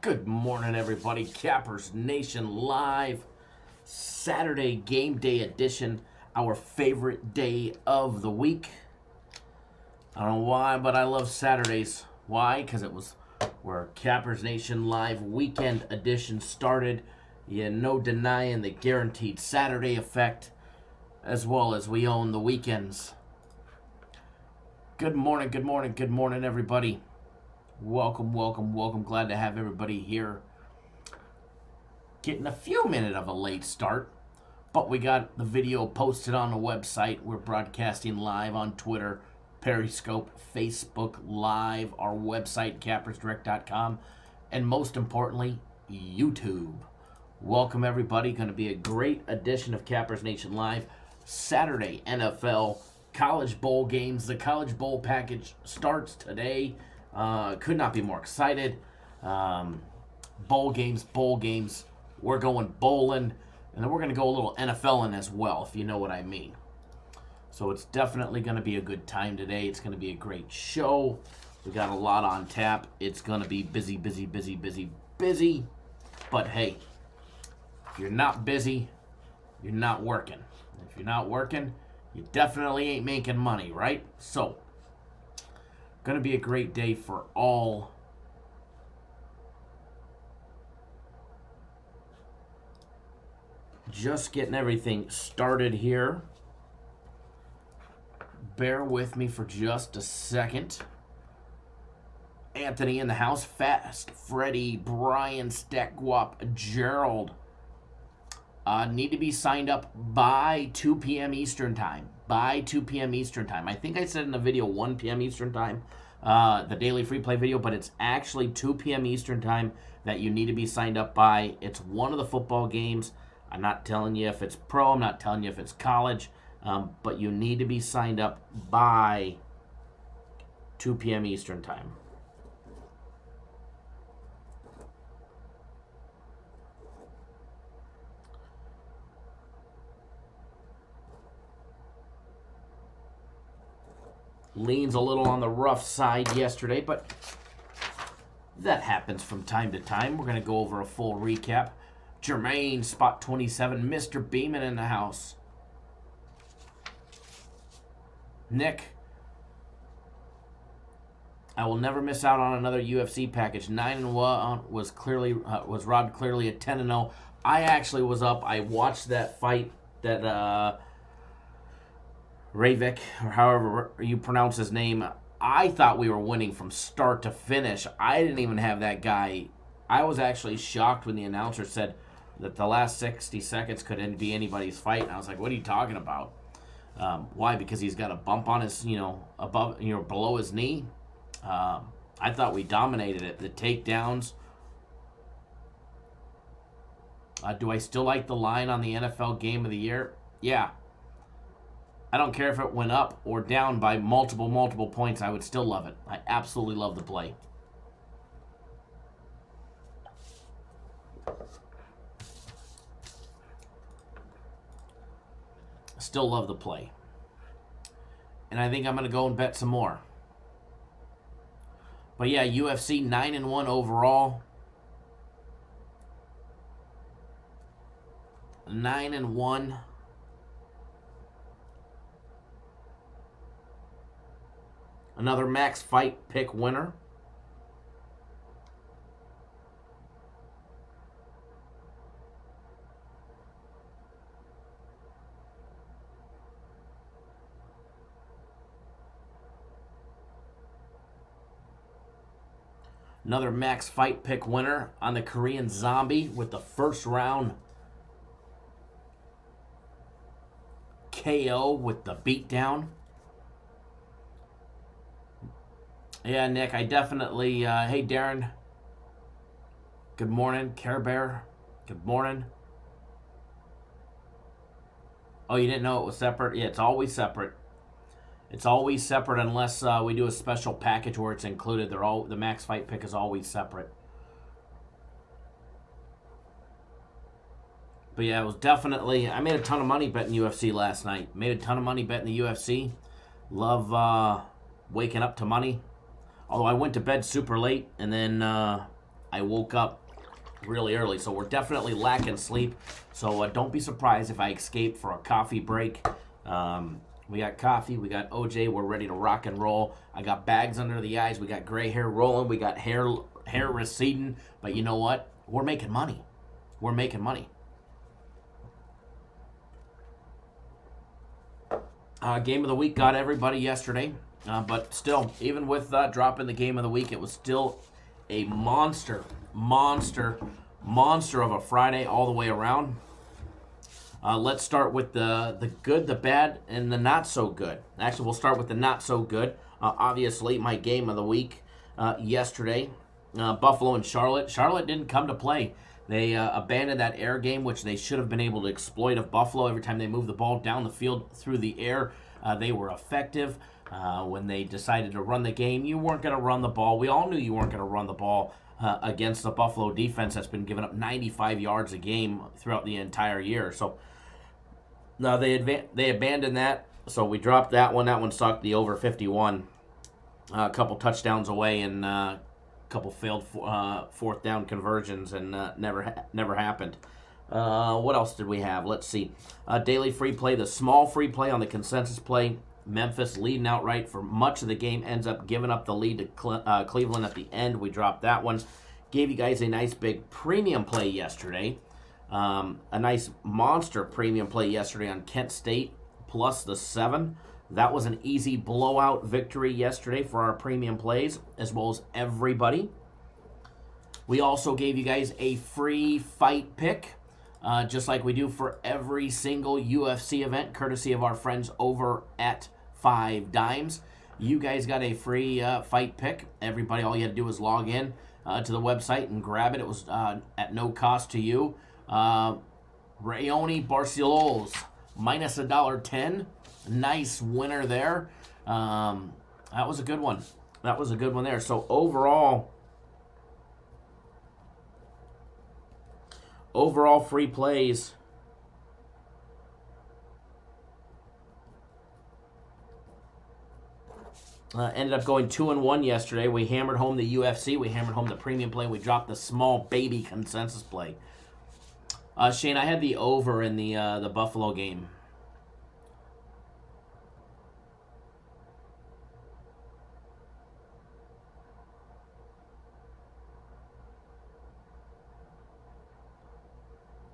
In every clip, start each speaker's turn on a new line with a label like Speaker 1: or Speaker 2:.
Speaker 1: Good morning, everybody. Cappers Nation live. Saturday game day edition. Our favorite day of the week. I don't know why, but I love Saturdays. Why? Because it was where Cappers Nation live weekend edition started. Yeah, no denying the guaranteed Saturday effect, as well as we own the weekends. Good morning, good morning, good morning, everybody. Welcome. Glad to have everybody here. Getting a few minutes of a late start, but we got the video posted on the website. We're broadcasting live on Twitter, Periscope, Facebook Live, our website, cappersdirect.com, and most importantly, YouTube. Welcome, everybody. Going to be a great edition of Cappers Nation Live. Saturday, NFL, college bowl games. The college bowl package starts today. Could not be more excited. Bowl games. We're going bowling, and then we're going to go a little NFL in as well, if you know what I mean. So it's definitely going to be a good time today. It's going to be a great show. We got a lot on tap. It's going to be busy. But hey, if you're not busy, you're not working. If you're not working, you definitely ain't making money, right? So, going to be a great day for all. Just getting everything started here. Bear with me for just a second. Anthony in the house. Fast Freddy, Brian, Stekguap, Gerald. Need to be signed up by 2 p.m. Eastern Time. By 2 p.m. Eastern Time. I think I said in the video 1 p.m. Eastern Time, the daily free play video, but it's actually 2 p.m. Eastern Time that you need to be signed up by. It's one of the football games. I'm not telling you if it's pro. I'm not telling you if it's college. But you need to be signed up by 2 p.m. Eastern Time. Leans a little on the rough side yesterday, but that happens from time to time. We're going to go over a full recap. Jermaine, spot 27. Mr. Beeman in the house. Nick, I will never miss out on another UFC package. 9-1 was robbed clearly at 10-0. I actually was up. I watched that fight that Ravik, or however you pronounce his name. I thought we were winning from start to finish. I didn't even have that guy. I was actually shocked when the announcer said that the last 60 seconds couldn't be anybody's fight. And I was like, what are you talking about? Why? Because he's got a bump on his, below his knee. I thought we dominated it. The takedowns. Do I still like the line on the NFL Game of the Year? Yeah. I don't care if it went up or down by multiple points. I would still love it. I absolutely love the play. Still love the play. And I think I'm going to go and bet some more. But yeah, UFC 9-1 overall. 9-1. Another max fight pick winner. Another max fight pick winner on the Korean Zombie with the first round KO with the beatdown. Yeah, Nick, I definitely... hey, Darren. Good morning. Care Bear. Good morning. Oh, you didn't know it was separate? Yeah, it's always separate. It's always separate unless we do a special package where it's included. The max fight pick is always separate. But yeah, it was definitely... I made a ton of money betting UFC last night. Made a ton of money betting the UFC. Love waking up to money. Although I went to bed super late, and then I I woke up really early, so we're definitely lacking sleep. So don't be surprised if I escape for a coffee break. We got coffee, we got OJ, we're ready to rock and roll. I got bags under the eyes, we got gray hair rolling, we got hair receding. But you know what? We're making money. We're making money. Game of the week got everybody yesterday. But still, even with dropping the game of the week, it was still a monster of a Friday all the way around. Let's start with the good, the bad, and the not so good. Actually, we'll start with the not so good. Obviously, my game of the week yesterday, Buffalo and Charlotte. Charlotte didn't come to play. They abandoned that air game, which they should have been able to exploit of Buffalo. Every time they moved the ball down the field through the air, they were effective. When they decided to run the game, you weren't going to run the ball. We all knew you weren't going to run the ball against the Buffalo defense that's been giving up 95 yards a game throughout the entire year. So now they abandoned that. So we dropped that one. That one sucked. The over 51. A couple touchdowns away and a couple failed fourth down conversions, and never happened. What else did we have? Let's see. Daily free play, the small free play on the consensus play. Memphis leading outright for much of the game, ends up giving up the lead to Cleveland at the end. We dropped that one. Gave you guys a nice big premium play yesterday. A nice monster premium play yesterday on Kent State plus the 7. That was an easy blowout victory yesterday for our premium plays, as well as everybody. We also gave you guys a free fight pick, just like we do for every single UFC event, courtesy of our friends over at 5 Dimes. You guys got a free fight pick. Everybody, all you had to do was log in to the website and grab it. It was at no cost to you. Raoni Barcelos minus $1.10. Nice winner there. That was a good one. That was a good one there. So overall free plays. Ended up going 2-1 yesterday. We hammered home the UFC. We hammered home the premium play. We dropped the small baby consensus play. Shane, I had the over in the Buffalo game.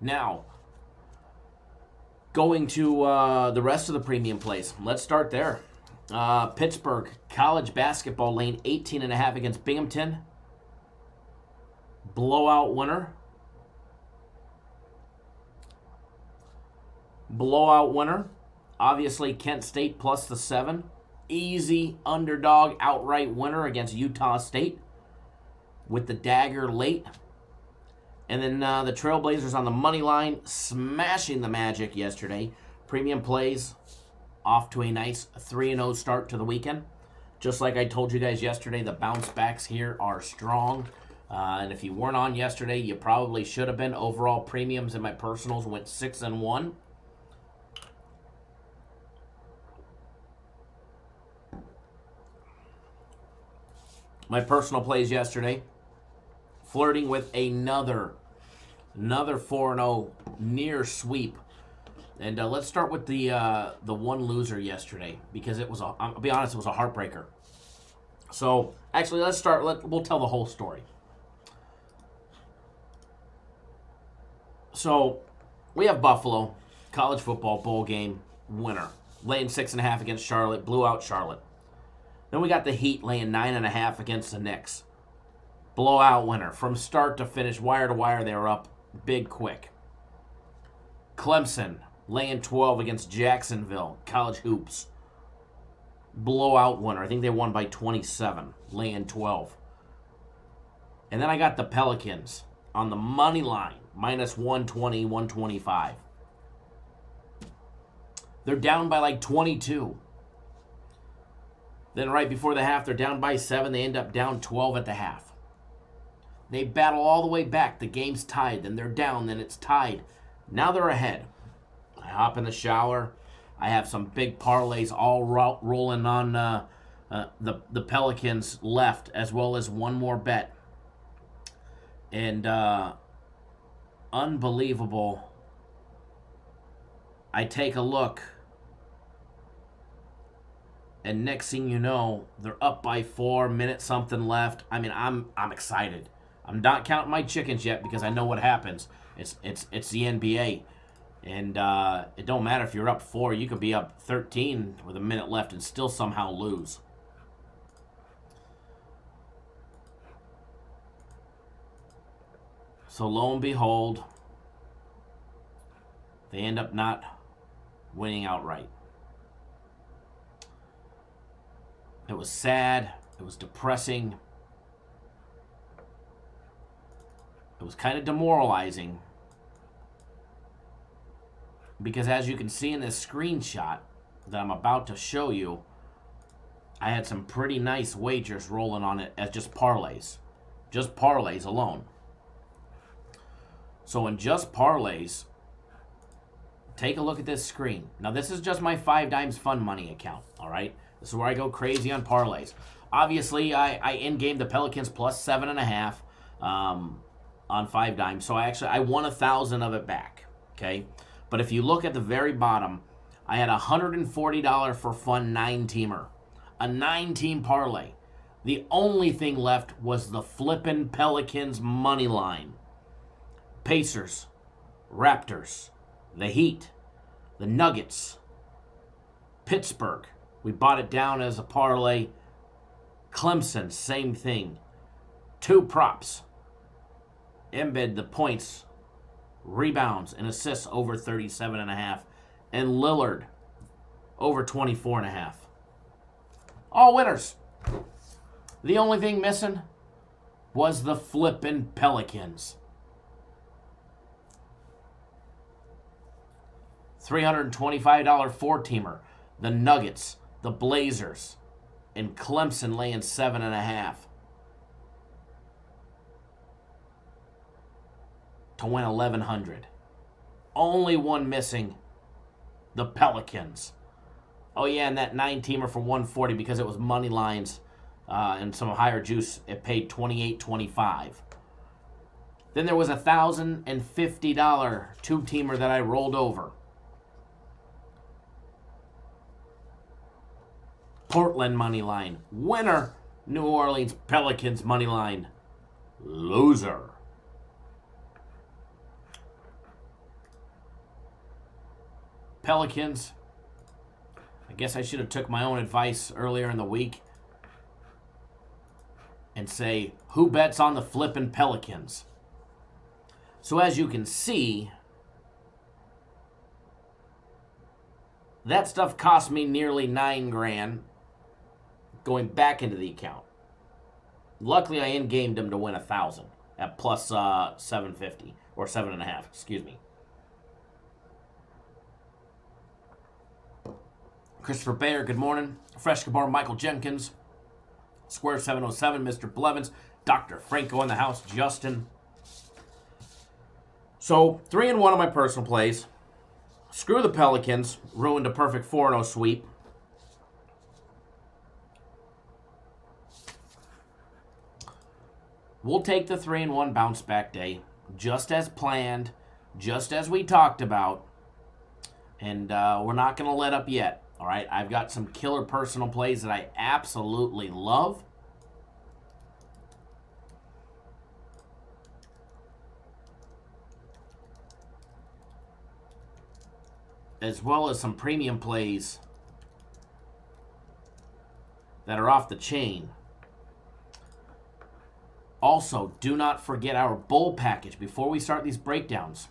Speaker 1: Now, going to the rest of the premium plays. Let's start there. Pittsburgh college basketball laying 18.5 against Binghamton. Blowout winner. Obviously, Kent State plus the 7. Easy underdog outright winner against Utah State with the dagger late. And then the Trailblazers on the money line, smashing the Magic yesterday. Premium plays off to a nice 3-0 start to the weekend. Just like I told you guys yesterday, the bounce backs here are strong. And if you weren't on yesterday, you probably should have been. Overall premiums in my personals went 6-1. My personal plays yesterday, flirting with another 4-0 near sweep. And let's start with the one loser yesterday, because I'll be honest, it was a heartbreaker. So actually, we'll tell the whole story. So we have Buffalo, college football bowl game winner, laying 6.5 against Charlotte, blew out Charlotte. Then we got the Heat laying 9.5 against the Knicks. Blowout winner. From start to finish, wire to wire, they were up big quick. Clemson laying 12 against Jacksonville. College hoops. Blowout winner. I think they won by 27, laying 12. And then I got the Pelicans on the money line, minus 120, 125. They're down by like 22. Then right before the half, they're down by 7. They end up down 12 at the half. They battle all the way back. The game's tied. Then they're down. Then it's tied. Now they're ahead. I hop in the shower. I have some big parlays all rolling on the Pelicans left, as well as one more bet. And unbelievable. I take a look, and next thing you know, they're up by 4 minutes something left. I mean, I'm excited. I'm not counting my chickens yet because I know what happens. It's the NBA, and it don't matter if you're up 4. You could be up 13 with a minute left and still somehow lose. So lo and behold, they end up not winning outright. It was sad. It was depressing. It was kind of demoralizing. Because as you can see in this screenshot that I'm about to show you, I had some pretty nice wagers rolling on it as just parlays. Just parlays alone. So in just parlays, take a look at this screen. Now this is just my 5 Dimes Fun Money account, all right? This is where I go crazy on parlays. Obviously, I in-game the Pelicans plus 7.5 on 5 Dimes. So I won 1,000 of it back, okay? But if you look at the very bottom, I had a $140 for fun 9-teamer. A 9-team parlay. The only thing left was the flippin' Pelicans money line. Pacers, Raptors, the Heat, the Nuggets, Pittsburgh. We bought it down as a parlay. Clemson, same thing. 2 props. Embed the points, rebounds, and assists over 37.5. And Lillard over 24.5. All winners. The only thing missing was the flippin' Pelicans. $325 4-teamer. The Nuggets, the Blazers, and Clemson laying 7.5 to win $1,100. Only one missing, the Pelicans. Oh yeah, and that 9-teamer for $140 because it was money lines and some higher juice. It paid $28.25. Then there was a $1,050 2-teamer that I rolled over. Portland money line. Winner. New Orleans Pelicans money line. Loser. Pelicans. I guess I should have took my own advice earlier in the week and say, who bets on the flippin' Pelicans? So as you can see, that stuff cost me nearly $9,000 going back into the account. Luckily, I in-gamed them to win 1,000 at plus 750 or 7.5. Excuse me. Christopher Bayer, good morning. Fresh Kabar, Michael Jenkins, Square 707, Mr. Blevins, Dr. Franco in the house, Justin. So 3-1 on my personal plays. Screw the Pelicans. Ruined a perfect 4-0 sweep. We'll take the 3-1 bounce back day, just as planned, just as we talked about, and we're not going to let up yet. All right, I've got some killer personal plays that I absolutely love. As well as some premium plays that are off the chain. Also, do not forget our bowl package before we start these breakdowns.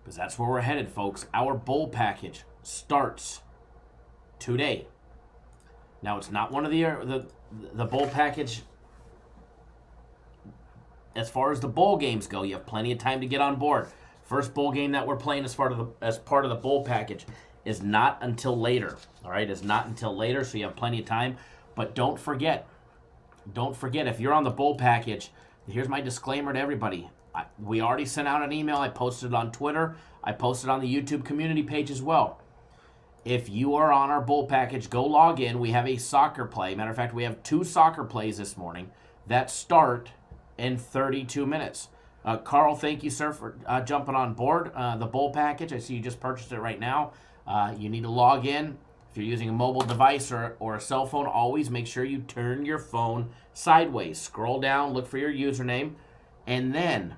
Speaker 1: Because that's where we're headed, folks. Our bowl package starts today. Now, it's not one of the bowl package. As far as the bowl games go, you have plenty of time to get on board. First bowl game that we're playing as part of the bowl package is not until later. All right, it's not until later, so you have plenty of time. But don't forget, if you're on the bowl package, here's my disclaimer to everybody. We already sent out an email. I posted it on Twitter. I posted on the YouTube community page as well. If you are on our bowl package, go log in. We have a soccer play. Matter of fact, we have 2 soccer plays this morning that start in 32 minutes. Carl, thank you, sir, for jumping on board. The bowl package, I see you just purchased it right now. You need to log in. If you're using a mobile device or a cell phone, always make sure you turn your phone sideways. Scroll down, look for your username, and then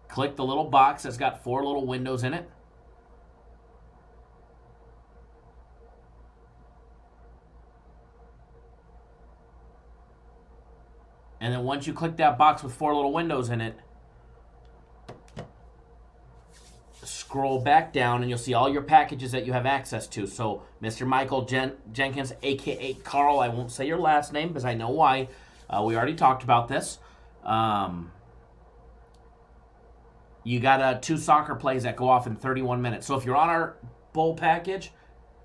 Speaker 1: click the little box that's got 4 little windows in it. And then once you click that box with 4 little windows in it, scroll back down and you'll see all your packages that you have access to. So Mr. Michael Jenkins, a.k.a. Carl, I won't say your last name because I know why. We already talked about this. You got 2 soccer plays that go off in 31 minutes. So if you're on our bowl package,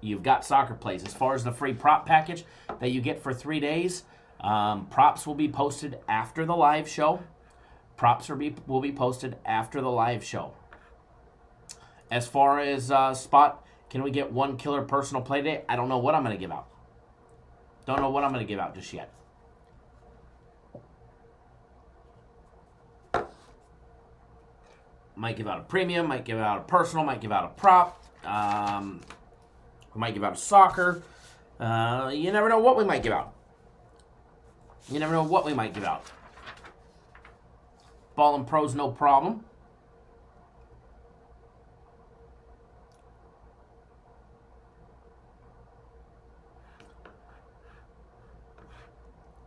Speaker 1: you've got soccer plays. As far as the free prop package that you get for 3 days, props will be posted after the live show. Props will be posted after the live show. As far as spot, can we get 1 killer personal play day? I don't know what I'm going to give out. Don't know what I'm going to give out just yet. Might give out a premium, might give out a personal, might give out a prop. We might give out a soccer. You never know what we might give out. You never know what we might give out. Ball and pros, no problem.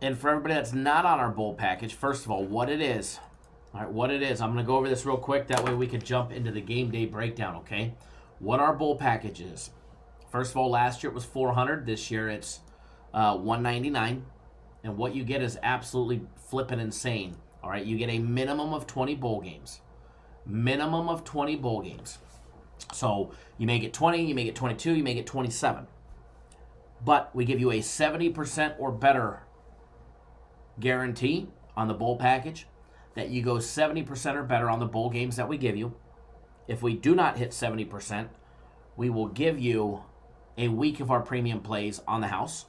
Speaker 1: And for everybody that's not on our bowl package, first of all, what it is. All right, what it is. I'm going to go over this real quick. That way we can jump into the game day breakdown, okay? What our bowl package is. First of all, last year it was $400. This year it's $199. And what you get is absolutely flipping insane. All right, you get a minimum of 20 bowl games. Minimum of 20 bowl games. So you may get 20, you may get 22, you may get 27. But we give you a 70% or better guarantee on the bowl package that you go 70% or better on the bowl games that we give you. If we do not hit 70%, we will give you a week of our premium plays on the house.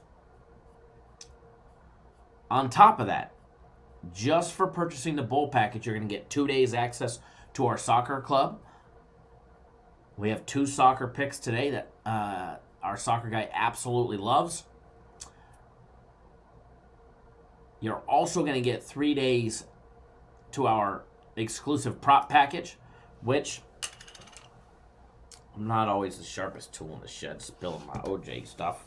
Speaker 1: On top of that, just for purchasing the bowl package, you're going to get 2 days access to our soccer club. We have 2 soccer picks today that our soccer guy absolutely loves. You're also going to get 3 days to our exclusive prop package, which I'm not always the sharpest tool in the shed, spilling my OJ stuff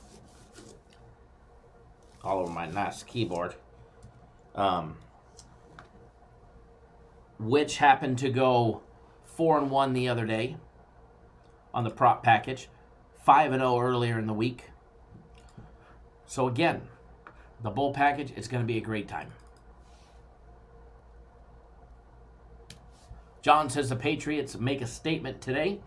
Speaker 1: all over my nice keyboard. Which happened to go 4-1 the other day on the prop package, 5-0 earlier in the week. So again, the bowl package is going to be a great time. John says the Patriots make a statement today.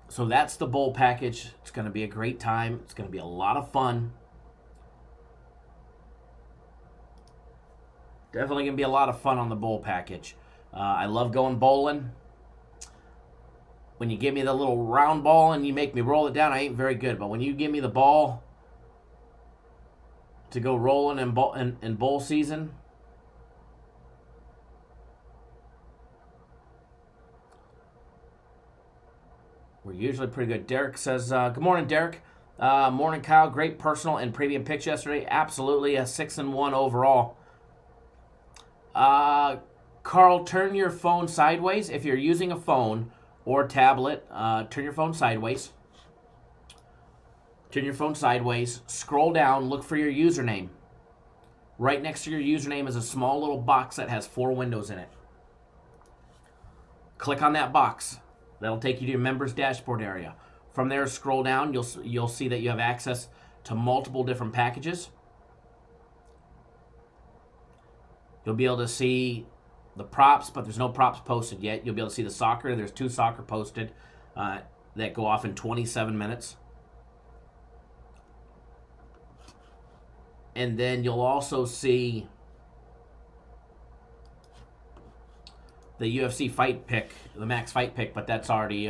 Speaker 1: So that's the bowl package. It's going to be a great time. It's going to be a lot of fun. Definitely going to be a lot of fun on the bowl package. I love going bowling. When you give me the little round ball and you make me roll it down, I ain't very good. But when you give me the ball to go rolling in bowl season, we're usually pretty good. Derek says, good morning, Derek. Morning, Kyle. Great personal and premium picks yesterday. Absolutely a 6-1 overall. Carl, turn your phone sideways. If you're using a phone or tablet, turn your phone sideways. Turn your phone sideways. Scroll down. Look for your username. Right next to your username is a small little box that has 4 windows in it. Click on that box. That'll take you to your members dashboard area. From there, scroll down. You'll see that you have access to multiple different packages. You'll be able to see the props, but there's no props posted yet. You'll be able to see the soccer. There's 2 soccer posted that go off in 27 minutes. And then you'll also see the UFC fight pick, the max fight pick, but that's already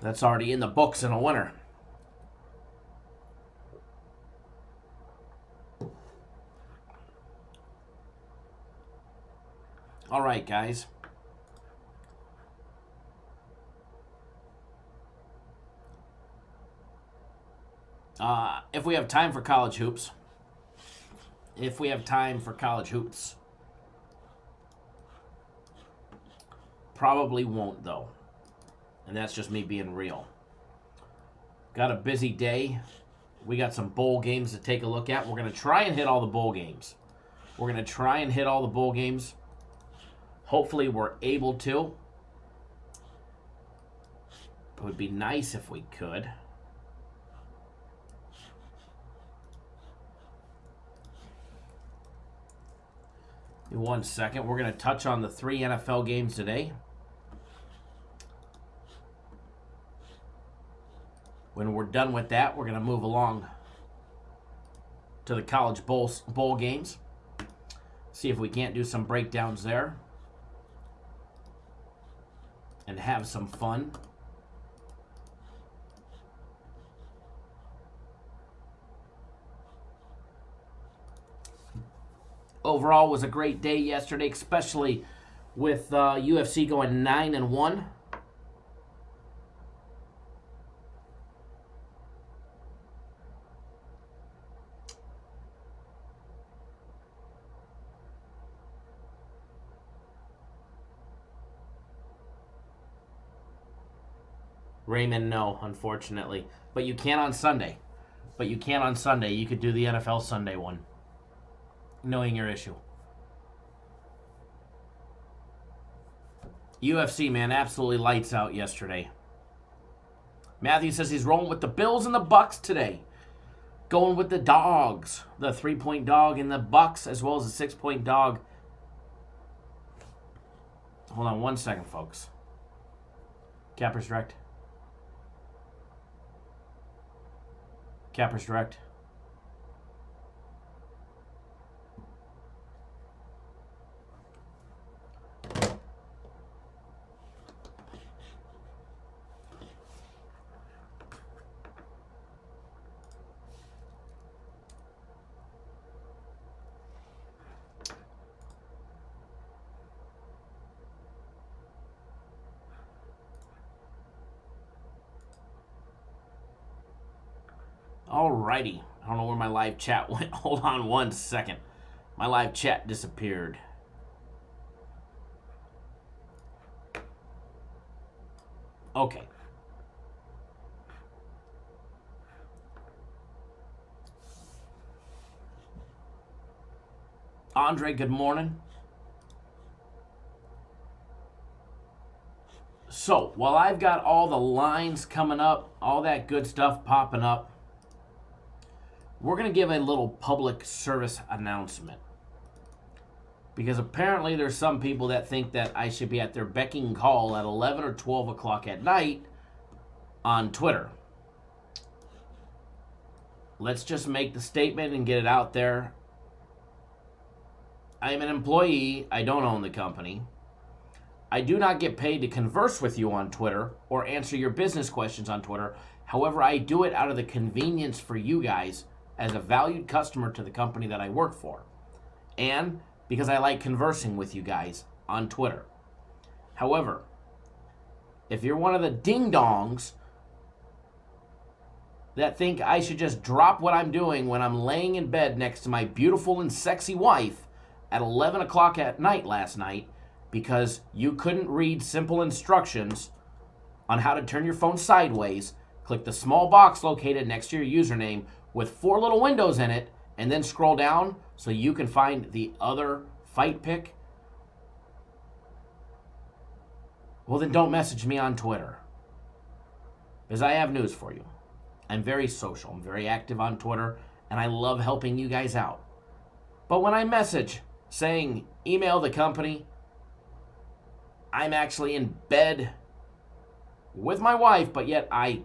Speaker 1: That's already in the books in a winner. All right, guys. If we have time for college hoops. Probably won't, though. And that's just me being real. Got a busy day. We got some bowl games to take a look at. We're going to try and hit all the bowl games. Hopefully we're able to. It would be nice if we could. In 1 second, we're going to touch on the 3 NFL games today. When we're done with that, we're going to move along to the college bowl games. See if we can't do some breakdowns there. And have some fun. Overall, was a great day yesterday, especially with UFC going 9-1. Raymond, no, unfortunately. But you can on Sunday. You could do the NFL Sunday one. Knowing your issue. UFC, man, absolutely lights out yesterday. Matthew says he's rolling with the Bills and the Bucks today. Going with the dogs. The 3-point dog in the Bucks as well as the 6-point dog. Hold on 1 second, folks. Cappers Direct. Cappers Direct. Alrighty. I don't know where my live chat went. Hold on 1 second. My live chat disappeared. Okay. Andre, good morning. So, while I've got all the lines coming up, all that good stuff popping up, we're going to give a little public service announcement. Because apparently there's some people that think that I should be at their beck and call at 11 or 12 o'clock at night on Twitter. Let's just make the statement and get it out there. I am an employee. I don't own the company. I do not get paid to converse with you on Twitter or answer your business questions on Twitter. However, I do it out of the convenience for you guys as a valued customer to the company that I work for. And because I like conversing with you guys on Twitter. However, if you're one of the ding-dongs that think I should just drop what I'm doing when I'm laying in bed next to my beautiful and sexy wife at 11 o'clock at night last night because you couldn't read simple instructions on how to turn your phone sideways, click the small box located next to your username with 4 little windows in it, and then scroll down so you can find the other fight pick, well then don't message me on Twitter. Because I have news for you. I'm very social, I'm very active on Twitter, and I love helping you guys out. But when I message saying email the company, I'm actually in bed with my wife, but yet I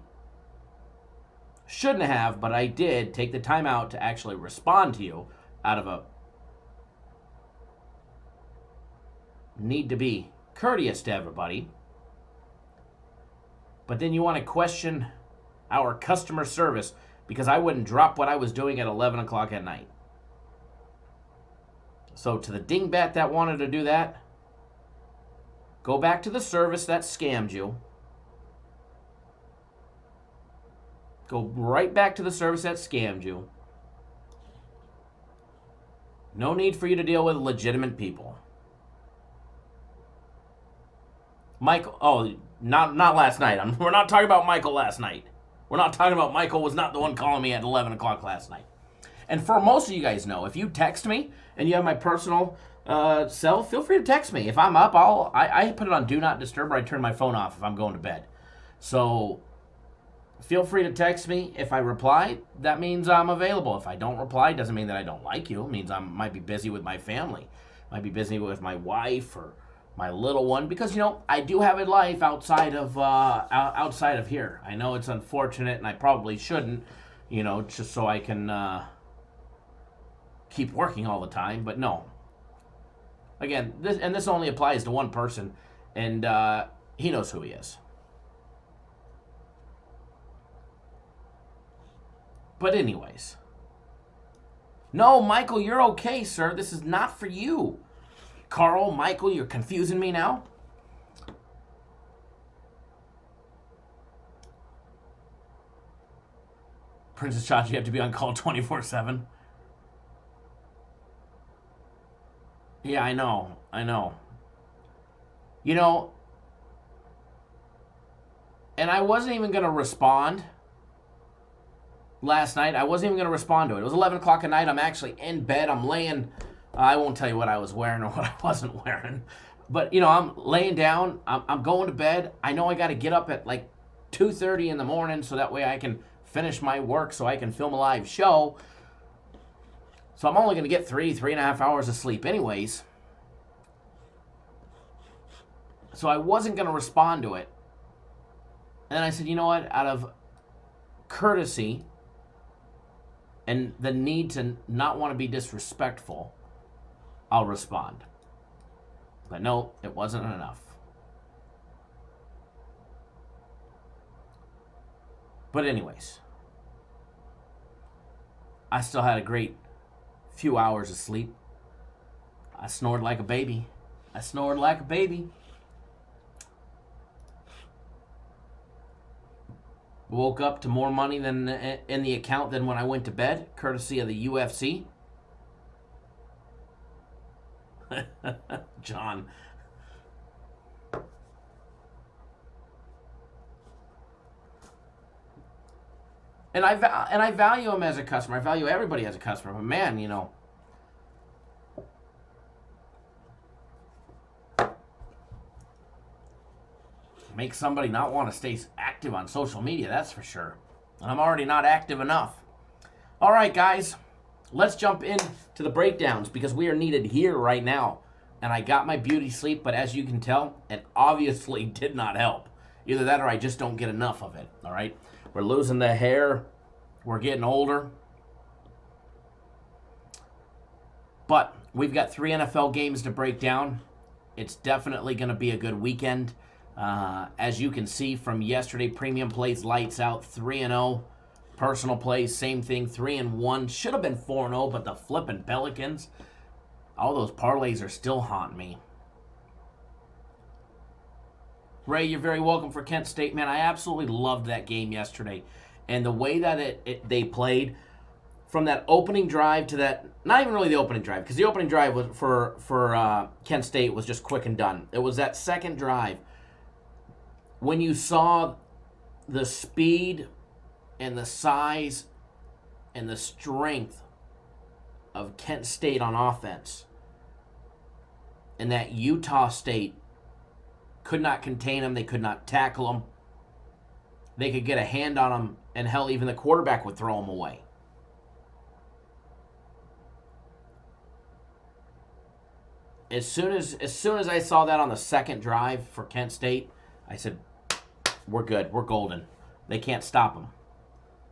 Speaker 1: shouldn't have, but I did take the time out to actually respond to you out of a need to be courteous to everybody. But then you want to question our customer service because I wouldn't drop what I was doing at 11 o'clock at night. So to the dingbat that wanted to do that, go back to the service that scammed you. Go right back to the service that scammed you. No need for you to deal with legitimate people. Michael, not last night. We're not talking about Michael last night. We're not talking about Michael was not the one calling me at 11 o'clock last night. And for most of you guys know, if you text me and you have my personal cell, feel free to text me. If I'm up, I put it on Do Not Disturb or I turn my phone off if I'm going to bed. So feel free to text me. If I reply, that means I'm available. If I don't reply, it doesn't mean that I don't like you. It means I might be busy with my family. Might be busy with my wife or my little one, because I do have a life outside of here. I know it's unfortunate, and I probably shouldn't, just so I can keep working all the time. But no. Again, this only applies to one person, and he knows who he is. But anyways, no, Michael, you're okay, sir. This is not for you. Carl, Michael, you're confusing me now? Princess Chachi, you have to be on call 24/7. Yeah, I know. And I wasn't even going to respond last night. I wasn't even going to respond to it. It was 11 o'clock at night. I'm actually in bed. I'm laying. I won't tell you what I was wearing or what I wasn't wearing. But, I'm laying down. I'm going to bed. I know I got to get up at like 2:30 in the morning so that way I can finish my work so I can film a live show. So I'm only going to get 3.5 hours of sleep anyways. So I wasn't going to respond to it. And then I said, you know what? Out of courtesy and the need to not want to be disrespectful, I'll respond. But no, it wasn't enough. But anyways, I still had a great few hours of sleep. I snored like a baby. Woke up to more money than in the account than when I went to bed, courtesy of the UFC. John. And I value him as a customer. I value everybody as a customer. But man, make somebody not want to stay active on social media, that's for sure. And I'm already not active enough. All right, guys, let's jump into the breakdowns because we are needed here right now. And I got my beauty sleep, but as you can tell, it obviously did not help. Either that or I just don't get enough of it, all right? We're losing the hair. We're getting older. But we've got 3 NFL games to break down. It's definitely going to be a good weekend. As you can see from yesterday, premium plays lights out, 3-0. Personal plays, same thing, 3-1. Should have been 4-0, but the flipping Pelicans, all those parlays are still haunting me. Ray, you're very welcome for Kent State. Man, I absolutely loved that game yesterday. And the way that they played, from that opening drive to that, not even really the opening drive, because the opening drive was for Kent State was just quick and done. It was that second drive when you saw the speed and the size and the strength of Kent State on offense, and that Utah State could not contain them. They could not tackle them. They could get a hand on them, and hell, even the quarterback would throw them away. As soon as I saw that on the second drive for Kent State, I said, we're good. We're golden. They can't stop them.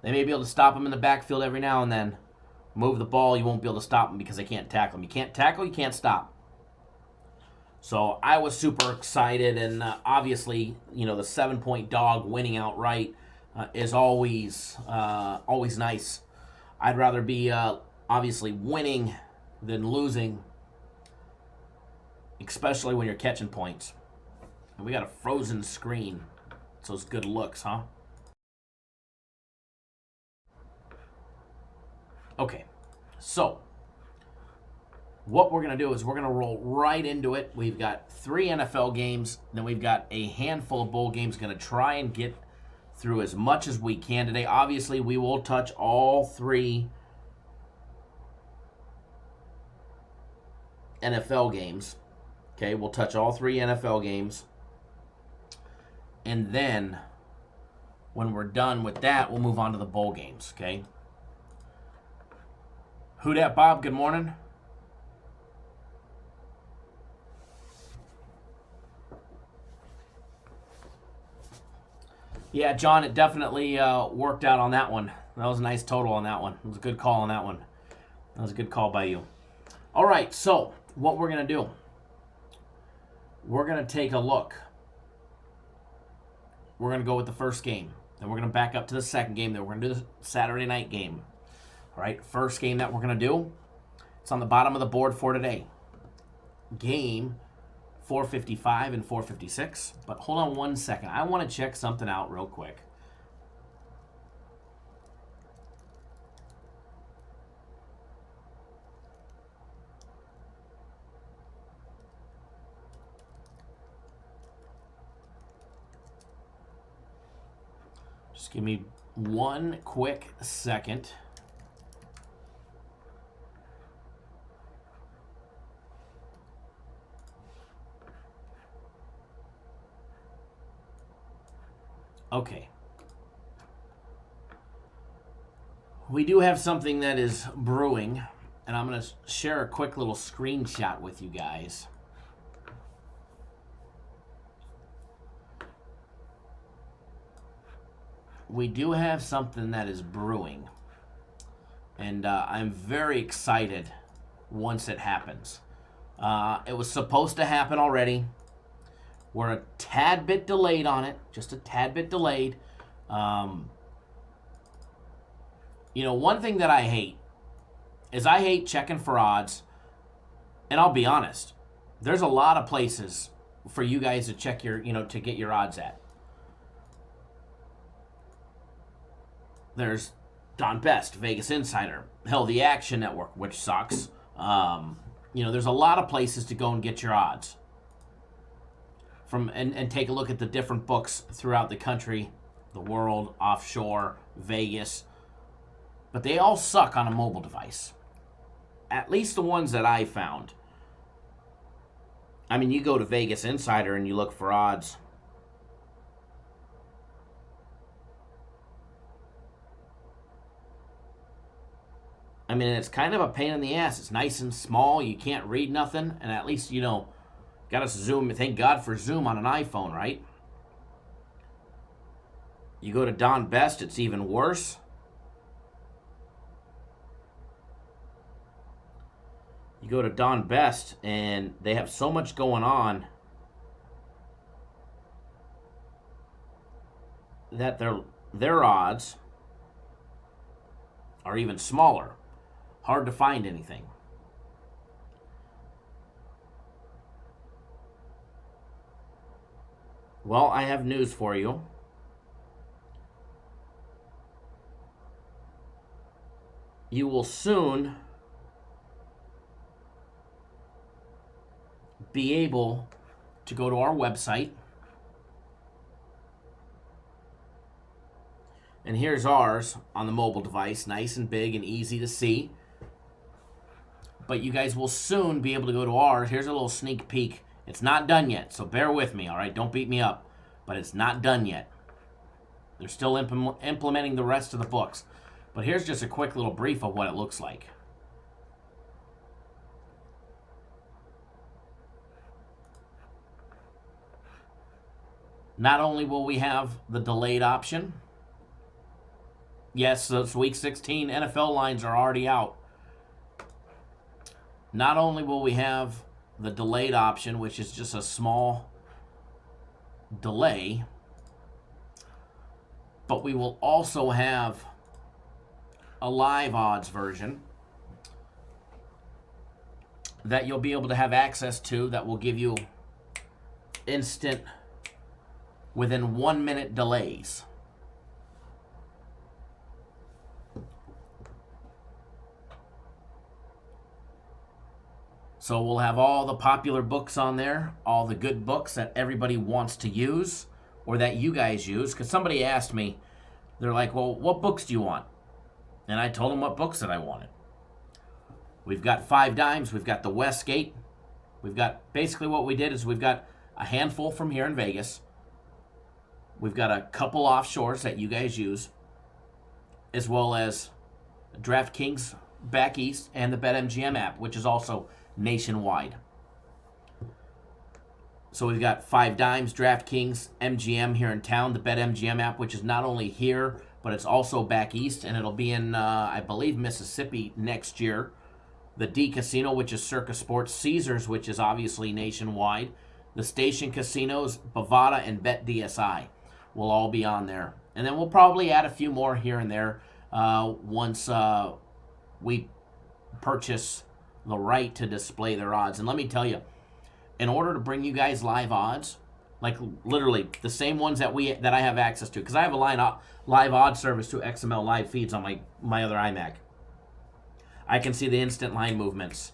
Speaker 1: They may be able to stop them in the backfield every now and then. Move the ball, you won't be able to stop them because they can't tackle them. You can't tackle, you can't stop. So I was super excited, and obviously, the 7-point dog winning outright is always nice. I'd rather be obviously winning than losing, especially when you're catching points. And we got a frozen screen, so it's good looks, huh? Okay, so what we're going to do is we're going to roll right into it. We've got 3 NFL games, then we've got a handful of bowl games. Going to try and get through as much as we can today. Obviously, we will touch all 3 NFL games. Okay, we'll touch all 3 NFL games. And then when we're done with that, we'll move on to the bowl games, okay? Who dat, Bob? Good morning. Yeah, John, it definitely worked out on that one. That was a nice total on that one. It was a good call on that one. That was a good call by you. All right, so what we're going to do, we're going to take a look. We're going to go with the first game. Then we're going to back up to the second game. Then we're going to do the Saturday night game. All right, first game that we're going to do, it's on the bottom of the board for today. Game 455 and 456. But hold on one second. I want to check something out real quick. Just give me one quick second. Okay. We do have something that is brewing, and I'm going to share a quick little screenshot with you guys. We do have something that is brewing, and I'm very excited once it happens. It was supposed to happen already. We're a tad bit delayed on it, just a tad bit delayed. One thing that I hate is I hate checking for odds, and I'll be honest, there's a lot of places for you guys to check your, to get your odds at. There's Don Best, Vegas Insider, hell, the Action Network, which sucks. There's a lot of places to go and get your odds. And take a look at the different books throughout the country, the world, offshore, Vegas. But they all suck on a mobile device. At least the ones that I found. I mean, you go to Vegas Insider and you look for odds. I mean, it's kind of a pain in the ass. It's nice and small. You can't read nothing. And at least, got to zoom. Thank God for Zoom on an iPhone, right? You go to Don Best, it's even worse. You go to Don Best, and they have so much going on that their odds are even smaller. Hard to find anything. Well, I have news for you. You will soon be able to go to our website. And here's ours on the mobile device, nice and big and easy to see. But you guys will soon be able to go to ours. Here's a little sneak peek. It's not done yet, so bear with me, all right? Don't beat me up. But it's not done yet. They're still implementing the rest of the books. But here's just a quick little brief of what it looks like. Not only will we have the delayed option, yes, those Week 16 NFL lines are already out. Not only will we have the delayed option, which is just a small delay. But we will also have a live odds version that you'll be able to have access to that will give you instant, within 1 minute delays. So we'll have all the popular books on there, all the good books that everybody wants to use or that you guys use. Because somebody asked me, they're like, well, what books do you want? And I told them what books that I wanted. We've got 5 Dimes. We've got the Westgate. We've got, basically what we did is we've got a handful from here in Vegas. We've got a couple offshores that you guys use, as well as DraftKings back east and the BetMGM app, which is also nationwide. So we've got 5 Dimes, DraftKings, MGM here in town, the BetMGM app, which is not only here, but it's also back east, and it'll be in, I believe, Mississippi next year. The D Casino, which is Circa Sports, Caesars, which is obviously nationwide, the Station Casinos, Bovada, and BetDSI will all be on there. And then we'll probably add a few more here and there once we purchase the right to display their odds. And let me tell you, in order to bring you guys live odds, like literally the same ones that I have access to, because I have a live odds service to XML live feeds on my other iMac. I can see the instant line movements.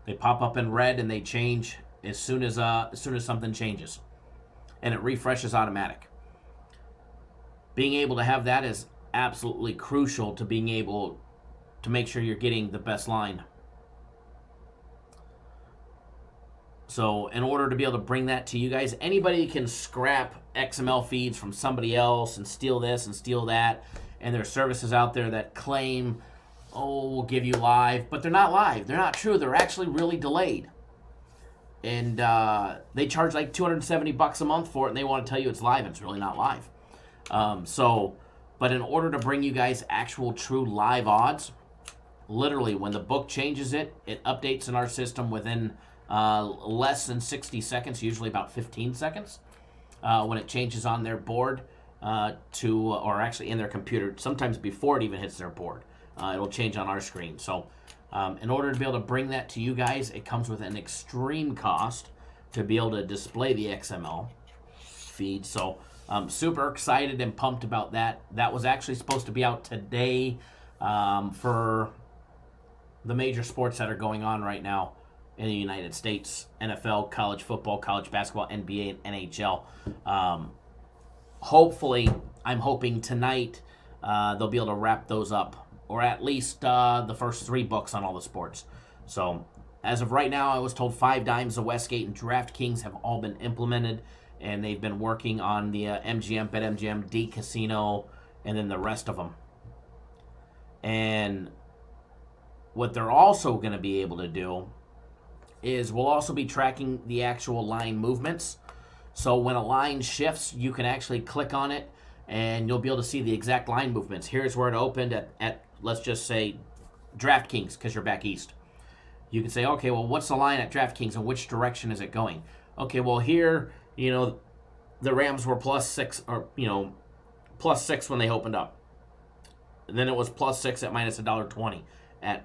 Speaker 1: They pop up in red and they change as soon as something changes, and it refreshes automatic. Being able to have that is absolutely crucial to being able to make sure you're getting the best line. So in order to be able to bring that to you guys, anybody can scrap XML feeds from somebody else and steal this and steal that. And there are services out there that claim, oh, we'll give you live, but they're not live. They're not true. They're actually really delayed. And they charge like $270 a month for it, and they want to tell you it's live, and it's really not live. But in order to bring you guys actual true live odds, literally when the book changes it updates in our system within less than 60 seconds, usually about 15 seconds, when it changes on their board or actually in their computer, sometimes before it even hits their board. It'll change on our screen. So in order to be able to bring that to you guys, it comes with an extreme cost to be able to display the XML feed. So I'm super excited and pumped about that. That was actually supposed to be out today for the major sports that are going on right now in the United States: NFL, college football, college basketball, NBA, and NHL. Hopefully, I'm hoping tonight they'll be able to wrap those up, or at least the first 3 books on all the sports. So as of right now, I was told 5 Dimes, the Westgate, and DraftKings have all been implemented, and they've been working on the MGM, BetMGM, D Casino, and then the rest of them. And what they're also going to be able to do is we'll also be tracking the actual line movements. So when a line shifts, you can actually click on it, and you'll be able to see the exact line movements. Here's where it opened at let's just say, DraftKings, because you're back east. You can say, okay, well, what's the line at DraftKings, and which direction is it going? Okay, well, here, the Rams were +6, or, +6 when they opened up. And then it was +6 at minus $1.20 at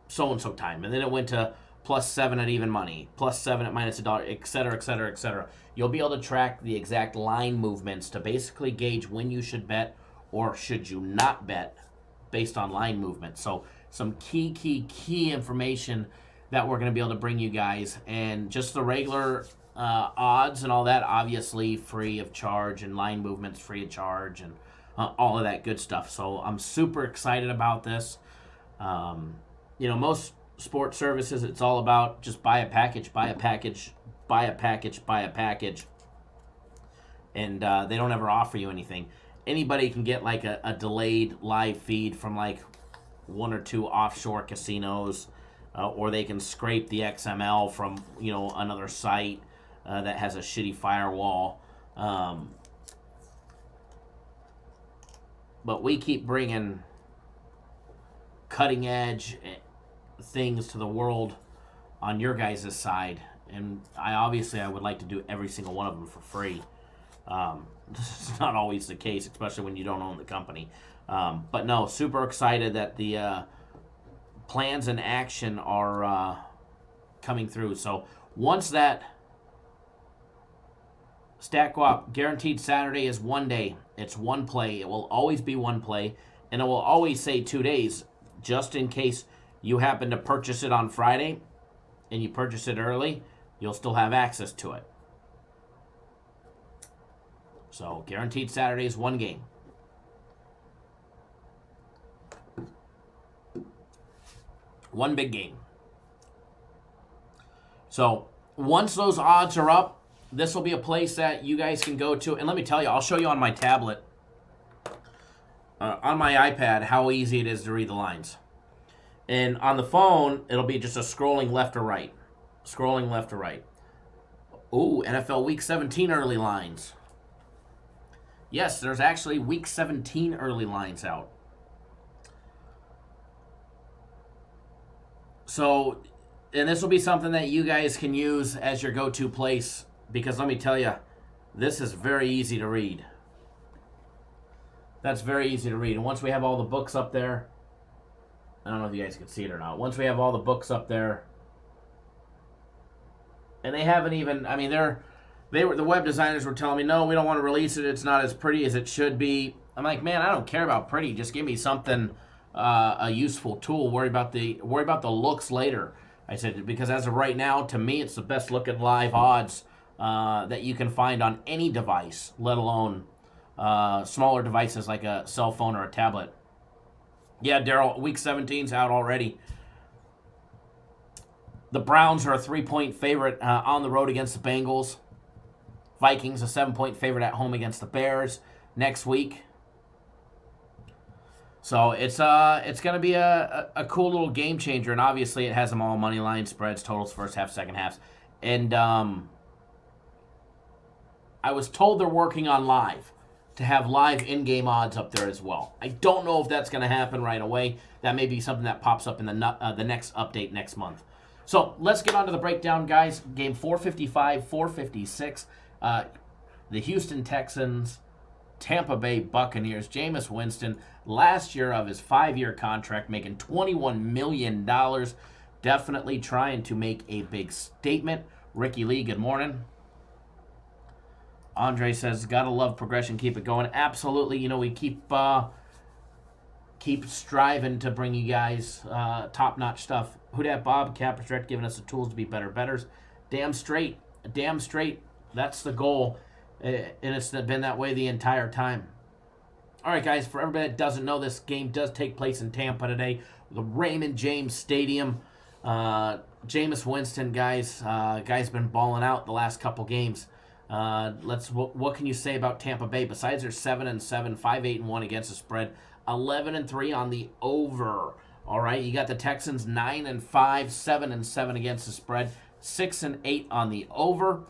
Speaker 1: so-and-so time. And then it went to +7 at even money, +7 at minus $1, et cetera, et cetera, et cetera. You'll be able to track the exact line movements to basically gauge when you should bet or should you not bet based on line movement. So some key information that we're going to be able to bring you guys. And just the regular odds and all that, obviously free of charge, and line movements free of charge, and all of that good stuff. So I'm super excited about this. Most sports services, it's all about just buy a package, and they don't ever offer you anything. Anybody can get like a delayed live feed from like 1 or 2 offshore casinos, or they can scrape the XML from another site that has a shitty firewall. But we keep bringing cutting edge things to the world on your guys' side, And I would like to do every single one of them for free. This is not always the case, especially when you don't own the company. But no, super excited that the plans and action are coming through. So once that Stat Co-op guaranteed Saturday is 1 day. It's one play. It will always be one play. And it will always say 2 days, just in case you happen to purchase it on Friday and you purchase it early, you'll still have access to it. So guaranteed Saturday is one game. One big game. So once those odds are up, this will be a place that you guys can go to. And let me tell you, I'll show you on my tablet, on my iPad, how easy it is to read the lines. And on the phone, it'll be just a scrolling left or right. Scrolling left or right. Ooh, NFL Week 17 early lines. Yes, there's actually Week 17 early lines out. So, and this will be something that you guys can use as your go-to place, because let me tell you, this is very easy to read. That's very easy to read. And once we have all the books up there, I don't know if you guys can see it or not. Once we have all the books up there, and they haven't even, I mean, the web designers were telling me, no, we don't want to release it. It's not as pretty as it should be. I'm like, man, I don't care about pretty. Just give me something, a useful tool. Worry about the looks later. I said, because as of right now, to me, it's the best looking live odds that you can find on any device, let alone smaller devices like a cell phone or a tablet. Yeah, Daryl, Week 17's out already. The Browns are a 3-point favorite on the road against the Bengals. Vikings a 7-point favorite at home against the Bears next week. So it's going to be a cool little game changer, and obviously it has them all money line spreads, totals, first half, second halves. And I was told they're working on live to have live in-game odds up there as well. I don't know if that's going to happen right away. That may be something that pops up in the next update next month. So let's get on to the breakdown, guys. Game 455, 456. The Houston Texans, Tampa Bay Buccaneers. Jameis Winston, last year of his 5-year contract, making $21 million. Definitely trying to make a big statement. Ricky Lee, good morning. Andre says, gotta love progression, keep it going. Absolutely. You know, we keep striving to bring you guys top-notch stuff. Who dat Bob, Cappers Direct, giving us the tools to be better betters. Damn straight. That's the goal. And it's been that way the entire time. All right, guys, for everybody that doesn't know, this game does take place in Tampa today. The Raymond James Stadium. Jameis Winston, guys. Guy's been balling out the last couple games. What can you say about Tampa Bay? Besides their 7-7, 5-8-1 against the spread, 11-3 on the over. All right, you got the Texans 9-5, 7-7 against the spread, 6-8 on the over.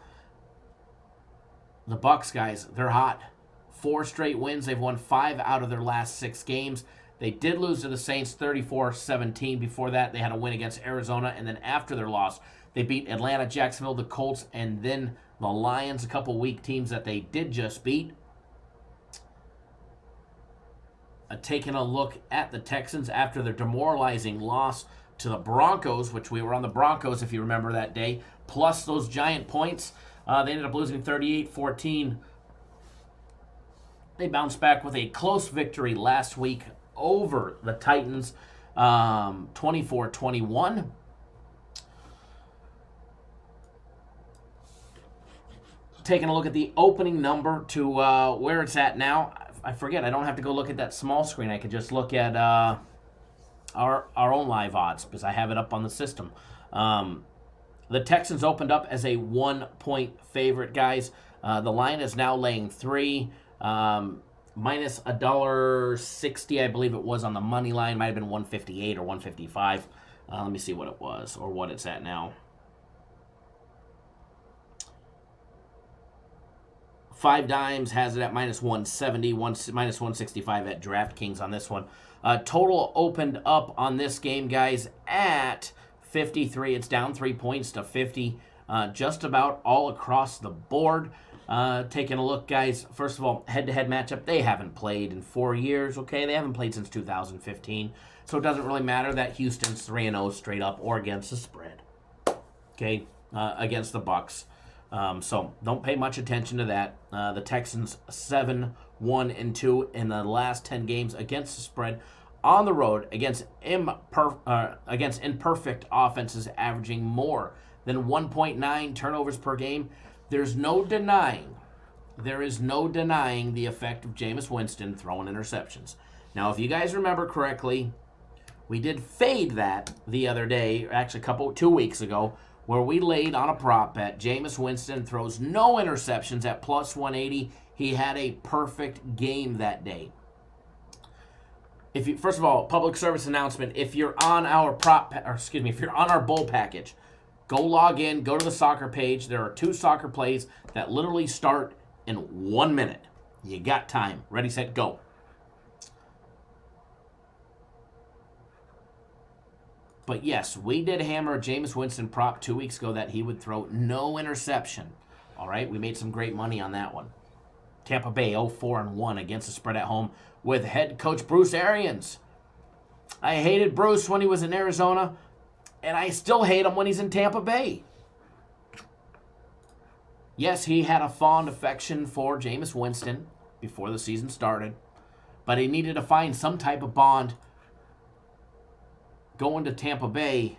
Speaker 1: The Bucs, guys, they're hot. 4 straight wins. They've won 5 out of their last 6 games. They did lose to the Saints 34-17. Before that, they had a win against Arizona, and then after their loss, they beat Atlanta, Jacksonville, the Colts, and then the Lions, a couple weak teams that they did just beat. Taking a look at the Texans after their demoralizing loss to the Broncos, which we were on the Broncos, if you remember that day, plus those giant points. They ended up losing 38-14. They bounced back with a close victory last week over the Titans, 24-21. Taking a look at the opening number to where it's at now. I forget, I don't have to go look at that small screen. I could just look at our own live odds because I have it up on the system. The Texans opened up as a 1-point favorite, guys. The line is now laying 3, minus $1.60, I believe it was on the money line. Might have been 158 or 155. Let me see what it was or what it's at now. 5 Dimes has it at minus 170, minus 165 at DraftKings on this one. Total opened up on this game, guys, at 53. It's down 3 points to 50. just about all across the board. Taking a look, guys, first of all, head-to-head matchup, they haven't played in 4 years, okay? They haven't played since 2015, so it doesn't really matter that Houston's 3-0 straight up or against the spread, okay, against the Bucks. So don't pay much attention to that. The Texans 7-1-2 in the last 10 games against the spread on the road against imperfect offenses averaging more than 1.9 turnovers per game. There is no denying the effect of Jameis Winston throwing interceptions. Now, if you guys remember correctly, we did fade that the other day, actually 2 weeks ago, where we laid on a prop bet. Jameis Winston throws no interceptions at plus 180. He had a perfect game that day. First of all, public service announcement: if you're on our if you're on our bowl package, go log in, go to the soccer page. There are 2 soccer plays that literally start in 1 minute. You got time. Ready, set, go. But yes, we did hammer a Jameis Winston prop 2 weeks ago that he would throw no interception. All right, we made some great money on that one. Tampa Bay 0-4-1 against the spread at home with head coach Bruce Arians. I hated Bruce when he was in Arizona, and I still hate him when he's in Tampa Bay. Yes, he had a fond affection for Jameis Winston before the season started, but he needed to find some type of bond going to Tampa Bay,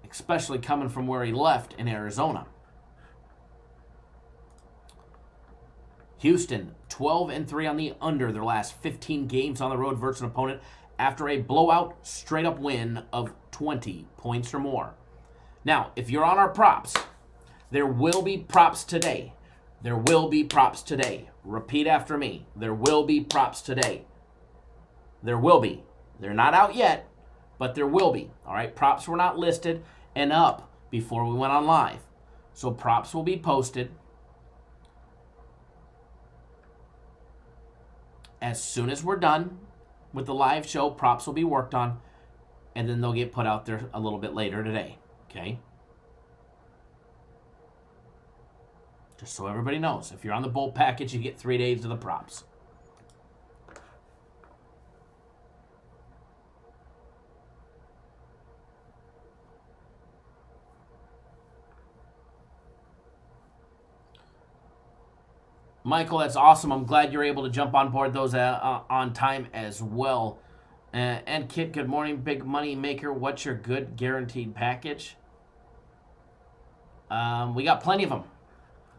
Speaker 1: especially coming from where he left in Arizona. Houston, 12-3 on the under their last 15 games on the road versus an opponent after a blowout straight-up win of 20 points or more. Now, if you're on our props, there will be props today. There will be props today. Repeat after me. There will be props today. There will be. They're not out yet, but there will be. All right, props were not listed and up before we went on live. So props will be posted as soon as we're done with the live show. Props will be worked on, and then they'll get put out there a little bit later today. Okay? Just so everybody knows, if you're on the bowl package, you get 3 days to the props. Michael, that's awesome. I'm glad you're able to jump on board those on time as well. And Kit, good morning. Big money maker. What's your good guaranteed package? We got plenty of them.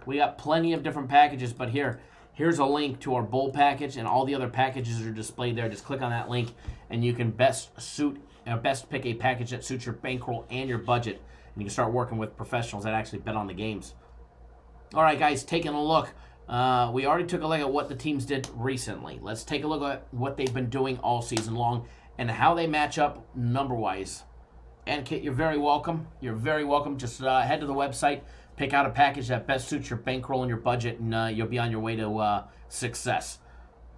Speaker 1: We got plenty of different packages, but here's a link to our bowl package, and all the other packages are displayed there. Just click on that link, and you can best pick a package that suits your bankroll and your budget, and you can start working with professionals that actually bet on the games. All right, guys, taking a look. We already took a look at what the teams did recently. Let's take a look at what they've been doing all season long and how they match up number-wise. And Kit, you're very welcome. You're very welcome. Just head to the website, pick out a package that best suits your bankroll and your budget, and you'll be on your way to success.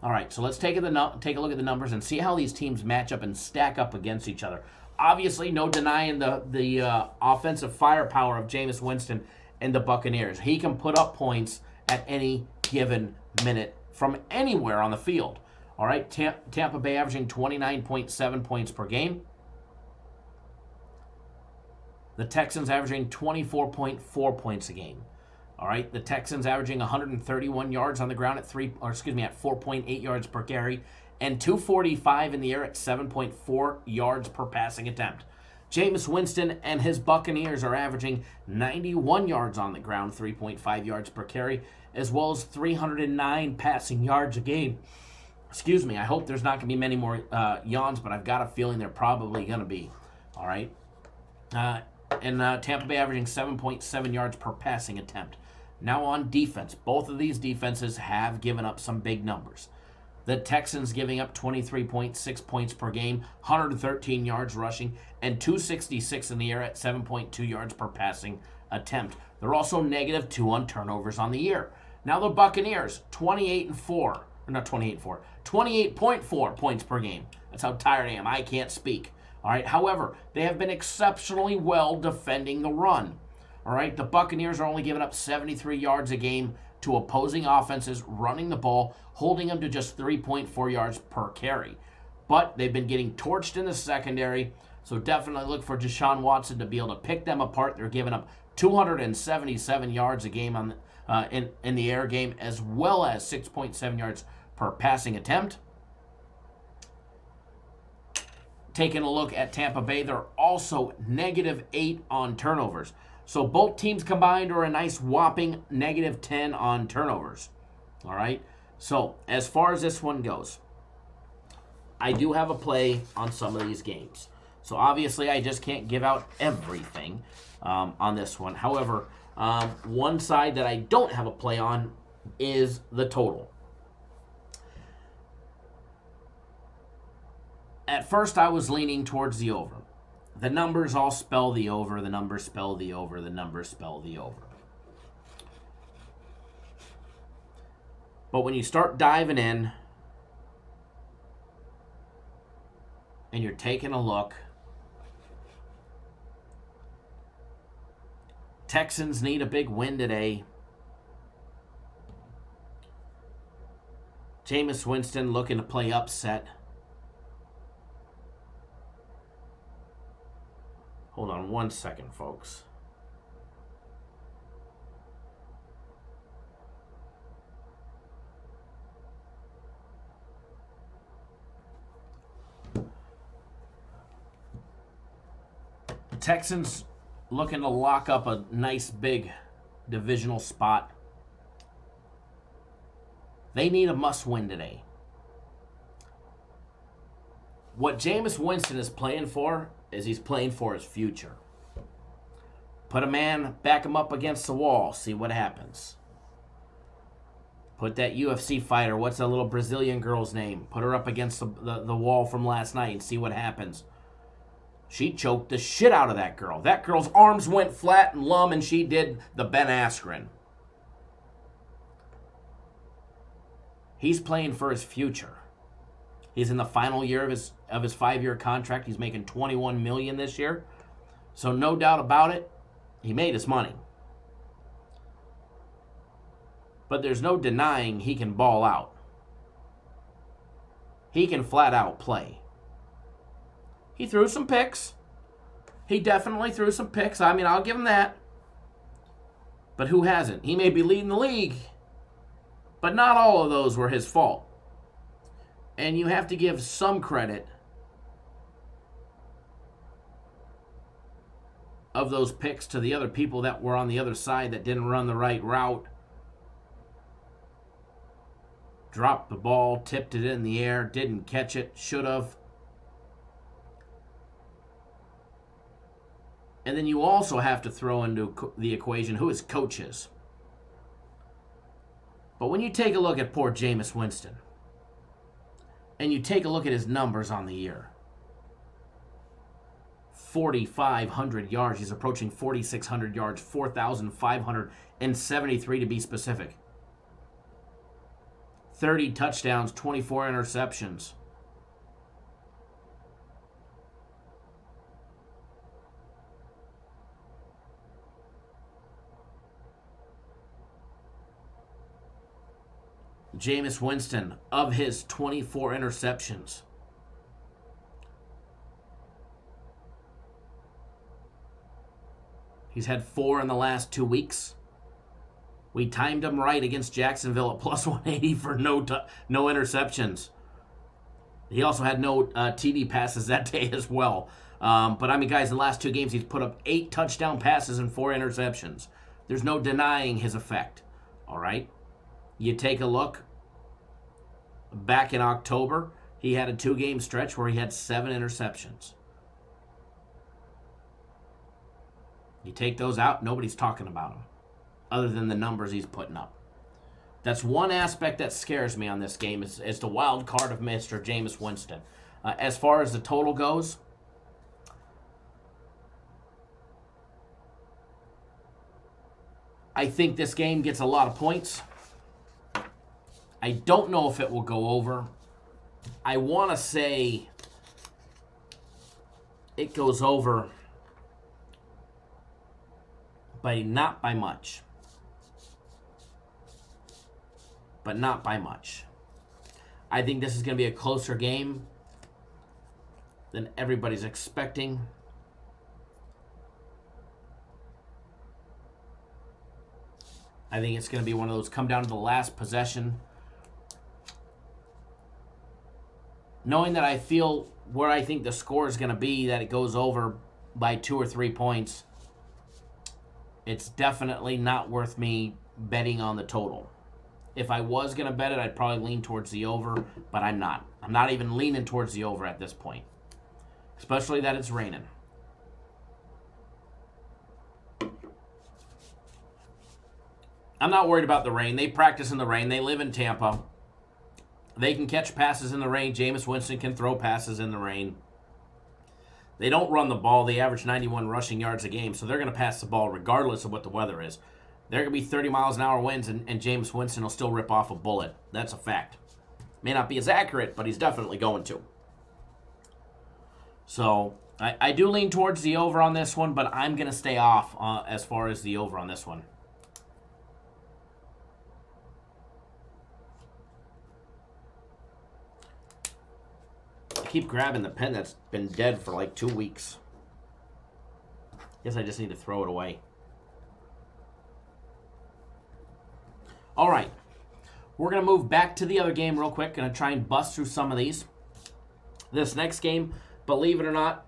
Speaker 1: All right, so let's take a look at the numbers and see how these teams match up and stack up against each other. Obviously, no denying the offensive firepower of Jameis Winston and the Buccaneers. He can put up points at any given minute from anywhere on the field. All right, Tampa Bay averaging 29.7 points per game. The Texans averaging 24.4 points a game. All right, the Texans averaging 131 yards on the ground at 4.8 yards per carry, and 245 in the air at 7.4 yards per passing attempt. Jameis Winston and his Buccaneers are averaging 91 yards on the ground, 3.5 yards per carry, as well as 309 passing yards a game. Excuse me, I hope there's not going to be many more yawns, but I've got a feeling they're probably going to be. All right. And Tampa Bay averaging 7.7 yards per passing attempt. Now on defense, both of these defenses have given up some big numbers. The Texans giving up 23.6 points per game, 113 yards rushing, and 266 in the air at 7.2 yards per passing attempt. They're also -2 on turnovers on the year. Now the Buccaneers, 28.4 points per game. That's how tired I am. I can't speak. All right. However, they have been exceptionally well defending the run. All right. The Buccaneers are only giving up 73 yards a game to opposing offenses running the ball, holding them to just 3.4 yards per carry. But they've been getting torched in the secondary, so definitely look for Deshaun Watson to be able to pick them apart. They're giving up 277 yards a game on in the air game, as well as 6.7 yards per passing attempt. Taking a look at Tampa Bay, they're also -8 on turnovers. So both teams combined are a nice whopping -10 on turnovers. All right. So as far as this one goes, I do have a play on some of these games. So obviously I just can't give out everything on this one. However, one side that I don't have a play on is the total. At first I was leaning towards the over. The numbers all spell the over. The numbers spell the over. The numbers spell the over. But when you start diving in and you're taking a look, Texans need a big win today. Jameis Winston looking to play upset. Hold on one second, folks. Texans looking to lock up a nice big divisional spot. They need a must-win today. What Jameis Winston is playing for is he's playing for his future. Put a man, back him up against the wall, see what happens. Put that UFC fighter, what's that little Brazilian girl's name? Put her up against the wall from last night and see what happens. She choked the shit out of that girl. That girl's arms went flat and lump, and she did the Ben Askren. He's playing for his future. He's in the final year of his 5-year contract. He's making $21 million this year. So no doubt about it, he made his money. But there's no denying he can ball out. He can flat out play. He threw some picks. He definitely threw some picks. I mean, I'll give him that. But who hasn't? He may be leading the league, but not all of those were his fault. And you have to give some credit of those picks to the other people that were on the other side that didn't run the right route. Dropped the ball, tipped it in the air, didn't catch it, should have. And then you also have to throw into the equation who his coach is. But when you take a look at poor Jameis Winston, and you take a look at his numbers on the year, 4,500 yards. He's approaching 4,600 yards, 4,573 to be specific. 30 touchdowns, 24 interceptions. Jameis Winston, of his 24 interceptions, he's had 4 in the last 2 weeks. We timed him right against Jacksonville at plus 180 for no interceptions. He also had no TD passes that day as well. But I mean, guys, in the last 2 games, he's put up 8 touchdown passes and 4 interceptions. There's no denying his effect. All right? You take a look. Back in October, he had a 2-game stretch where he had 7 interceptions. You take those out, nobody's talking about him, other than the numbers he's putting up. That's one aspect that scares me on this game is the wild card of Mr. Jameis Winston. As far as the total goes, I think this game gets a lot of points. I don't know if it will go over. I want to say it goes over, but not by much. But not by much. I think this is going to be a closer game than everybody's expecting. I think it's going to be one of those come down to the last possession. Knowing that I feel where I think the score is going to be, that it goes over by 2 or 3 points, it's definitely not worth me betting on the total. If I was going to bet it, I'd probably lean towards the over, but I'm not. I'm not even leaning towards the over at this point, especially that it's raining. I'm not worried about the rain. They practice in the rain. They live in Tampa. They can catch passes in the rain. Jameis Winston can throw passes in the rain. They don't run the ball. They average 91 rushing yards a game, so they're going to pass the ball regardless of what the weather is. They're going to be 30 miles an hour winds, and Jameis Winston will still rip off a bullet. That's a fact. May not be as accurate, but he's definitely going to. So I do lean towards the over on this one, but I'm going to stay off as far as the over on this one. I keep grabbing the pen that's been dead for like 2 weeks. Guess I just need to throw it away. All right. We're going to move back to the other game real quick. Going to try and bust through some of these. This next game, believe it or not,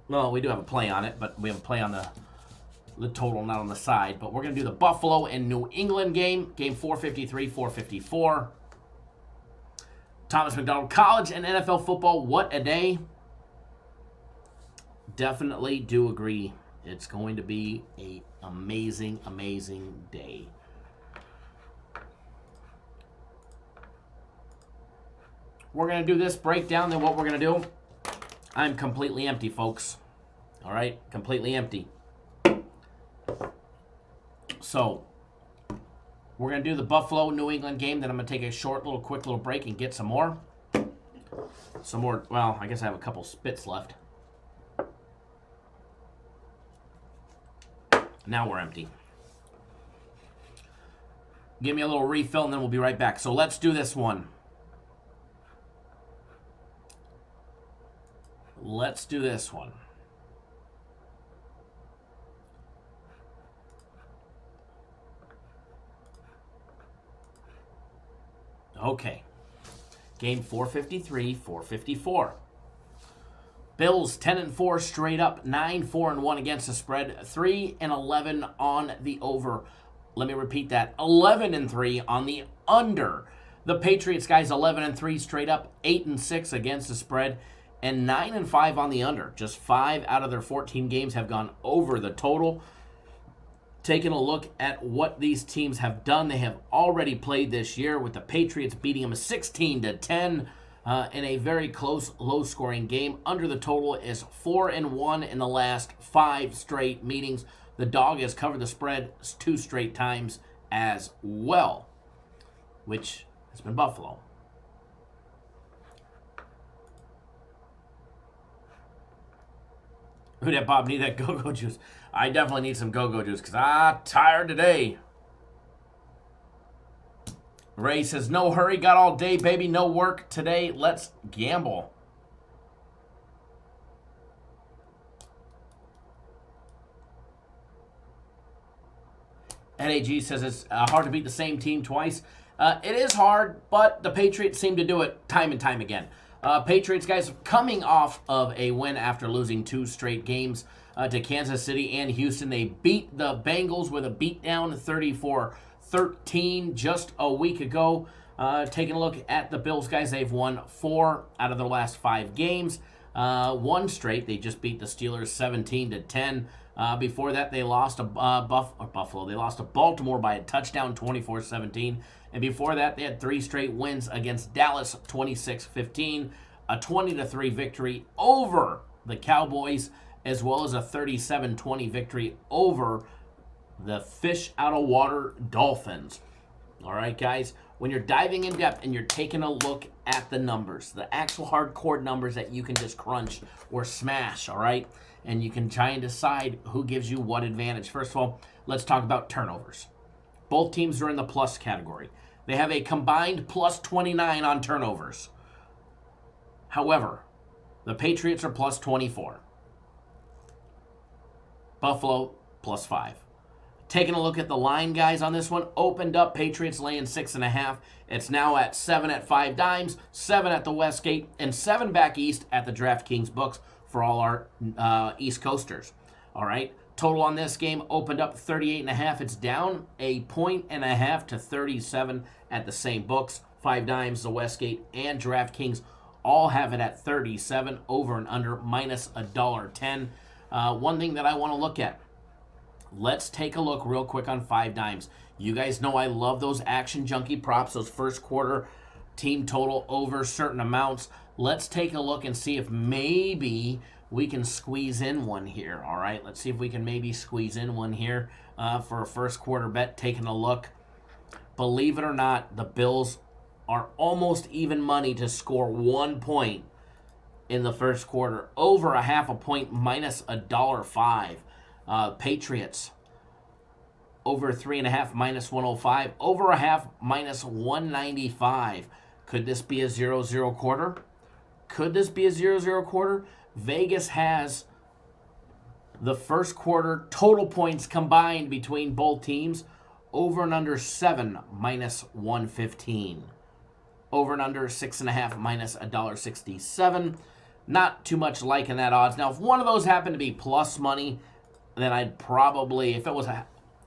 Speaker 1: well, we do have a play on it, but we have a play on the total, not on the side. But we're going to do the Buffalo and New England game. Game 453, 454. Thomas McDonald, college and NFL football, what a day. Definitely do agree. It's going to be an amazing, amazing day. We're going to do this breakdown, then what we're going to do, I'm completely empty, folks. All right? Completely empty. So, we're going to do the Buffalo-New England game, then I'm going to take a short, quick little break and get some more. Well, I guess I have a couple spits left. Now we're empty. Give me a little refill, and then we'll be right back. So let's do this one. Let's do this one. Okay. Game 453, 454. Bills 10-4 straight up, 9-4-1 against the spread, 3-11 on the over. Let me repeat that, 11-3 on the under. The Patriots guys 11-3 straight up, 8-6 against the spread, and 9-5 on the under. Just 5 out of their 14 games have gone over the total. Taking a look at what these teams have done, they have already played this year, with the Patriots beating them 16-10 in a very close, low-scoring game. Under the total is 4-1 in the last 5 straight meetings. The dog has covered the spread 2 straight times as well, which has been Buffalo. Who that Bob need that go-go juice? I definitely need some go-go juice because I'm tired today. Ray says, no hurry, got all day, baby, no work today. Let's gamble. NAG says it's hard to beat the same team twice. It is hard, but the Patriots seem to do it time and time again. Patriots guys coming off of a win after losing 2 straight games to Kansas City and Houston. They beat the Bengals with a beatdown 34-13 just a week ago. Taking a look at the Bills guys, they've won 4 out of their last 5 games. 1 straight, they just beat the Steelers 17-10. Before that, they lost to Buffalo. They lost to Baltimore by a touchdown, 24-17. And before that, they had 3 straight wins against Dallas, 26-15, a 20-3 victory over the Cowboys, as well as a 37-20 victory over the fish out of water Dolphins. All right, guys, when you're diving in depth and you're taking a look at the numbers, the actual hardcore numbers that you can just crunch or smash, all right? And you can try and decide who gives you what advantage. First of all, let's talk about turnovers. Both teams are in the plus category. They have a combined plus 29 on turnovers. However, the Patriots are plus 24. Buffalo, plus 5. Taking a look at the line, guys, on this one. Opened up, Patriots laying 6.5. It's now at 7 at 5 dimes, 7 at the Westgate, and 7 back east at the DraftKings books for all our East Coasters. All right. Total on this game opened up 38.5. It's down 1.5 points to 37 at the same books. 5 dimes, the Westgate, and DraftKings all have it at 37, over and under, minus $1.10. One thing that I want to look at. Let's take a look real quick on 5 dimes. You guys know I love those action junkie props, those first quarter team total over certain amounts. Let's take a look and see if maybe we can squeeze in one here. All right, let's see if we can maybe squeeze in one here for a first quarter bet. Taking a look. Believe it or not, the Bills are almost even money to score 1 point in the first quarter. Over 0.5 point, minus $1.05. Patriots, over 3.5, minus 105. Over 0.5, minus 195. Could this be a 0-0 quarter? Could this be a 0-0 quarter? Vegas has the first quarter total points combined between both teams. Over and under 7, minus 115. Over and under 6.5, minus $1.67. Not too much liking that odds. Now, if one of those happened to be plus money, then I'd probably, if it was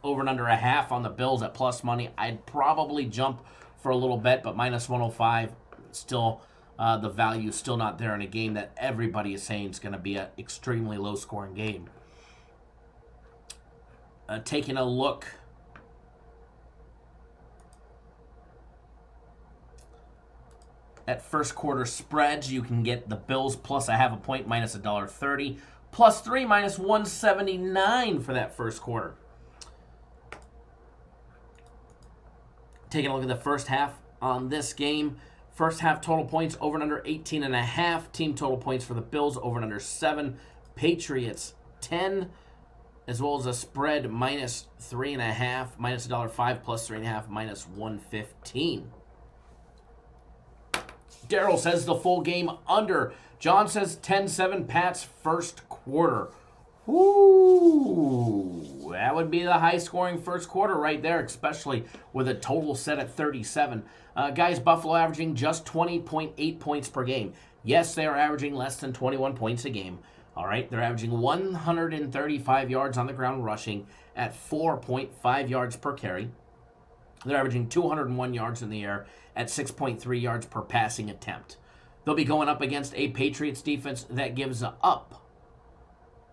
Speaker 1: over and under 0.5 on the Bills at plus money, I'd probably jump for a little bet, but minus 105, still, the value is still not there in a game that everybody is saying is going to be an extremely low-scoring game. Taking a look at first quarter spreads, you can get the Bills plus 0.5 point, minus $1.30. Plus 3, minus 179 for that first quarter. Taking a look at the first half on this game. First half total points over and under 18.5. Team total points for the Bills over and under 7. Patriots 10. As well as a spread minus 3.5, minus $1.05, plus 3.5, minus 115. Daryl says the full game under. John says 10-7 Pats first quarter. Ooh, that would be the high-scoring first quarter right there, especially with a total set at 37. Guys, Buffalo averaging just 20.8 points per game. Yes, they are averaging less than 21 points a game. All right, they're averaging 135 yards on the ground rushing at 4.5 yards per carry. They're averaging 201 yards in the air at 6.3 yards per passing attempt. They'll be going up against a Patriots defense that gives up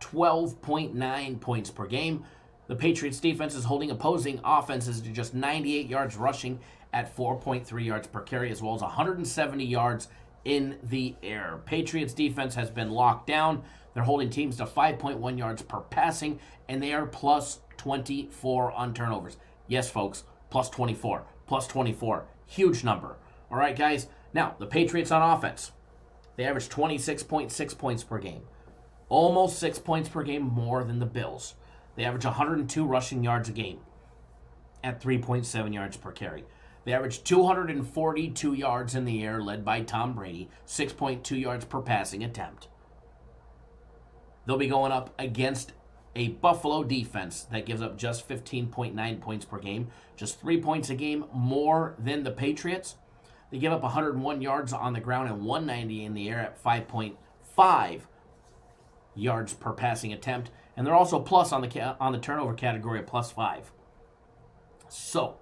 Speaker 1: 12.9 points per game. The Patriots defense is holding opposing offenses to just 98 yards rushing at 4.3 yards per carry, as well as 170 yards in the air. Patriots defense has been locked down. They're holding teams to 5.1 yards per passing, and they are plus 24 on turnovers. Yes, folks, plus 24. Plus 24. Huge number. All right, guys. Now, the Patriots on offense. They average 26.6 points per game. Almost 6 points per game more than the Bills. They average 102 rushing yards a game at 3.7 yards per carry. They average 242 yards in the air, led by Tom Brady, 6.2 yards per passing attempt. They'll be going up against a Buffalo defense that gives up just 15.9 points per game, just 3 points a game more than the Patriots. They give up 101 yards on the ground and 190 in the air at 5.5 yards per passing attempt, and they're also plus on the turnover category at plus 5. So,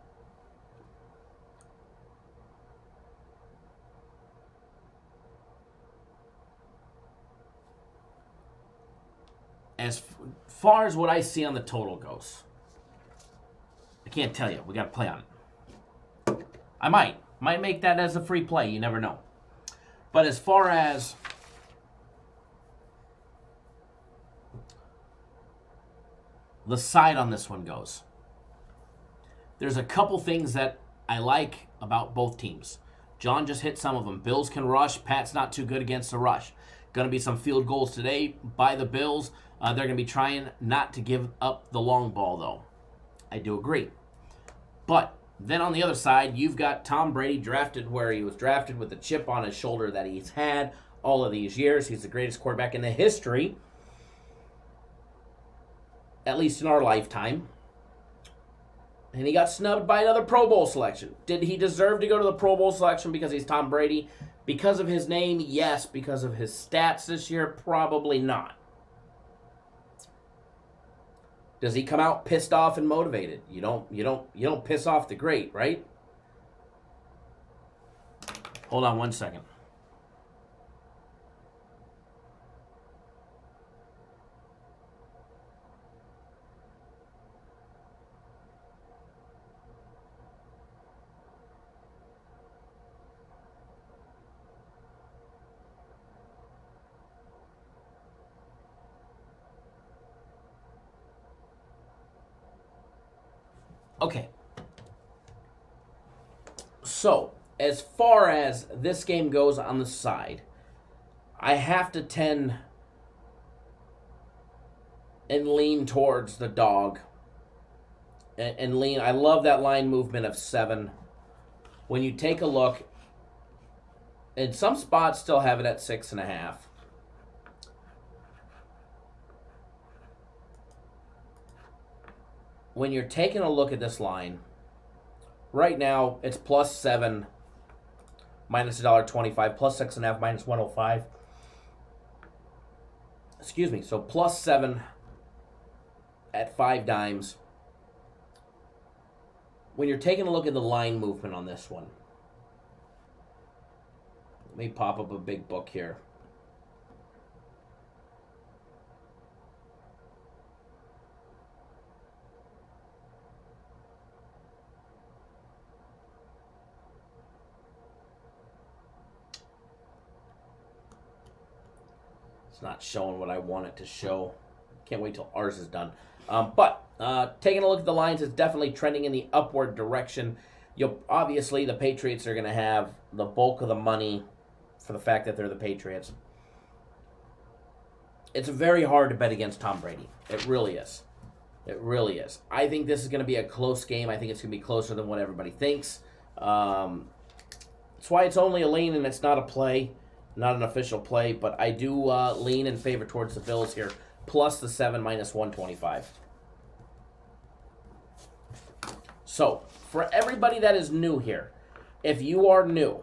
Speaker 1: as far as what I see on the total goes, I can't tell you. We got to play on it. I might make that as a free play. You never know. But as far as the side on this one goes, there's a couple things that I like about both teams. John just hit some of them. Bills can rush. Pat's not too good against the rush. Going to be some field goals today by the Bills. They're going to be trying not to give up the long ball, though. I do agree. But then on the other side, you've got Tom Brady drafted where he was drafted with the chip on his shoulder that he's had all of these years. He's the greatest quarterback in the history, at least in our lifetime. And he got snubbed by another Pro Bowl selection. Did he deserve to go to the Pro Bowl selection because he's Tom Brady? Because of his name, yes. Because of his stats this year, probably not. Does he come out pissed off and motivated? You don't piss off the great, right? Hold on one second. Okay. So, as far as this game goes on the side, I have to tend and lean towards the dog. And lean. I love that line movement of 7. When you take a look, and some spots still have it at 6.5. When you're taking a look at this line, right now it's plus 7, minus $1.25, plus 6.5, minus 105. Excuse me. So plus 7 at 5 dimes. When you're taking a look at the line movement on this one, let me pop up a big book here. It's not showing what I want it to show. Can't wait till ours is done. But taking a look at the lines, it's definitely trending in the upward direction. Obviously, the Patriots are going to have the bulk of the money for the fact that they're the Patriots. It's very hard to bet against Tom Brady. It really is. It really is. I think this is going to be a close game. I think it's going to be closer than what everybody thinks. That's why it's only a lean and it's not a play. Not an official play, but I do lean in favor towards the Bills here. Plus the 7, minus 125. So, for everybody that is new here, if you are new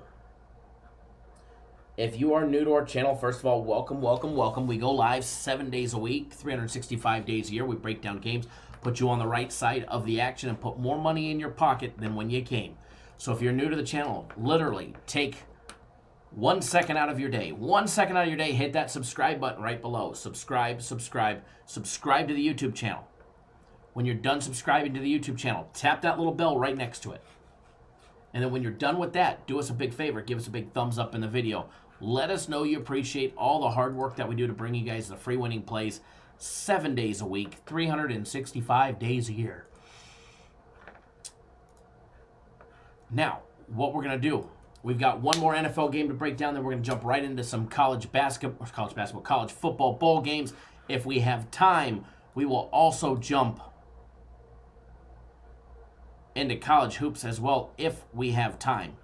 Speaker 1: to our channel, first of all, welcome, welcome, welcome. We go live 7 days a week, 365 days a year. We break down games, put you on the right side of the action, and put more money in your pocket than when you came. So if you're new to the channel, literally take 1 second out of your day. 1 second out of your day, hit that subscribe button right below. Subscribe to the YouTube channel. When you're done subscribing to the YouTube channel, tap that little bell right next to it. And then when you're done with that, do us a big favor. Give us a big thumbs up in the video. Let us know you appreciate all the hard work that we do to bring you guys the free winning plays 7 days a week, 365 days a year. Now, what we're going to do, we've got one more NFL game to break down, then we're going to jump right into some college football bowl games. If we have time, we will also jump into college hoops as well if we have time.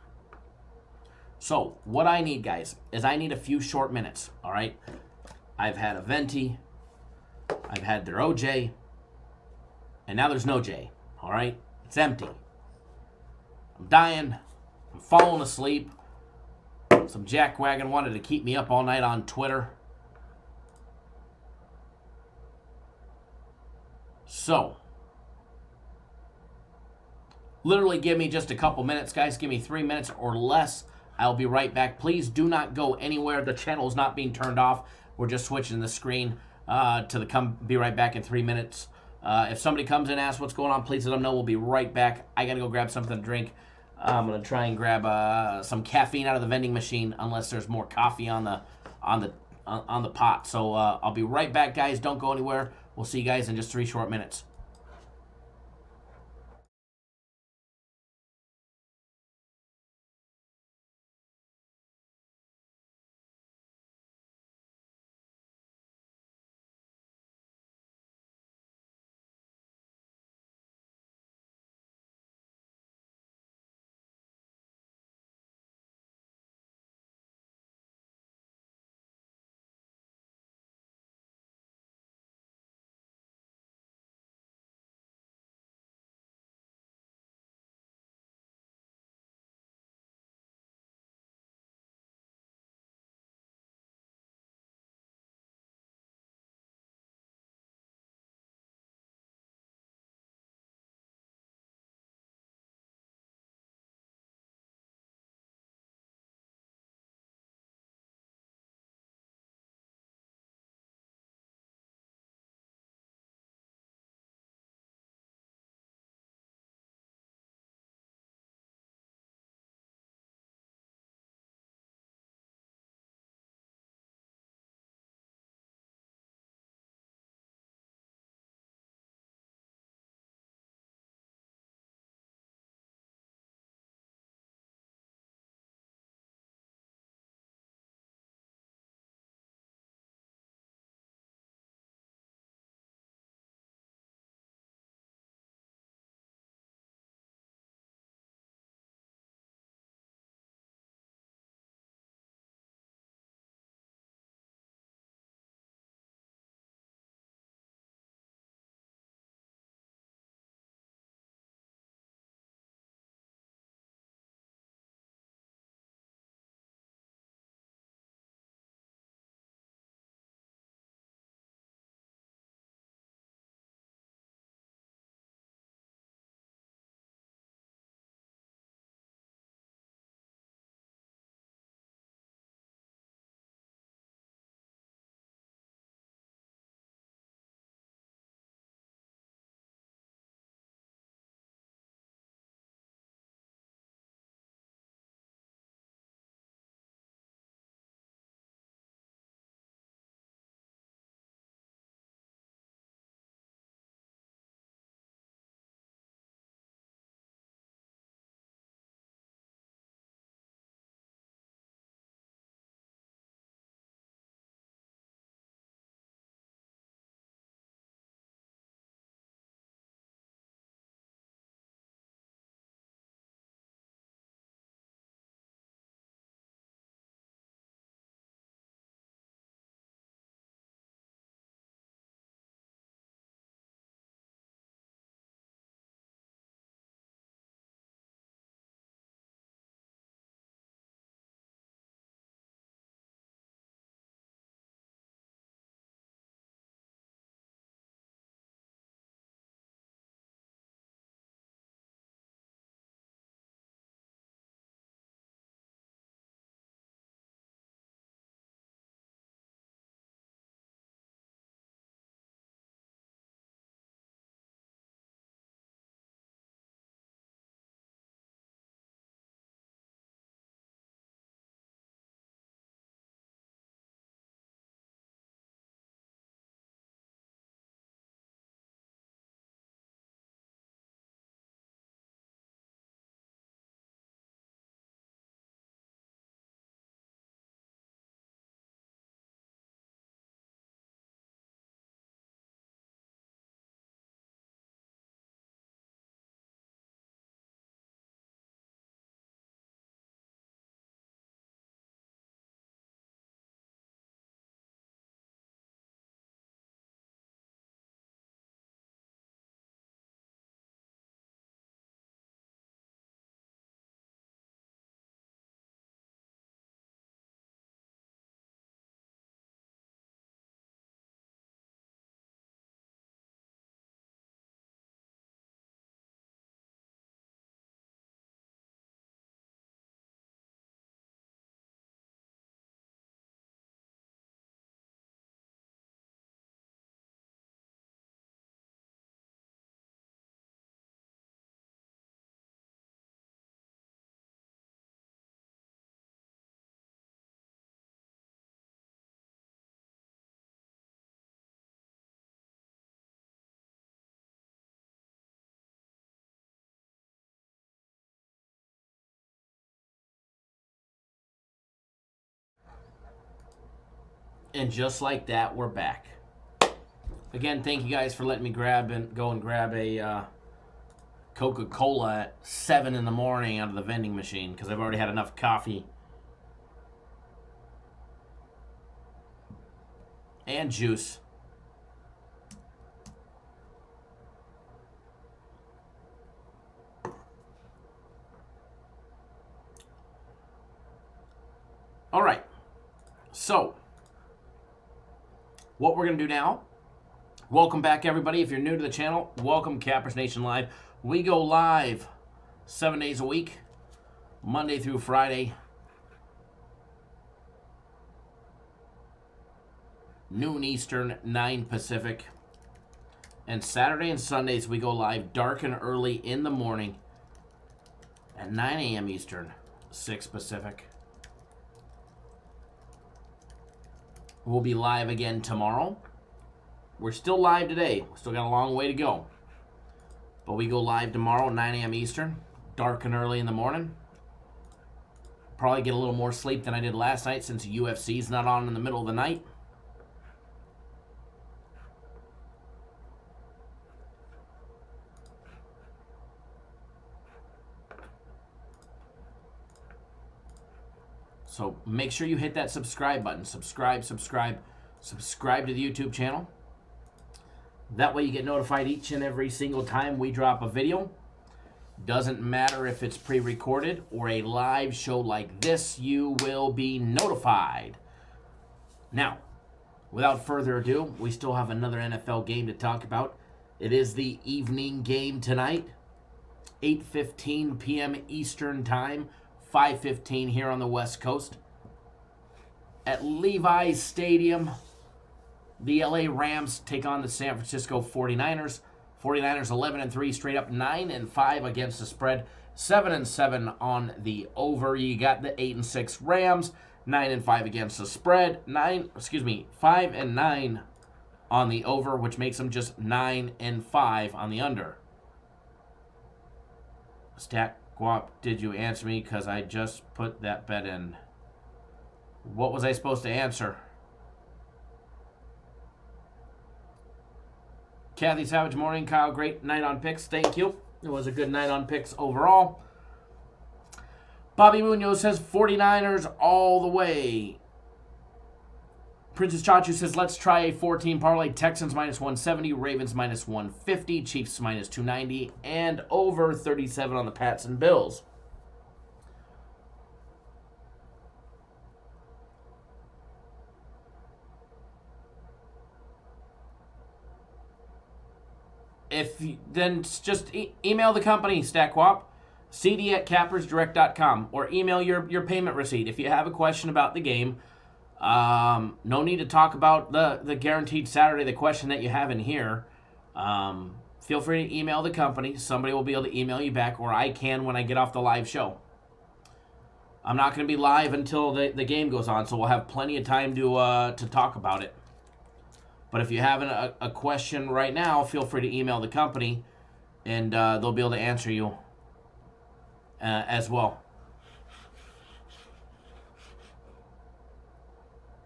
Speaker 1: So, what I need, guys, is I need a few short minutes, all right? I've had a Venti, I've had their OJ, and now there's no J, all right? It's empty. I'm dying. I'm falling asleep. Some jackwagon wanted to keep me up all night on Twitter. So, literally give me just a couple minutes, guys. Give me 3 minutes or less. I'll be right back. Please do not go anywhere. The channel is not being turned off. We're just switching the screen be right back in 3 minutes. If somebody comes in and asks what's going on, please let them know. We'll be right back. I got to go grab something to drink. I'm going to try and grab some caffeine out of the vending machine unless there's more coffee on the pot. So I'll be right back, guys. Don't go anywhere. We'll see you guys in just 3 short minutes. And just like that, we're back. Again, thank you guys for letting me go and grab a Coca-Cola at 7 in the morning out of the vending machine because I've already had enough coffee and juice. All right. So, what we're going to do now, welcome back, everybody. If you're new to the channel, welcome Cappers Nation Live. We go live 7 days a week, Monday through Friday, noon Eastern, 9 Pacific. And Saturday and Sundays, we go live dark and early in the morning at 9 a.m. Eastern, 6 Pacific. We'll be live again tomorrow. We're still live today. We still got a long way to go. But we go live tomorrow, 9 a.m. Eastern, dark and early in the morning. Probably get a little more sleep than I did last night since UFC's not on in the middle of the night. So make sure you hit that subscribe button. Subscribe to the YouTube channel. That way you get notified each and every single time we drop a video. Doesn't matter if it's pre-recorded or a live show like this, you will be notified. Now, without further ado, we still have another NFL game to talk about. It is the evening game tonight, 8:15 p.m. Eastern Time. 5:15 here on the West Coast. At Levi's Stadium, the LA Rams take on the San Francisco 49ers. 49ers 11-3, straight up 9-5 against the spread. 7-7 on the over. You got the 8-6 Rams, 9-5 against the spread. 5-9 on the over, which makes them just 9-5 on the under. Stat Guap, did you answer me? Because I just put that bet in. What was I supposed to answer? Kathy Savage, morning. Kyle, great night on picks. Thank you. It was a good night on picks overall. Bobby Munoz says 49ers all the way. Princess Chachu says, let's try a 14 parlay. Texans -170, Ravens -150, Chiefs -290, and over 37 on the Pats and Bills. Then just email the company, StatQuap, cd@cappersdirect.com, or email your payment receipt. If you have a question about the game, no need to talk about the guaranteed Saturday, the question that you have in here. Feel free to email the company. Somebody will be able to email you back, or I can when I get off the live show. I'm not going to be live until the game goes on, so we'll have plenty of time to talk about it. But if you have a question right now, feel free to email the company, and they'll be able to answer you as well.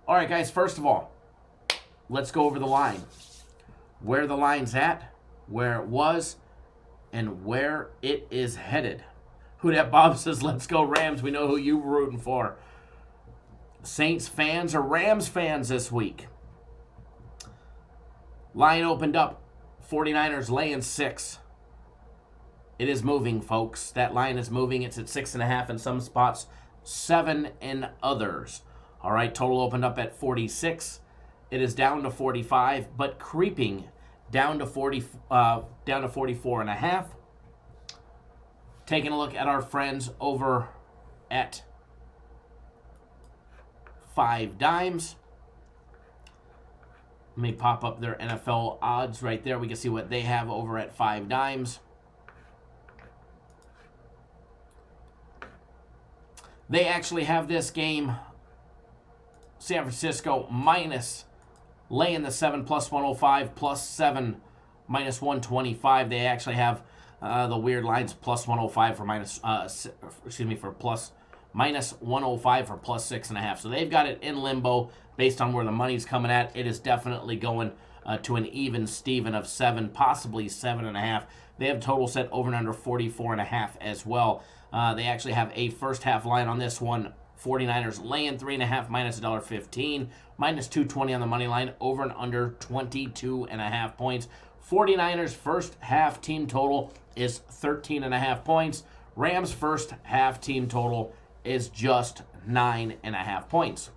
Speaker 1: All right, guys, first of all, let's go over the line. Where the line's at, where it was, and where it is headed. Who dat Bob says, let's go Rams. We know who you were rooting for. Saints fans or Rams fans this week. Line opened up. 49ers laying 6. It is moving, folks. That line is moving. It's at 6.5 in some spots, 7 in others. All right, total opened up at 46. It is down to 45, but creeping down to 44.5. Taking a look at our friends over at 5 Dimes. Let me pop up their NFL odds right there. We can see what they have over at 5 Dimes. They actually have this game, San Francisco minus laying the 7 plus 105 plus 7 minus 125. They actually have the weird lines plus 105 for minus for plus minus 105 for plus 6.5. So they've got it in limbo. based on where the money's coming at, it is definitely going to an even Steven of 7, possibly 7.5. They have total set over and under 44.5 as well. They actually have a first half line on this one. 49ers laying 3.5 minus $1.15, minus 220 on the money line, over and under 22.5 points. 49ers first half team total is 13.5 points. Rams first half team total is just 9.5 points.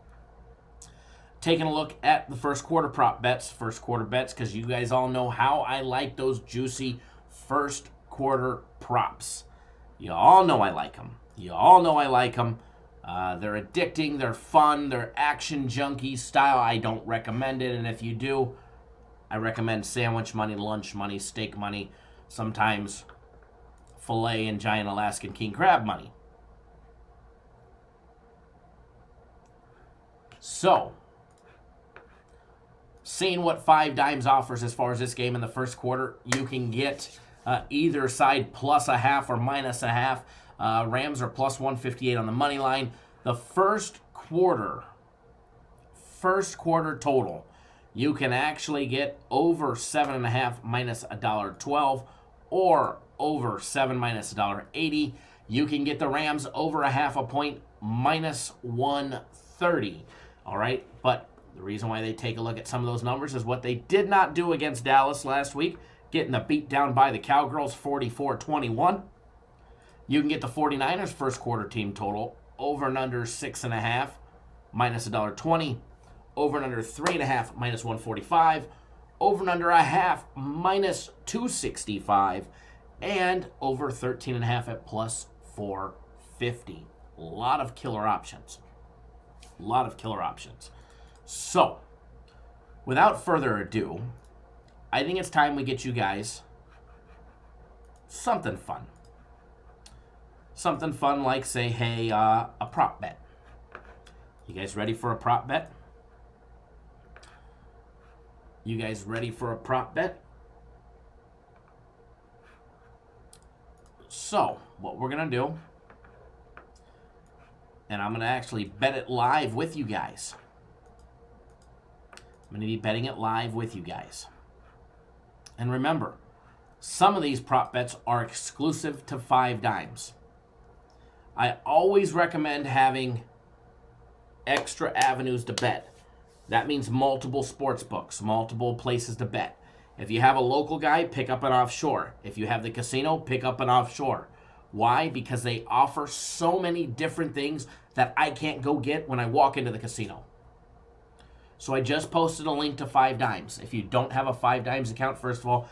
Speaker 1: Taking a look at the first quarter prop bets, because you guys all know how I like those juicy first quarter props. You all know I like them. They're addicting, they're fun, they're action junkie style. I don't recommend it, and if you do, I recommend sandwich money, lunch money, steak money, sometimes filet and giant Alaskan king crab money. So, seeing what 5 Dimes offers as far as this game in the first quarter, you can get either side plus a half or minus a half. Rams are plus 158 on the money line. The first quarter total, you can actually get over 7.5 minus $1.12 or over 7 minus $1.80. You can get the Rams over a half a point minus 130. All right, but the reason why they take a look at some of those numbers is what they did not do against Dallas last week, getting the beat down by the Cowgirls 44-21. You can get the 49ers first quarter team total over and under 6.5 minus $1.20, over and under 3.5 minus 145, over and under a half minus 265, and over 13.5 at plus 450. A lot of killer options. So, without further ado, I think it's time we get you guys something fun. Something fun like, say, hey, a prop bet. You guys ready for a prop bet? So, what we're going to do, and I'm going to actually bet it live with you guys. I'm going to be betting it live with you guys. And remember, some of these prop bets are exclusive to 5 Dimes. I always recommend having extra avenues to bet. That means multiple sports books, multiple places to bet. If you have a local guy, pick up an offshore. If you have the casino, pick up an offshore. Why? Because they offer so many different things that I can't go get when I walk into the casino. So I just posted a link to 5 Dimes. If you don't have a 5 Dimes account, first of all,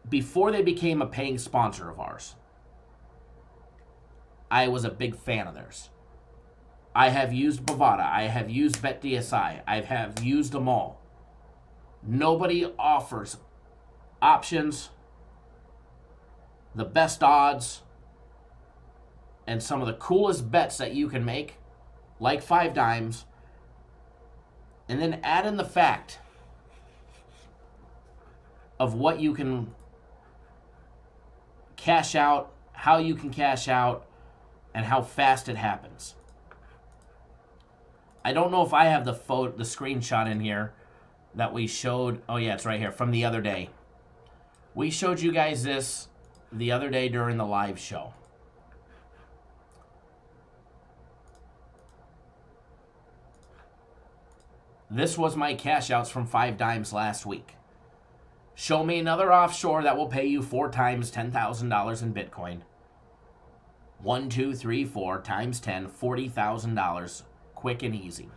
Speaker 1: before they became a paying sponsor of ours, I was a big fan of theirs. I have used Bovada. I have used BetDSI. I have used them all. Nobody offers options, the best odds, and some of the coolest bets that you can make, like 5 Dimes, and then add in the fact of what you can cash out, how you can cash out, and how fast it happens. I don't know if I have the screenshot in here that we showed. Oh yeah, it's right here from the other day. We showed you guys this the other day during the live show. This was my cash outs from 5 Dimes last week. Show me another offshore that will pay you 4 times $10,000 in Bitcoin. 1, 2, 3, 4 times 10, $40,000, quick and easy.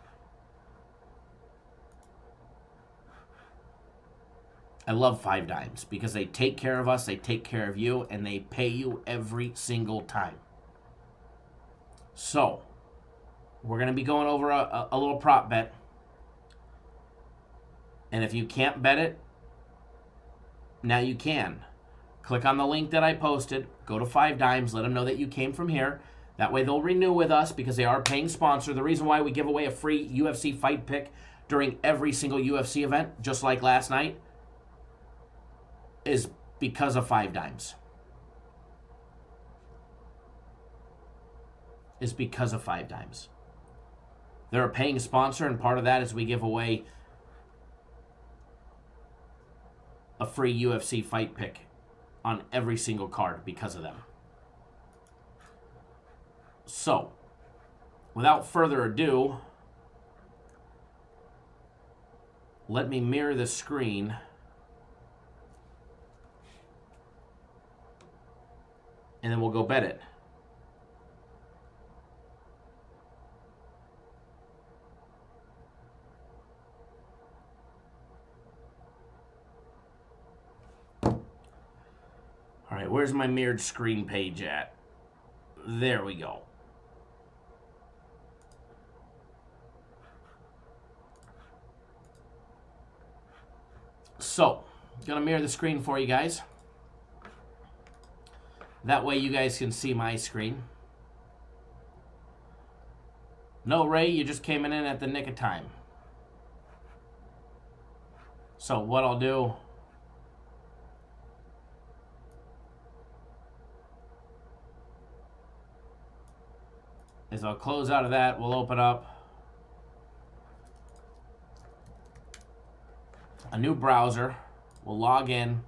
Speaker 1: I love 5 Dimes because they take care of us, they take care of you, and they pay you every single time. So, we're going to be going over a little prop bet. And if you can't bet it, now you can. Click on the link that I posted. Go to 5 Dimes. Let them know that you came from here. That way they'll renew with us because they are a paying sponsor. The reason why we give away a free UFC fight pick during every single UFC event, just like last night, is because of 5 Dimes. They're a paying sponsor, and part of that is we give away a free UFC fight pick on every single card because of them. So, without further ado, let me mirror the screen and then we'll go bet it. All right, where's my mirrored screen page at? There we go. So, I'm going to mirror the screen for you guys. That way you guys can see my screen. No, Ray, you just came in at the nick of time. So what I'll do is I'll close out of that. We'll open up a new browser. We'll log in.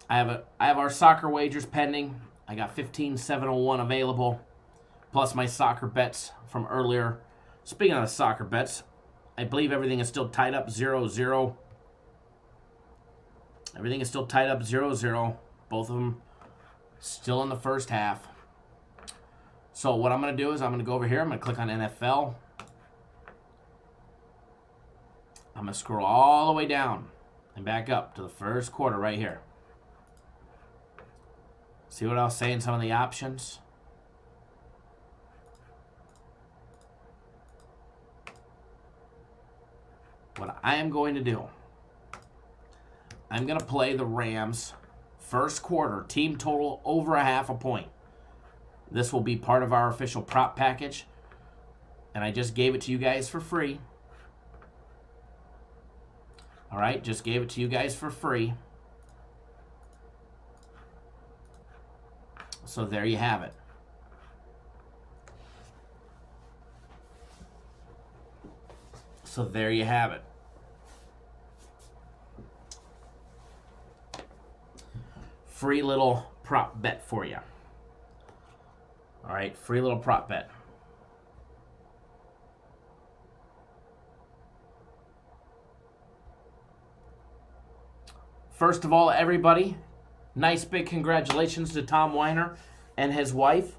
Speaker 1: I have our soccer wagers pending. I got 15,701 available, plus my soccer bets from earlier. Speaking of the soccer bets, I believe everything is still tied up 0-0. Everything is still tied up 0-0. Both of them still in the first half. So what I'm going to do is I'm going to go over here. I'm going to click on NFL. I'm going to scroll all the way down and back up to the first quarter right here. See what I was saying, some of the options? What I am going to do, I'm going to play the Rams first quarter, team total over 0.5 point. This will be part of our official prop package, and I just gave it to you guys for free. All right, just gave it to you guys for free. So there you have it. So there you have it. Free little prop bet for you. All right, free little prop bet. First of all, everybody, nice big congratulations to Tom Weiner and his wife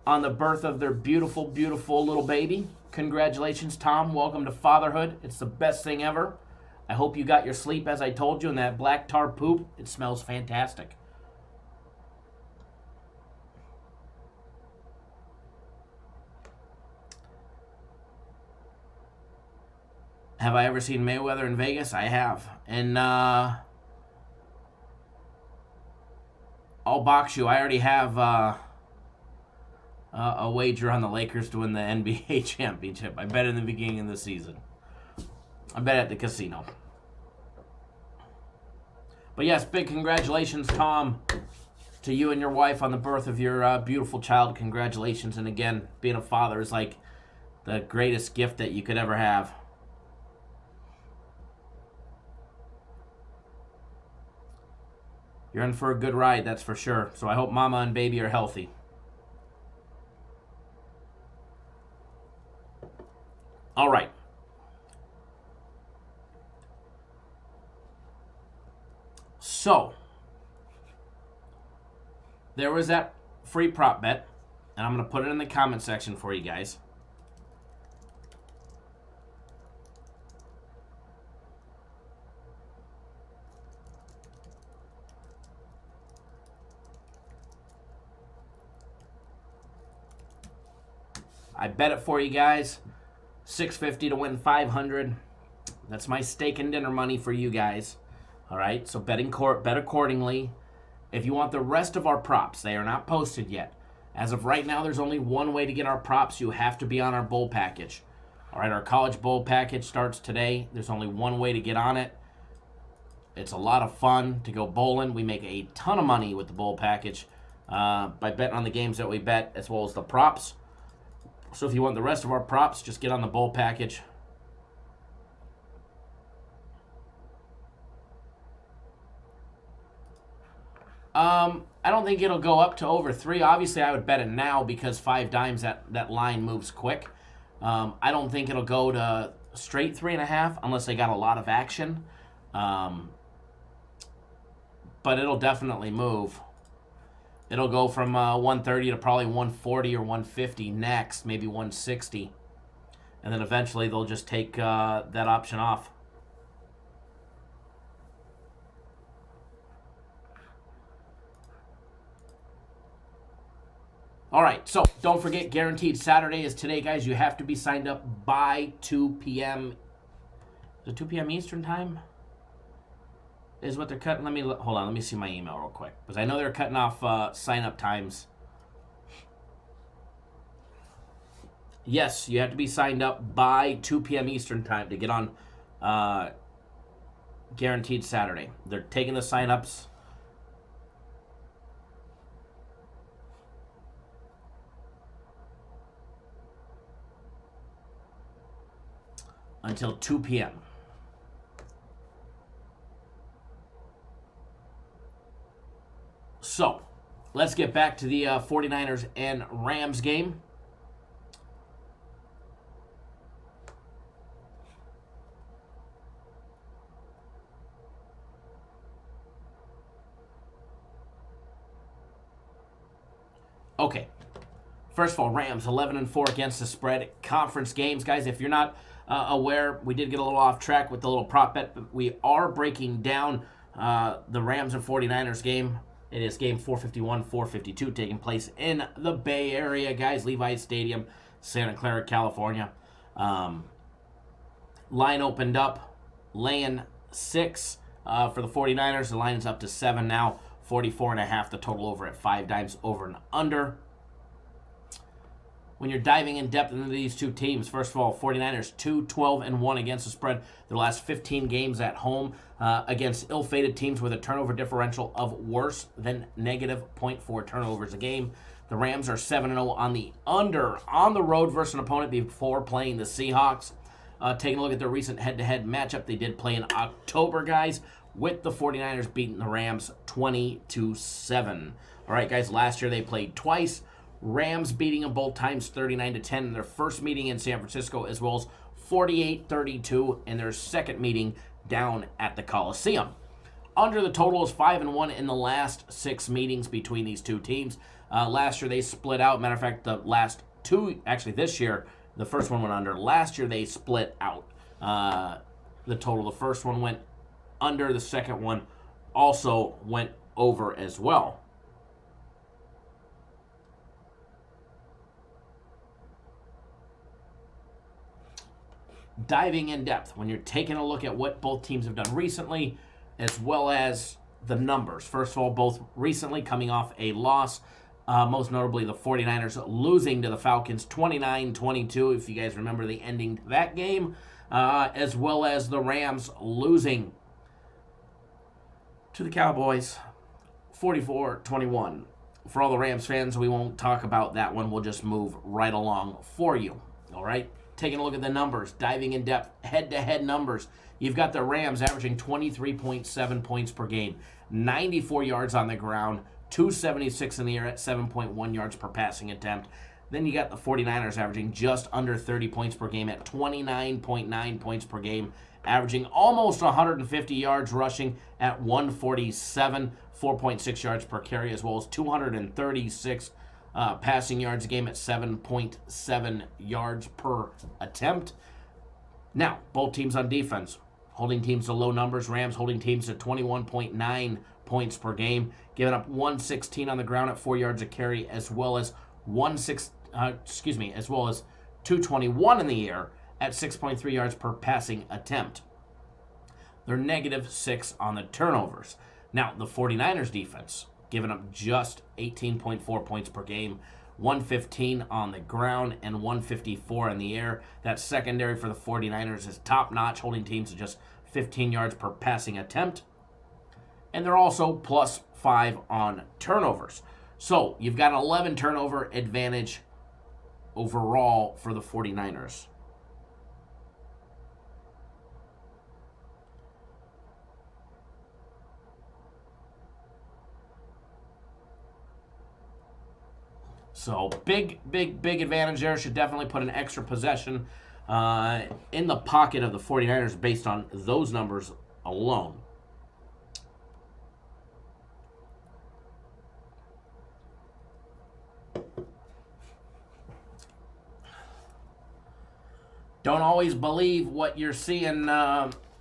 Speaker 1: on the birth of their beautiful, beautiful little baby. Congratulations, Tom. Welcome to fatherhood. It's the best thing ever. I hope you got your sleep as I told you, and that black tar poop, it smells fantastic. Have I ever seen Mayweather in Vegas? I have. And I'll box you. I already have a wager on the Lakers to win the NBA championship. I bet in the beginning of the season. I bet at the casino. But yes, big congratulations, Tom, to you and your wife on the birth of your beautiful child. Congratulations. And again, being a father is like the greatest gift that you could ever have. You're in for a good ride, that's for sure. So I hope mama and baby are healthy. All right. So, there was that free prop bet, and I'm going to put it in the comment section for you guys. I bet it for you guys. $650 to win $500. That's my steak and dinner money for you guys. All right, so bet accordingly. If you want the rest of our props, they are not posted yet. As of right now, there's only one way to get our props. You have to be on our bowl package. All right, our college bowl package starts today. There's only one way to get on it. It's a lot of fun to go bowling. We make a ton of money with the bowl package. by betting on the games that we bet as well as the props. So if you want the rest of our props, just get on the bowl package. I don't think it'll go up to over 3. Obviously, I would bet it now because 5 dimes, that line moves quick. I don't think it'll go to straight 3.5 unless they got a lot of action. But it'll definitely move. It'll go from 130 to probably 140 or 150 next, maybe 160. And then eventually they'll just take that option off. All right, so don't forget, Guaranteed Saturday is today, guys. You have to be signed up by 2 p.m. Is it 2 p.m. Eastern time? Is what they're cutting. Hold on. Let me see my email real quick because I know they're cutting off sign-up times. Yes, you have to be signed up by 2 p.m. Eastern time to get on Guaranteed Saturday. They're taking the sign-ups. Until 2 p.m. So, let's get back to the 49ers and Rams game. Okay. First of all, Rams 11-4 against the spread. Conference games, guys. If you're not aware, we did get a little off track with the little prop bet, but we are breaking down the Rams and 49ers game. It is game 451, 452, taking place in the Bay Area, guys. Levi's Stadium, Santa Clara, California. Line opened up, laying 6 for the 49ers. The line is up to 7 now, 44.5. The total over at 5 dimes, over and under. When you're diving in depth into these two teams, first of all, 49ers 2-12-1 against the spread. Their last 15 games at home against ill-fated teams with a turnover differential of worse than negative .4 turnovers a game. The Rams are 7-0 on the under on the road versus an opponent before playing the Seahawks. Taking a look at their recent head-to-head matchup, they did play in October, guys, with the 49ers beating the Rams 20-7. All right, guys, last year they played twice. Rams beating them both times 39-10 in their first meeting in San Francisco, as well as 48-32 in their second meeting down at the Coliseum. Under the total is 5-1 in the last 6 meetings between these two teams. Last year they split out. Matter of fact, the last 2, actually this year, the first one went under. Last year they split out the total. The first one went under. The second one also went over as well. Diving in depth, when you're taking a look at what both teams have done recently, as well as the numbers. First of all, both recently coming off a loss, most notably the 49ers losing to the Falcons 29-22, if you guys remember the ending to that game, as well as the Rams losing to the Cowboys 44-21. For all the Rams fans, we won't talk about that one. We'll just move right along for you. All right? Taking a look at the numbers, diving in depth, head-to-head numbers. You've got the Rams averaging 23.7 points per game, 94 yards on the ground, 276 in the air at 7.1 yards per passing attempt. Then you got the 49ers averaging just under 30 points per game at 29.9 points per game, averaging almost 150 yards rushing at 147, 4.6 yards per carry, as well as 236 passing yards a game at 7.7 yards per attempt. Now, both teams on defense, holding teams to low numbers. Rams holding teams to 21.9 points per game, giving up 116 on the ground at 4 yards a carry, as well as 221 in the air at 6.3 yards per passing attempt. They're -6 on the turnovers. Now, the 49ers defense, giving up just 18.4 points per game, 115 on the ground and 154 in the air. That secondary for the 49ers is top-notch, holding teams to just 15 yards per passing attempt. And they're also +5 on turnovers. So you've got an 11 turnover advantage overall for the 49ers. So big advantage there. Should definitely put an extra possession in the pocket of the 49ers based on those numbers alone. Don't always believe what you're seeing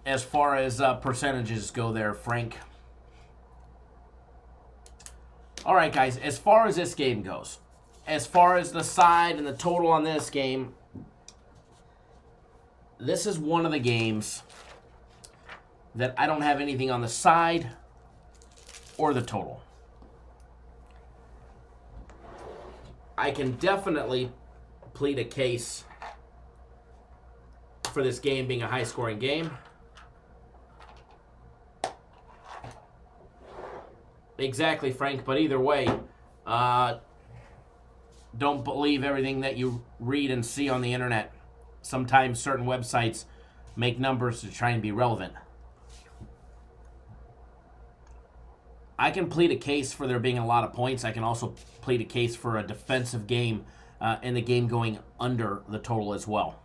Speaker 1: as far as percentages go there, Frank. All right, guys, as far as this game goes, as far as the side and the total on this game, this is one of the games that I don't have anything on the side or the total. I can definitely plead a case for this game being a high-scoring game. Exactly, Frank, but either way, don't believe everything that you read and see on the internet. Sometimes certain websites make numbers to try and be relevant. I can plead a case for there being a lot of points. I can also plead a case for a defensive game and the game going under the total as well.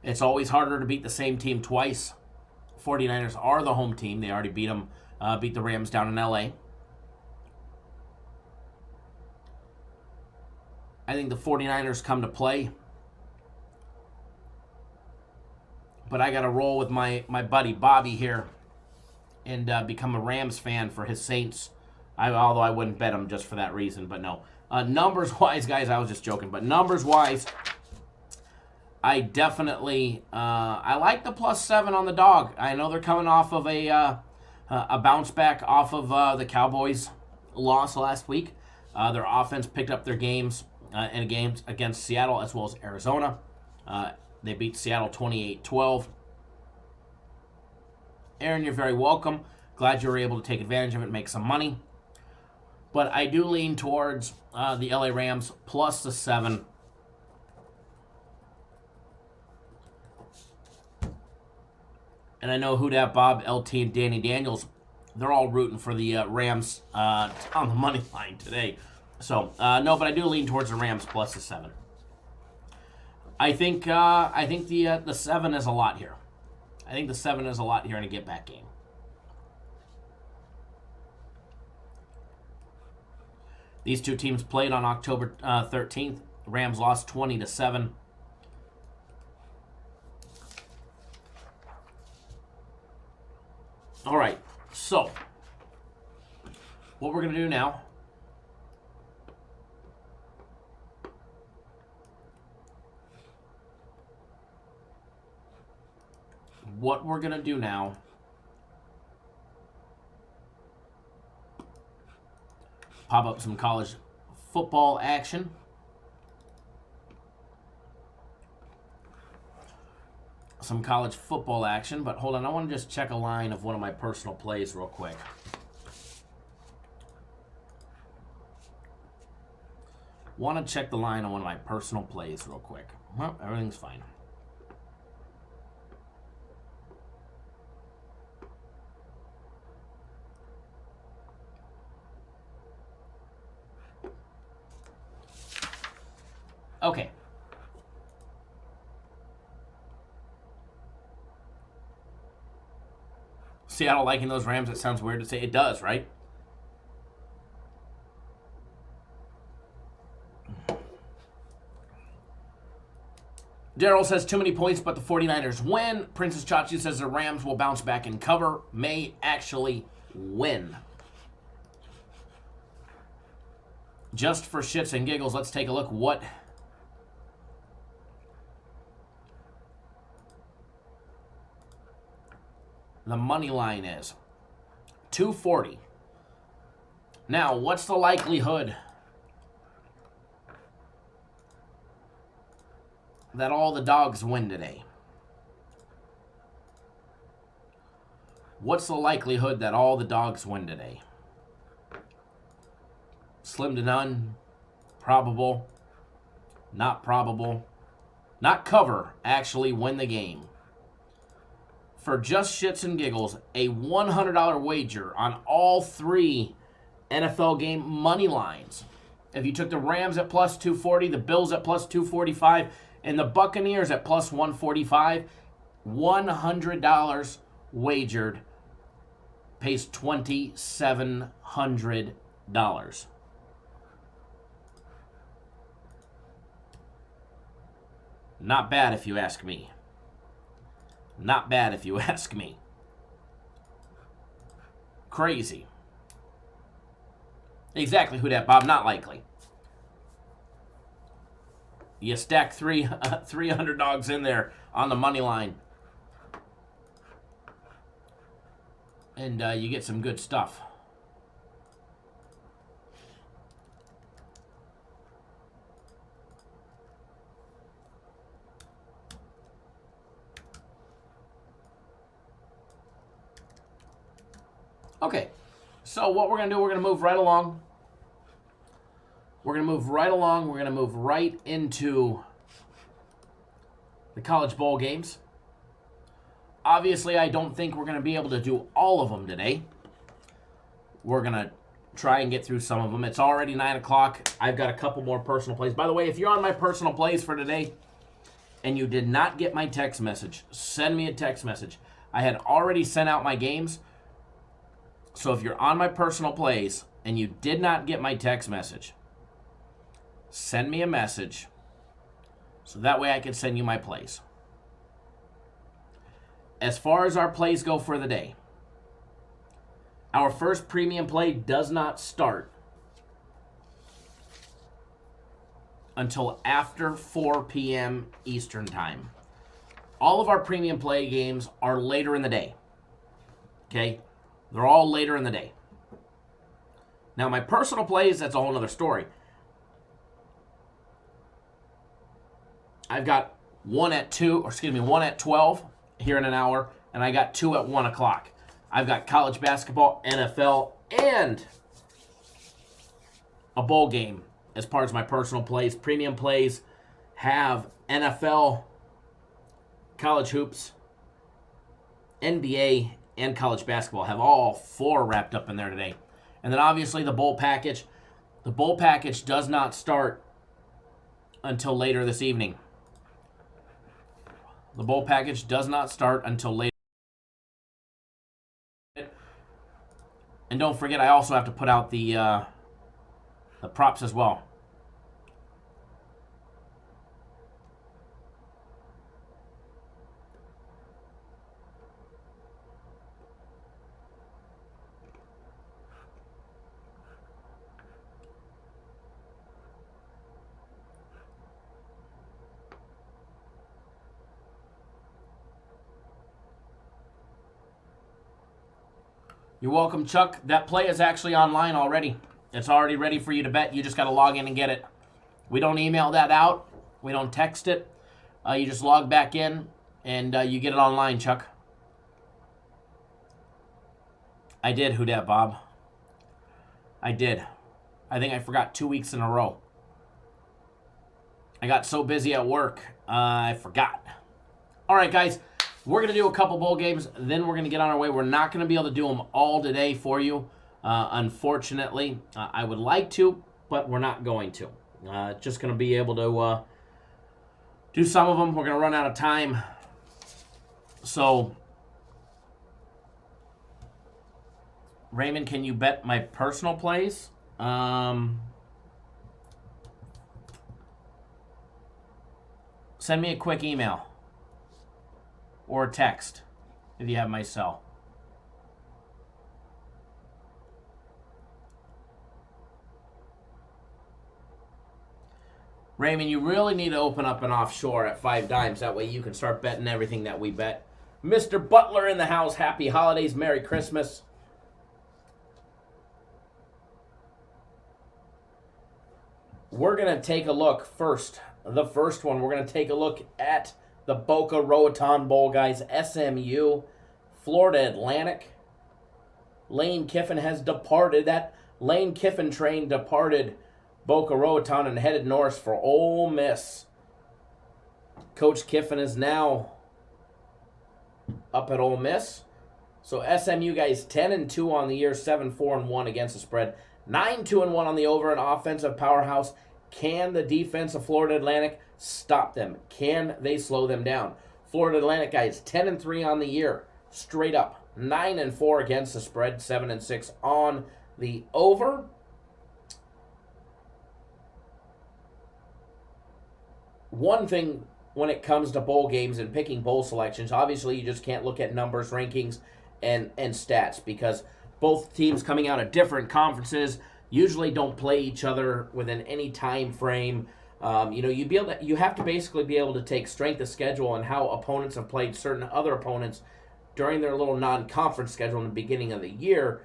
Speaker 1: It's always harder to beat the same team twice. 49ers are the home team. They already beat the Rams down in LA. I think the 49ers come to play. But I got to roll with my buddy Bobby here and become a Rams fan for his Saints. Although I wouldn't bet him just for that reason, but no. Numbers-wise, guys, I was just joking. But numbers-wise, I definitely I like the +7 on the dog. I know they're coming off of a bounce back off of the Cowboys' loss last week. Their offense picked up their games in games against Seattle as well as Arizona. They beat Seattle 28-12. Aaron, you're very welcome. Glad you were able to take advantage of it and make some money. But I do lean towards the LA Rams plus the 7. And I know Who Dat Bob, LT, and Danny Daniels, they're all rooting for the Rams on the money line today. So, no, but I do lean towards the Rams plus the 7. I think the 7 is a lot here. I think the 7 is a lot here in a get-back game. These two teams played on October 13th. The Rams lost 20-7. All right, so what we're going to do now, pop up some college football action. But hold on, I want to just check a line of one of my personal plays real quick. Want to check the line on one of my personal plays real quick. Well, everything's fine. Okay. Seattle liking those Rams, it sounds weird to say. It does, right? Daryl says too many points, but the 49ers win. Princess Chachi says the Rams will bounce back and cover. May actually win. Just for shits and giggles, let's take a look what the money line is. 240. Now, what's the likelihood that all the dogs win today? What's the likelihood that all the dogs win today? Slim to none. Probable. Not probable. Not cover, actually win the game. For just shits and giggles, a $100 wager on all 3 NFL game money lines. If you took the Rams at plus 240, the Bills at plus 245, and the Buccaneers at plus 145, $100 wagered pays $2,700. Not bad if you ask me. Not bad if you ask me. Crazy. Exactly who that, Bob? Not likely. You stack 300 dogs in there on the money line. And you get some good stuff. Okay, so what we're going to do, we're going to move right along. We're going to move right along. We're going to move right into the college bowl games. Obviously, I don't think we're going to be able to do all of them today. We're going to try and get through some of them. It's already 9 o'clock. I've got a couple more personal plays. By the way, if you're on my personal plays for today and you did not get my text message, send me a text message. I had already sent out my games. So if you're on my personal plays and you did not get my text message, send me a message so that way I can send you my plays. As far as our plays go for the day, our first premium play does not start until after 4 p.m. Eastern Time. All of our premium play games are later in the day. Okay? They're all later in the day. Now, my personal plays, that's a whole other story. I've got one at 12 here in an hour, and I got 2 at 1 o'clock. I've got college basketball, NFL, and a bowl game as part of my personal plays. Premium plays have NFL, college hoops, NBA, and college basketball. Have all 4 wrapped up in there today. And then obviously the bowl package. The bowl package does not start until later this evening. The bowl package does not start until later. And don't forget, I also have to put out the props as well. You're welcome, Chuck. That play is actually online already. It's already ready for you to bet. You just got to log in and get it. We don't email that out. We don't text it. You just log back in, and you get it online, Chuck. I did, who dat, Bob? I did. I think I forgot 2 weeks in a row. I got so busy at work, I forgot. All right, guys. We're going to do a couple bowl games, then we're going to get on our way. We're not going to be able to do them all today for you, unfortunately. I would like to, but we're not going to. Just going to be able to do some of them. We're going to run out of time. So, Raymond, can you bet my personal plays? Send me a quick email. Or a text, if you have my cell. Raymond, you really need to open up an offshore at 5 dimes. That way you can start betting everything that we bet. Mr. Butler in the house. Happy holidays. Merry Christmas. We're going to take a look first. The first one, we're going to take a look at the Boca Raton Bowl, guys. SMU, Florida Atlantic. Lane Kiffin has departed. That Lane Kiffin train departed Boca Raton and headed north for Ole Miss. Coach Kiffin is now up at Ole Miss. So SMU guys 10-2 on the year, 7-4-1 against the spread, 9-2-1 on the over. An offensive powerhouse. Can the defense of Florida Atlantic stop them? Can they slow them down? Florida Atlantic guys 10-3 on the year, straight up, 9-4 against the spread, 7-6 on the over. One thing when it comes to bowl games and picking bowl selections, obviously you just can't look at numbers, rankings, and stats, because both teams coming out of different conferences usually don't play each other within any time frame. You have to basically be able to take strength of schedule and how opponents have played certain other opponents during their little non-conference schedule in the beginning of the year,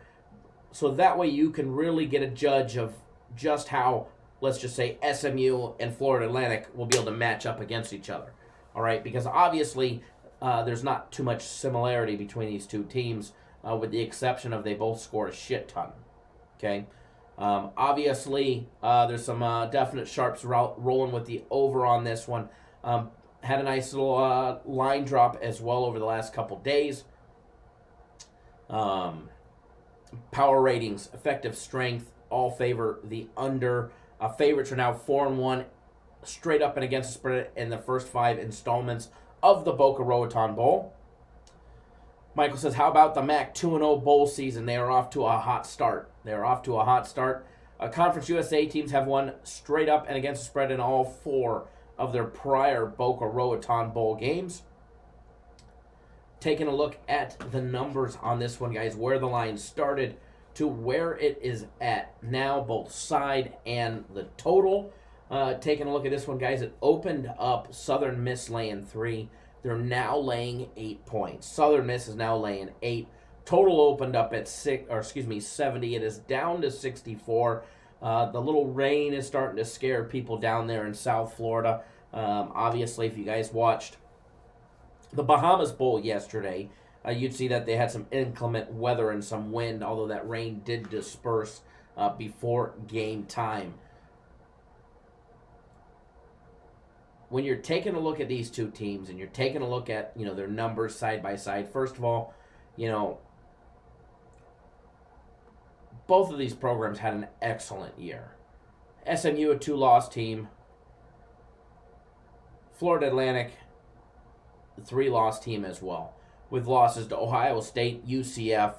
Speaker 1: so that way you can really get a judge of just how, let's just say, SMU and Florida Atlantic will be able to match up against each other. All right, because obviously there's not too much similarity between these two teams, with the exception of they both score a shit ton. Okay, obviously there's some definite sharps rolling with the over on this one. Had a nice little line drop as well over the last couple days. Power ratings, effective strength, all favor the under. Favorites are now 4-1, straight up and against the spread in the first 5 installments of the Boca Raton Bowl. Michael says, how about the MAC 2-0 bowl season? They are off to a hot start. Conference USA teams have won straight up and against the spread in all 4 of their prior Boca Raton Bowl games. Taking a look at the numbers on this one, guys, where the line started to where it is at now, both side and the total. Taking a look at this one, guys, it opened up Southern Miss laying 3. They're now laying 8 points. Southern Miss is now laying 8. Total opened up at 70. It is down to 64. The little rain is starting to scare people down there in South Florida. Obviously, if you guys watched the Bahamas Bowl yesterday, you'd see that they had some inclement weather and some wind, although that rain did disperse before game time. When you're taking a look at these two teams and you're taking a look at, their numbers side by side, first of all, both of these programs had an excellent year. SMU, a 2-loss team. Florida Atlantic, a 3-loss team as well, with losses to Ohio State, UCF,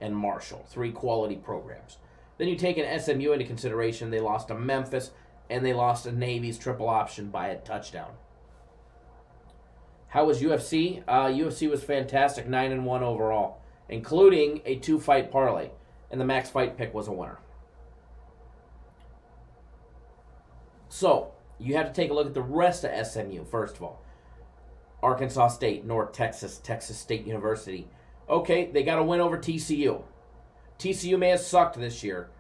Speaker 1: and Marshall, 3 quality programs. Then you take an SMU into consideration. They lost to Memphis, and they lost to Navy's triple option by a touchdown. How was UFC? UFC was fantastic, 9-1 overall, including a 2-fight parlay, and the max fight pick was a winner. So, you have to take a look at the rest of SMU, first of all. Arkansas State, North Texas, Texas State University. Okay, they got a win over TCU. TCU may have sucked this year,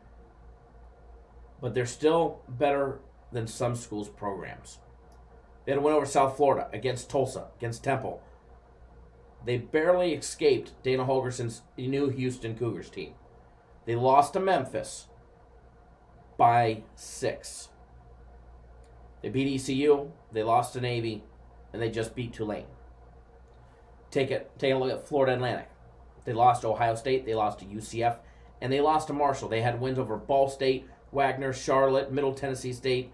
Speaker 1: but they're still better than some schools' programs. They had a win over South Florida, against Tulsa, against Temple. They barely escaped Dana Holgerson's new Houston Cougars team. They lost to Memphis by 6. They beat ECU, they lost to Navy, and they just beat Tulane. Take a look at Florida Atlantic. They lost to Ohio State, they lost to UCF, and they lost to Marshall. They had wins over Ball State, Wagner, Charlotte, Middle Tennessee State,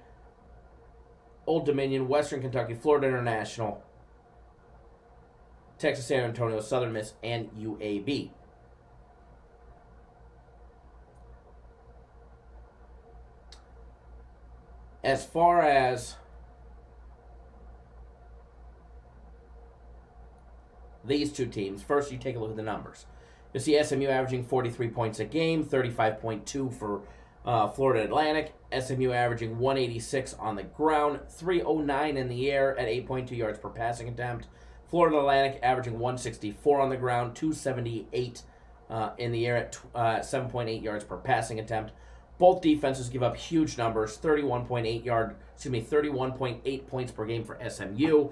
Speaker 1: Old Dominion, Western Kentucky, Florida International, Texas San Antonio, Southern Miss, and UAB. As far as these two teams, first you take a look at the numbers. You'll see SMU averaging 43 points a game, 35.2 for Florida Atlantic. SMU averaging 186 on the ground, 309 in the air at 8.2 yards per passing attempt. Florida Atlantic averaging 164 on the ground, 278 in the air at 7.8 yards per passing attempt. Both defenses give up huge numbers, 31.8 points per game for SMU,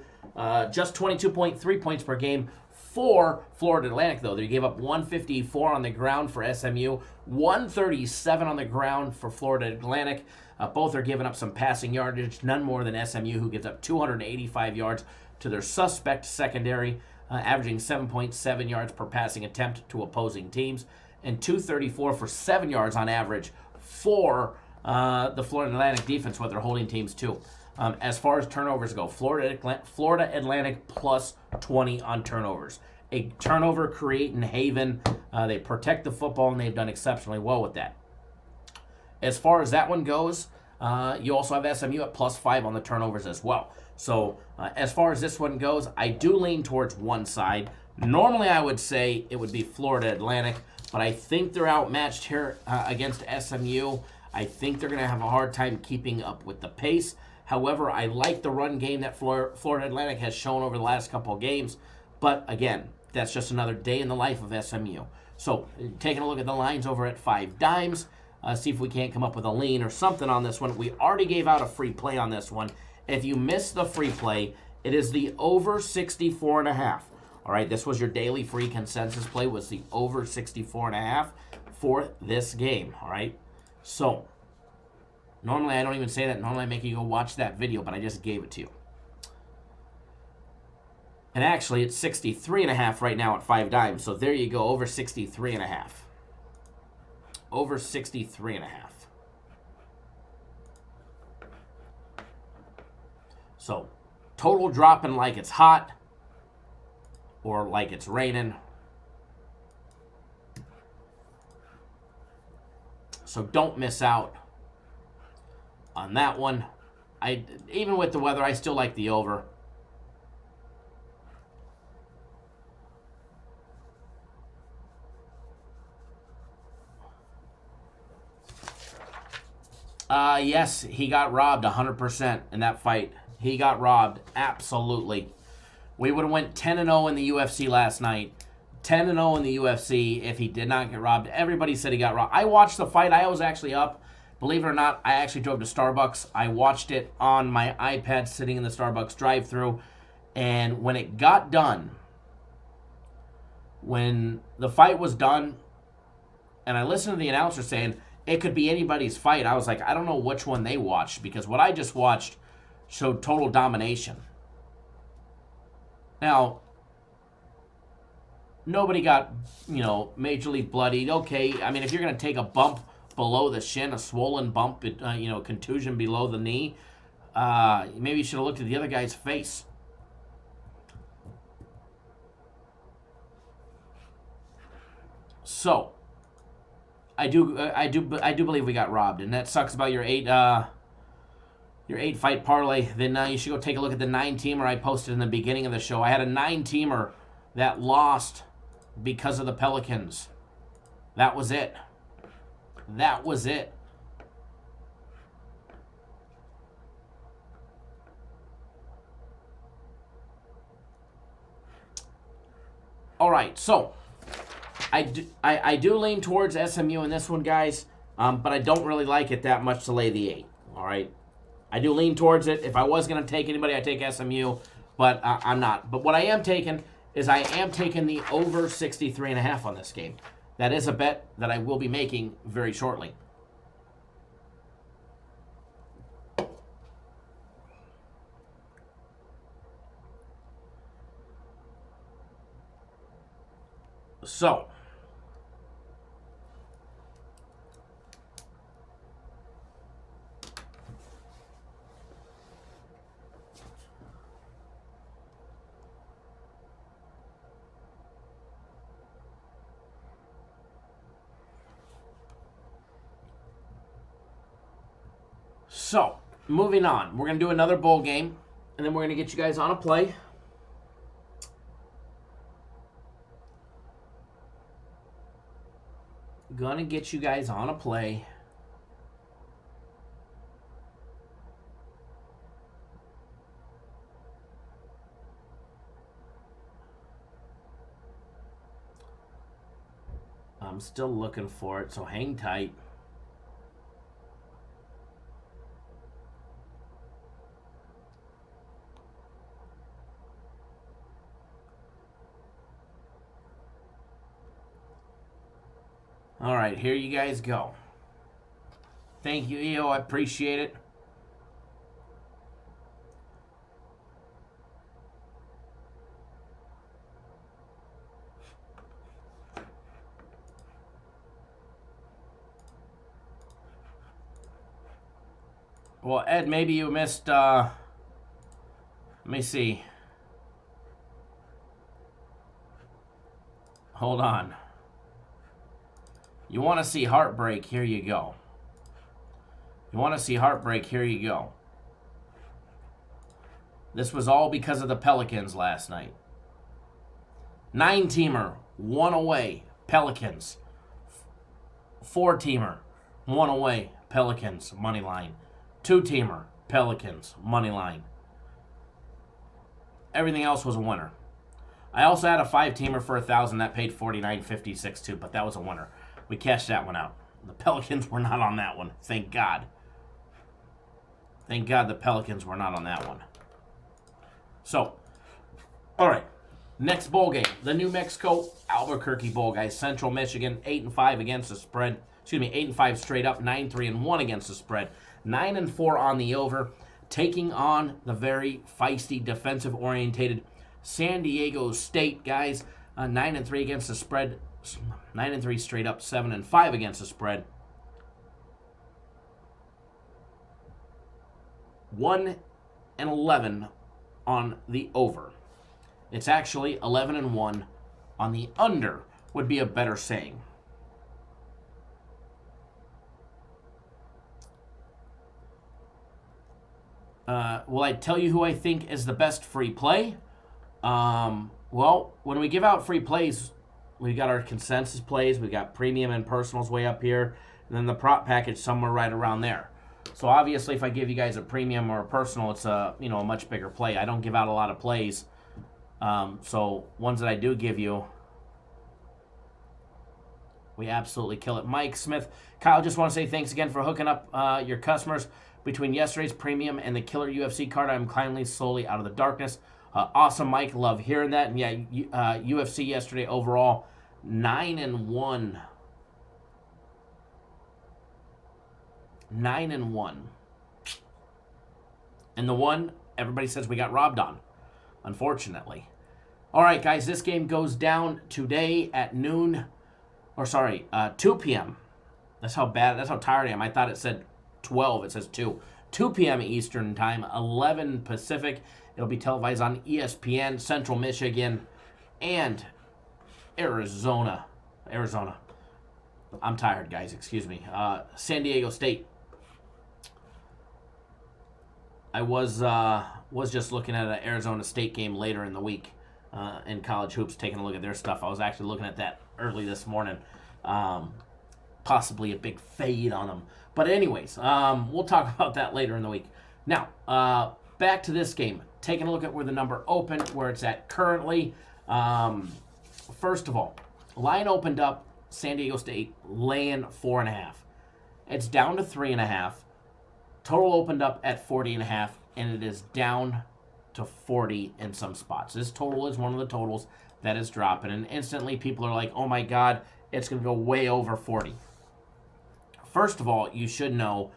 Speaker 1: just 22.3 points per game for Florida Atlantic, though. They gave up 154 on the ground for SMU, 137 on the ground for Florida Atlantic. Both are giving up some passing yardage, none more than SMU, who gives up 285 yards to their suspect secondary, averaging 7.7 yards per passing attempt to opposing teams, and 234 for 7 yards on average for the Florida Atlantic defense, what they're holding teams to. As far as turnovers go, Florida Atlantic plus 20 on turnovers. A turnover creating haven. They protect the football, and they've done exceptionally well with that. As far as that one goes, you also have SMU at plus 5 on the turnovers as well. So as far as this one goes, I do lean towards one side. Normally I would say it would be Florida Atlantic, but I think they're outmatched here against SMU. I think they're going to have a hard time keeping up with the pace. However, I like the run game that Florida Atlantic has shown over the last couple of games. But again, that's just another day in the life of SMU. So taking a look at the lines over at 5 dimes, see if we can't come up with a lean or something on this one. We already gave out a free play on this one. If you missed the free play, it is the over 64.5. All right, this was your daily free consensus play, was the over 64.5 for this game. All right, so normally I don't even say that. Normally I make you go watch that video, but I just gave it to you. And actually, it's 63.5 right now at 5 dimes. So there you go, over 63.5. Over 63.5. So total dropping like it's hot or like it's raining. So don't miss out on that one. Even with the weather, I still like the over. Yes, he got robbed 100% in that fight. He got robbed, absolutely. We would have went 10-0 in the UFC last night. 10-0 in the UFC if he did not get robbed. Everybody said he got robbed. I watched the fight. I was actually up. Believe it or not, I actually drove to Starbucks. I watched it on my iPad sitting in the Starbucks drive-thru. And when it got done, when the fight was done, and I listened to the announcer saying, it could be anybody's fight. I was like, I don't know which one they watched, because what I just watched showed total domination. Now, nobody got, majorly bloodied. Okay, I mean, if you're going to take a bump below the shin, a swollen bump, contusion below the knee, maybe you should have looked at the other guy's face. So, I do believe we got robbed, and that sucks about your 8 fight parlay. Then you should go take a look at the 9-teamer I posted in the beginning of the show. I had a 9-teamer that lost because of the Pelicans. That was it. That was it. All right, so I do lean towards SMU in this one, guys, but I don't really like it that much to lay the 8. All right, I do lean towards it. If I was going to take anybody, I'd take SMU, but I'm not. But what I am taking is I am taking the over 63.5 on this game. That is a bet that I will be making very shortly. So, moving on. We're going to do another bowl game, and then we're going to get you guys on a play. Gonna get you guys on a play. I'm still looking for it, so hang tight. All right, here you guys go. Thank you, EO. I appreciate it. Well, Ed, maybe you missed, let me see. Hold on. You want to see heartbreak? Here you go. You want to see heartbreak? Here you go. This was all because of the Pelicans last night. 9-teamer, 1 away, Pelicans. 4-teamer, 1 away, Pelicans, money line. 2-teamer, Pelicans, money line. Everything else was a winner. I also had a 5-teamer for 1,000 that paid $49.56 too, but that was a winner. We cashed that one out. The Pelicans were not on that one. Thank God. Thank God the Pelicans were not on that one. So, all right. Next bowl game, the New Mexico Albuquerque Bowl, guys. Central Michigan 8-5 against the spread. 8-5 straight up, 9-3-1 against the spread. 9-4 on the over, taking on the very feisty, defensive-orientated San Diego State, guys. 9-3 against the spread. 9-3 straight up, 7-5 against the spread. 1-11 on the over. It's actually 11-1 on the under, would be a better saying. Will I tell you who I think is the best free play? Well, when we give out free plays, we got our consensus plays, we got premium and personals way up here, and then the prop package somewhere right around there. So obviously, if I give you guys a premium or a personal, it's a a much bigger play. I don't give out a lot of plays, so ones that I do give you, we absolutely kill it. Mike Smith, Kyle, just want to say thanks again for hooking up your customers. Between yesterday's premium and the killer UFC card, I'm kindly slowly out of the darkness. Awesome, Mike. Love hearing that. And yeah, UFC yesterday overall, 9-1. 9-1. And the one everybody says we got robbed on, unfortunately. All right, guys, this game goes down today at 2 p.m. That's how tired I am. I thought it said 12. It says 2. 2 p.m. Eastern Time, 11 Pacific. It'll be televised on ESPN, Central Michigan, and Arizona. I'm tired, guys. Excuse me. San Diego State. I was just looking at an Arizona State game later in the week in college hoops, taking a look at their stuff. I was actually looking at that early this morning. Possibly a big fade on them. But anyways, we'll talk about that later in the week. Now, back to this game. Taking a look at where the number opened, where it's at currently. First of all, line opened up, San Diego State laying 4.5. It's down to 3.5. Total opened up at 40.5, and it is down to 40 in some spots. This total is one of the totals that is dropping, and instantly people are like, oh my God, it's going to go way over 40. First of all, you should know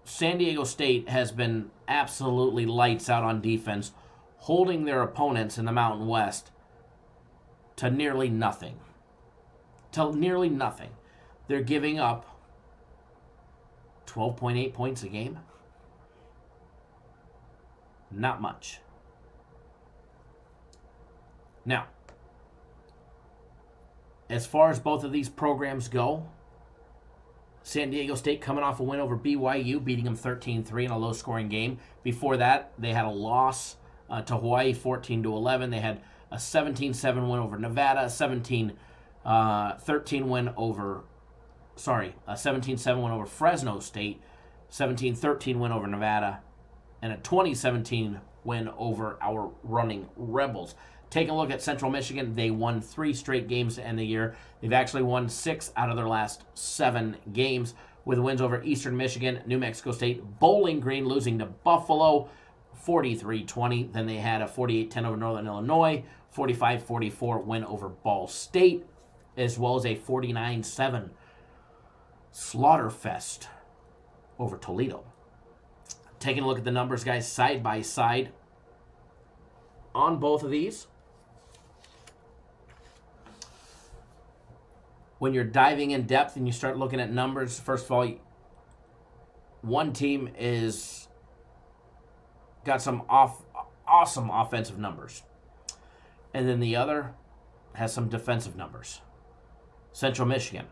Speaker 1: San Diego State has been absolutely lights out on defense, holding their opponents in the Mountain West to nearly nothing. They're giving up 12.8 points a game. Not much. Now, as far as both of these programs go, San Diego State coming off a win over BYU, beating them 13-3 in a low-scoring game. Before that, they had a loss to Hawaii, 14-11. They had a 17-7 win over Nevada, a 17-13 win over, a 17-7 win over Fresno State, 17-13 win over Nevada, and a 2017 win over our running Rebels. Take a look at Central Michigan. They won 3 straight games to end the year. They've actually won 6 out of their last 7 games, with wins over Eastern Michigan, New Mexico State, Bowling Green losing to Buffalo 43-20. Then they had a 48-10 over Northern Illinois, 45-44 win over Ball State. as well as a 49-7 slaughter fest over Toledo. Taking a look at the numbers, guys, side by side on both of these. When you're diving in depth and you start looking at numbers, first of all, one team is got some awesome offensive numbers. And then the other has some defensive numbers. Central Michigan,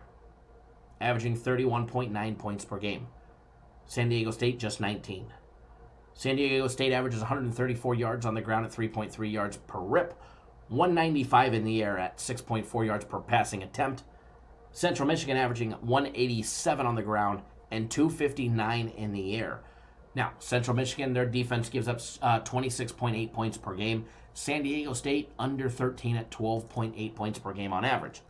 Speaker 1: averaging 31.9 points per game. San Diego State, just 19. San Diego State averages 134 yards on the ground at 3.3 yards per rip, 195 in the air at 6.4 yards per passing attempt. Central Michigan averaging 187 on the ground and 259 in the air. Now, Central Michigan, their defense gives up 26.8 points per game. San Diego State, under 13 at 12.8 points per game on average.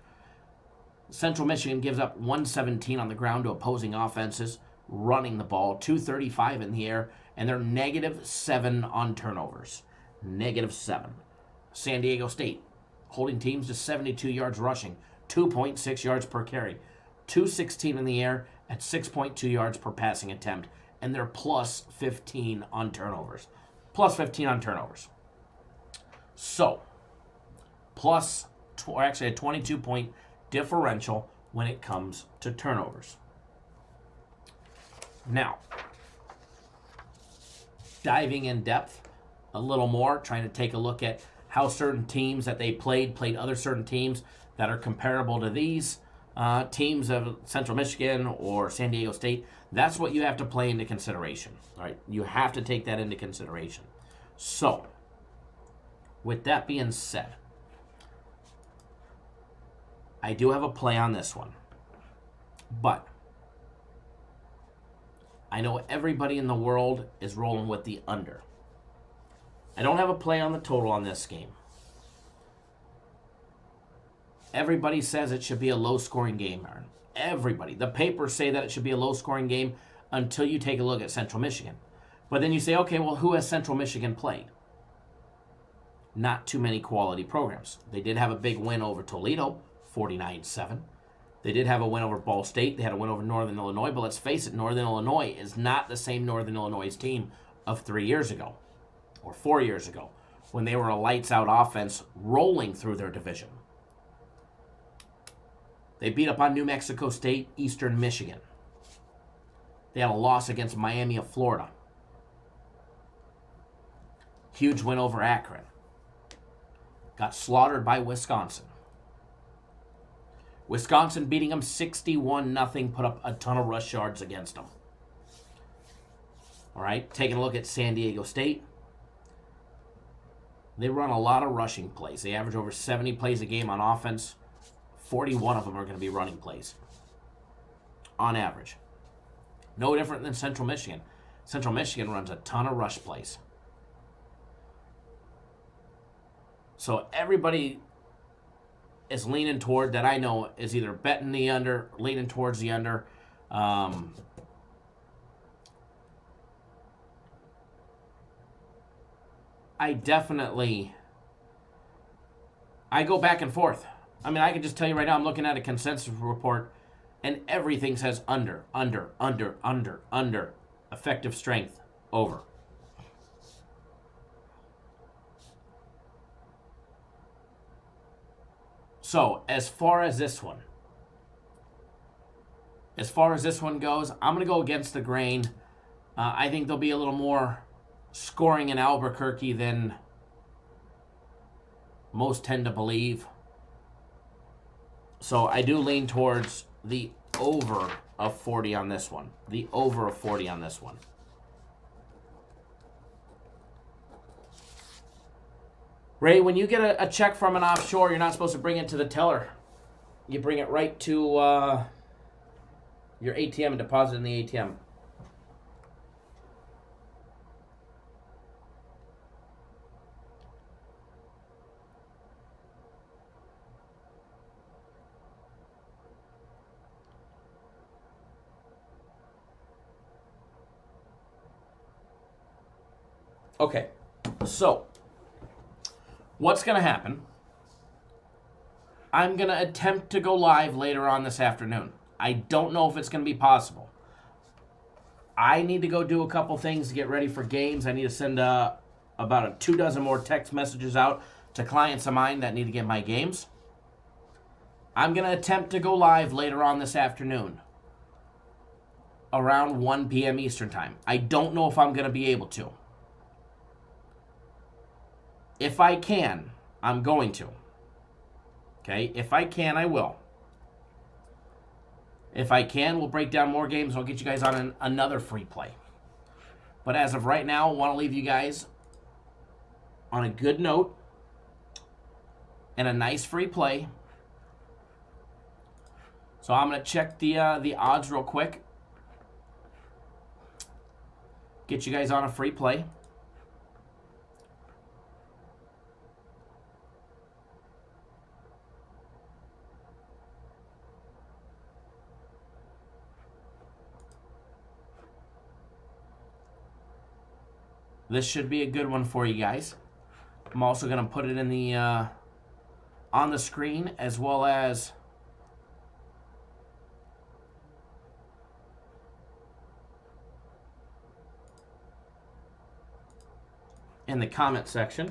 Speaker 1: Central Michigan gives up 117 on the ground to opposing offenses, running the ball, 235 in the air, and they're -7 on turnovers. -7. San Diego State, holding teams to 72 yards rushing, 2.6 yards per carry, 216 in the air at 6.2 yards per passing attempt, and they're +15 on turnovers. +15 on turnovers. So, actually a 22-point differential when it comes to turnovers. Now, diving in depth a little more, trying to take a look at how certain teams that they played other certain teams that are comparable to these teams of Central Michigan or San Diego State. That's what you have to play into consideration. All right, you have to take that into consideration. So, with that being said, I do have a play on this one, but I know everybody in the world is rolling with the under. I don't have a play on the total on this game. Everybody says it should be a low-scoring game, Aaron. Everybody. The papers say that it should be a low-scoring game until you take a look at Central Michigan. But then you say, okay, well, who has Central Michigan played? Not too many quality programs. They did have a big win over Toledo, 49-7. They did have a win over Ball State. They had a win over Northern Illinois. But let's face it, Northern Illinois is not the same Northern Illinois team of 3 years ago or 4 years ago when they were a lights-out offense rolling through their division. They beat up on New Mexico State, Eastern Michigan. They had a loss against Miami of Florida. Huge win over Akron. Got slaughtered by Wisconsin. Wisconsin beating them 61-0, put up a ton of rush yards against them. All right, taking a look at San Diego State. They run a lot of rushing plays. They average over 70 plays a game on offense. 41 of them are going to be running plays on average. No different than Central Michigan. Central Michigan runs a ton of rush plays. So everybody is leaning toward, that I know, is either betting the under, leaning towards the under. I go back and forth. I mean, I can just tell you right now, I'm looking at a consensus report, and everything says under. Effective strength, over. So, as far as this one goes, I'm going to go against the grain. I think there'll be a little more scoring in Albuquerque than most tend to believe. So I do lean towards the over of 40 on this one. The over of 40 on this one. Ray, when you get a check from an offshore, you're not supposed to bring it to the teller. You bring it right to your ATM and deposit it in the ATM. Okay, so what's going to happen I'm going to attempt to go live later on this afternoon. I don't know if it's going to be possible. I need to go do a couple things to get ready for games. I need to send about 24 more text messages out to clients of mine that need to get my games. I'm going to attempt to go live later on this afternoon around 1 p.m. Eastern Time. I don't know if I'm going to be able to. If I can, I'm going to. Okay? If I can, I will. If I can, we'll break down more games. I'll get you guys on another free play. But as of right now, I want to leave you guys on a good note and a nice free play. So I'm going to check the odds real quick. Get you guys on a free play. This should be a good one for you guys. I'm also going to put it in the on the screen as well as in the comment section.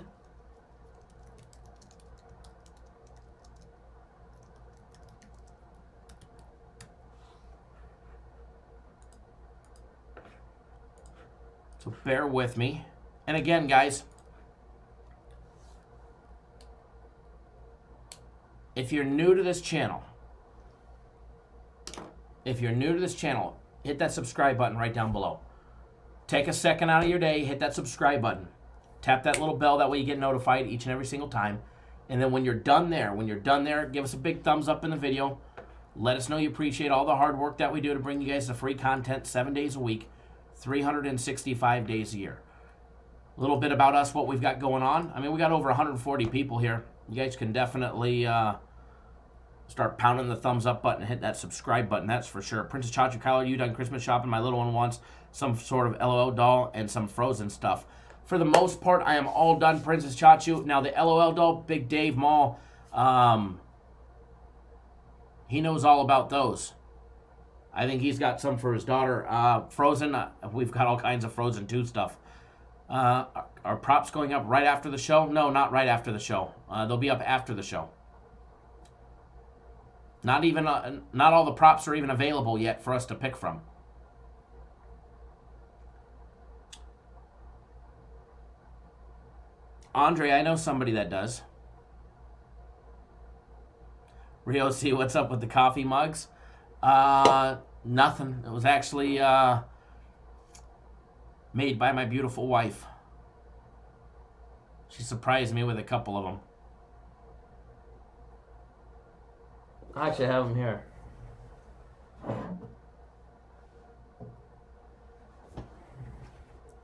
Speaker 1: So bear with me. And again, guys, if you're new to this channel, hit that subscribe button right down below. Take a second out of your day, hit that subscribe button. Tap that little bell, that way you get notified each and every single time. And then when you're done there, give us a big thumbs up in the video. Let us know you appreciate all the hard work that we do to bring you guys the free content 7 days a week, 365 days a year. A little bit about us, what we've got going on. I mean, we got over 140 people here. You guys can definitely start pounding the thumbs up button and hit that subscribe button, that's for sure. Princess Chachu, Kyler, you done Christmas shopping? My little one wants some sort of LOL doll and some Frozen stuff. For the most part, I am all done, Princess Chachu. Now, the LOL doll, Big Dave Mall, he knows all about those. I think he's got some for his daughter. Frozen, we've got all kinds of Frozen 2 stuff. Are props going up right after the show? No, not right after the show. They'll be up after the show. Not all the props are even available yet for us to pick from. Andre, I know somebody that does. Rio C, what's up with the coffee mugs? Nothing. It was actually made by my beautiful wife. She surprised me with a couple of them. I actually have them here.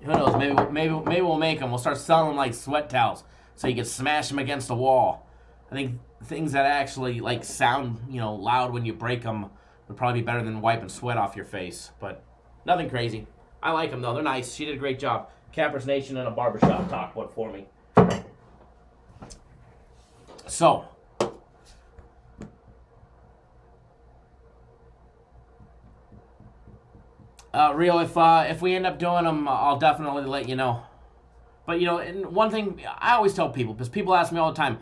Speaker 1: Who knows? Maybe we'll make them. We'll start selling them like sweat towels, so you can smash them against the wall. I think things that actually like sound, loud when you break them would probably be better than wiping sweat off your face. But nothing crazy. I like them though. They're nice. She did a great job. Cappers Nation and a barbershop talk one for me. So. Rio, if we end up doing them, I'll definitely let you know. But, and one thing I always tell people, because people ask me all the time,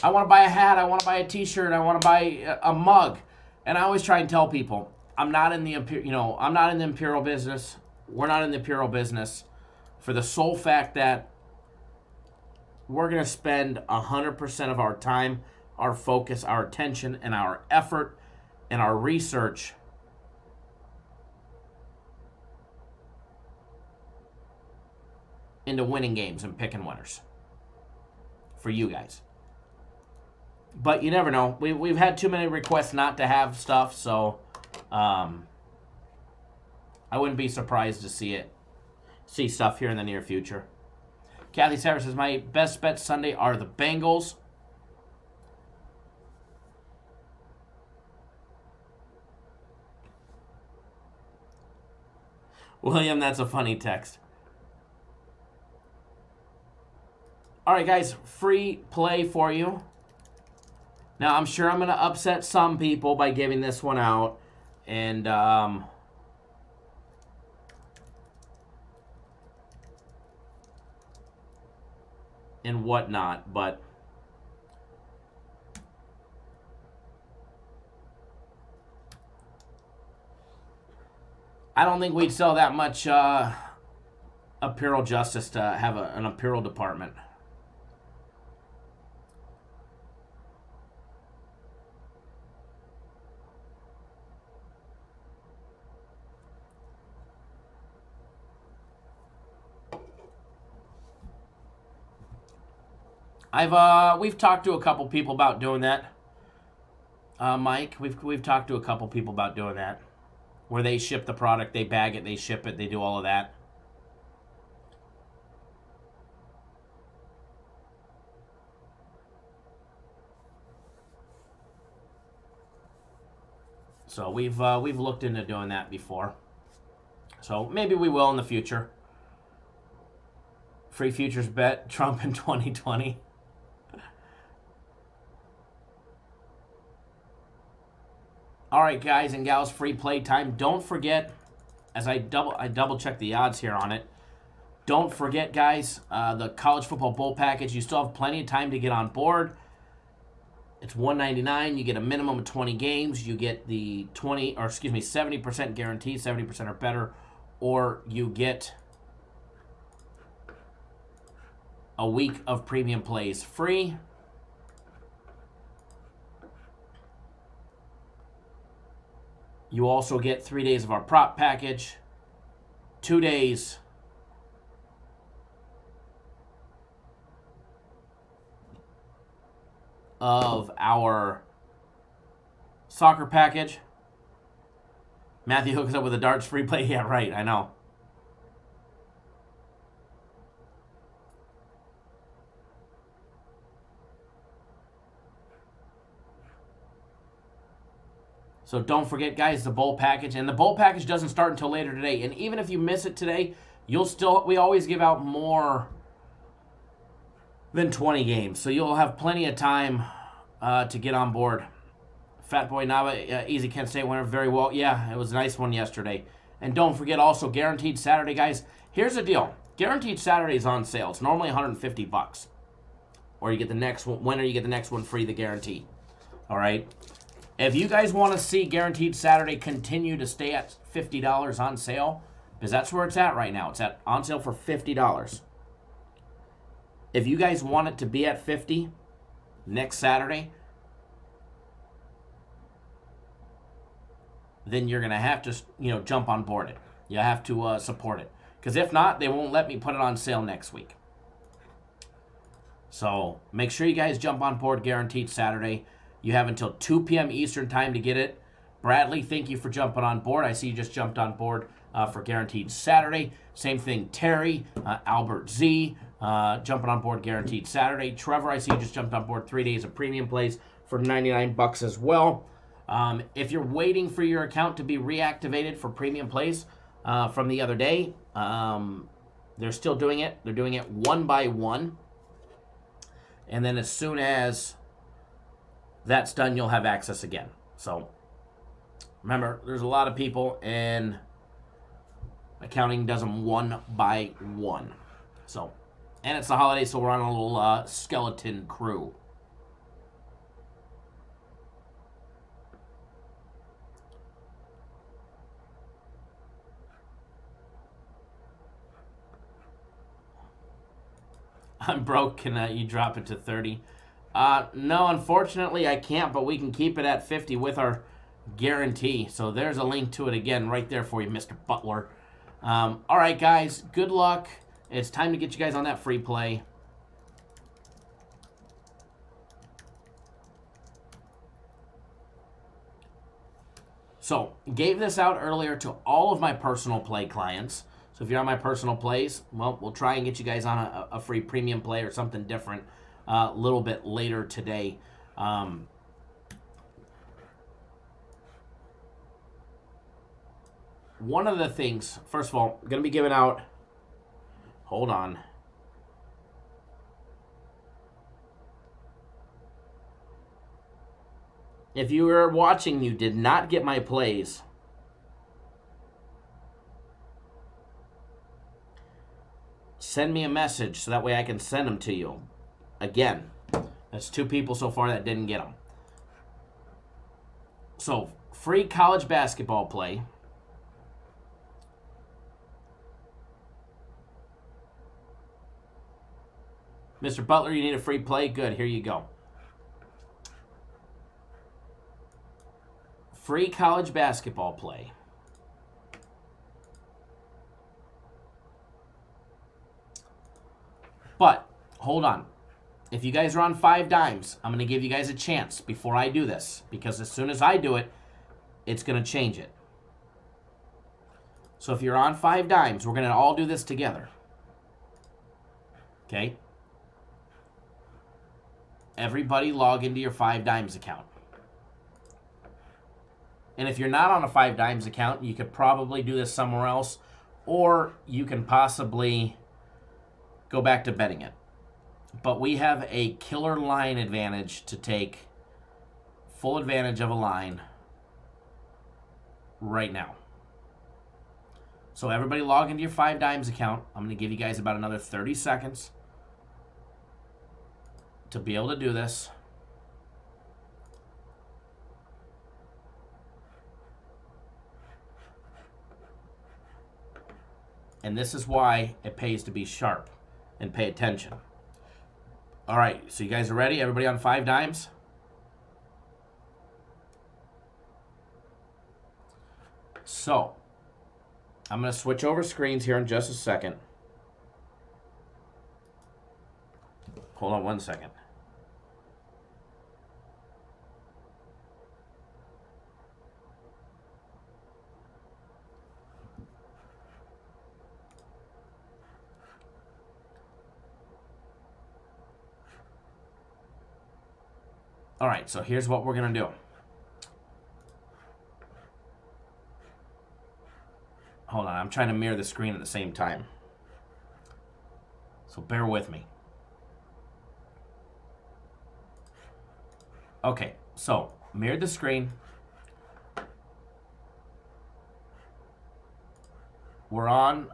Speaker 1: I want to buy a hat, I want to buy a t-shirt, I want to buy a mug. And I always try and tell people, I'm not in the imperial business. We're not in the imperial business for the sole fact that we're going to spend 100% of our time, our focus, our attention, and our effort, and our research into winning games and picking winners for you guys. But you never know. We've had too many requests not to have stuff, so I wouldn't be surprised to see stuff here in the near future. Kathy Sarah says, my best bets Sunday are the Bengals. William, that's a funny text. All right, guys, free play for you. Now, I'm sure I'm going to upset some people by giving this one out. And, and whatnot, but I don't think we'd sell that much apparel justice to have an apparel department. We've talked to a couple people about doing that. Mike, we've talked to a couple people about doing that, where they ship the product, they bag it, they ship it, they do all of that. So we've looked into doing that before. So maybe we will in the future. Free futures bet Trump in 2020. All right, guys and gals, free play time. Don't forget, as I double check the odds here on it. Don't forget, guys, the college football bowl package. You still have plenty of time to get on board. It's $199. You get a minimum of 20 games. You get the 70% guarantee, 70% or better, or you get a week of premium plays free. You also get 3 days of our prop package, 2 days of our soccer package. Matthew hooks up with a darts free play. Yeah, right, I know. So don't forget, guys, the bowl package. And the bowl package doesn't start until later today. And even if you miss it today, we always give out more than 20 games. So you'll have plenty of time to get on board. Fat Boy Nava, easy Kent State winner, very well. Yeah, it was a nice one yesterday. And don't forget also, Guaranteed Saturday, guys. Here's the deal. Guaranteed Saturday is on sale. It's normally $150. Or you get the next one, winner, you get the next one free, the guarantee. All right? If you guys want to see Guaranteed Saturday continue to stay at $50 on sale, because that's where it's at right now. It's on sale for $50. If you guys want it to be at $50 next Saturday, then you're going to have to, jump on board it. You have to support it. Because if not, they won't let me put it on sale next week. So make sure you guys jump on board Guaranteed Saturday. You have until 2 p.m. Eastern time to get it. Bradley, thank you for jumping on board. I see you just jumped on board for Guaranteed Saturday. Same thing, Terry, Albert Z, jumping on board Guaranteed Saturday. Trevor, I see you just jumped on board 3 days of premium plays for $99 as well. If you're waiting for your account to be reactivated for premium plays from the other day, they're still doing it. They're doing it one by one. And then as soon as that's done, you'll have access again. So remember, there's a lot of people, and accounting does them one by one. So, and it's the holiday, so we're on a little skeleton crew. I'm broke. Can you drop it to 30? No, unfortunately I can't, but we can keep it at 50 with our guarantee. So there's a link to it again right there for you, Mr. Butler. All right, guys, good luck. It's time to get you guys on that free play. So, gave this out earlier to all of my personal play clients. So if you're on my personal plays, well, we'll try and get you guys on a free premium play or something different a little bit later today. One of the things, first of all, I'm going to be giving out, hold on. If you were watching, you did not get my plays. Send me a message so that way I can send them to you. Again, that's 2 people so far that didn't get them. So, free college basketball play. Mr. Butler, you need a free play? Good, here you go. Free college basketball play. But, hold on. If you guys are on 5 dimes, I'm going to give you guys a chance before I do this. Because as soon as I do it, it's going to change it. So if you're on 5 dimes, we're going to all do this together. Okay? Everybody log into your 5 dimes account. And if you're not on a 5 dimes account, you could probably do this somewhere else. Or you can possibly go back to betting it. But we have a killer line advantage to take full advantage of a line right now. So everybody log into your 5 dimes account. I'm going to give you guys about another 30 seconds to be able to do this. And this is why it pays to be sharp and pay attention. All right, so you guys are ready? Everybody on 5 dimes? So, I'm going to switch over screens here in just a second. Hold on one second. All right, so here's what we're going to do. Hold on, I'm trying to mirror the screen at the same time. So bear with me. Okay, so mirrored the screen. We're on.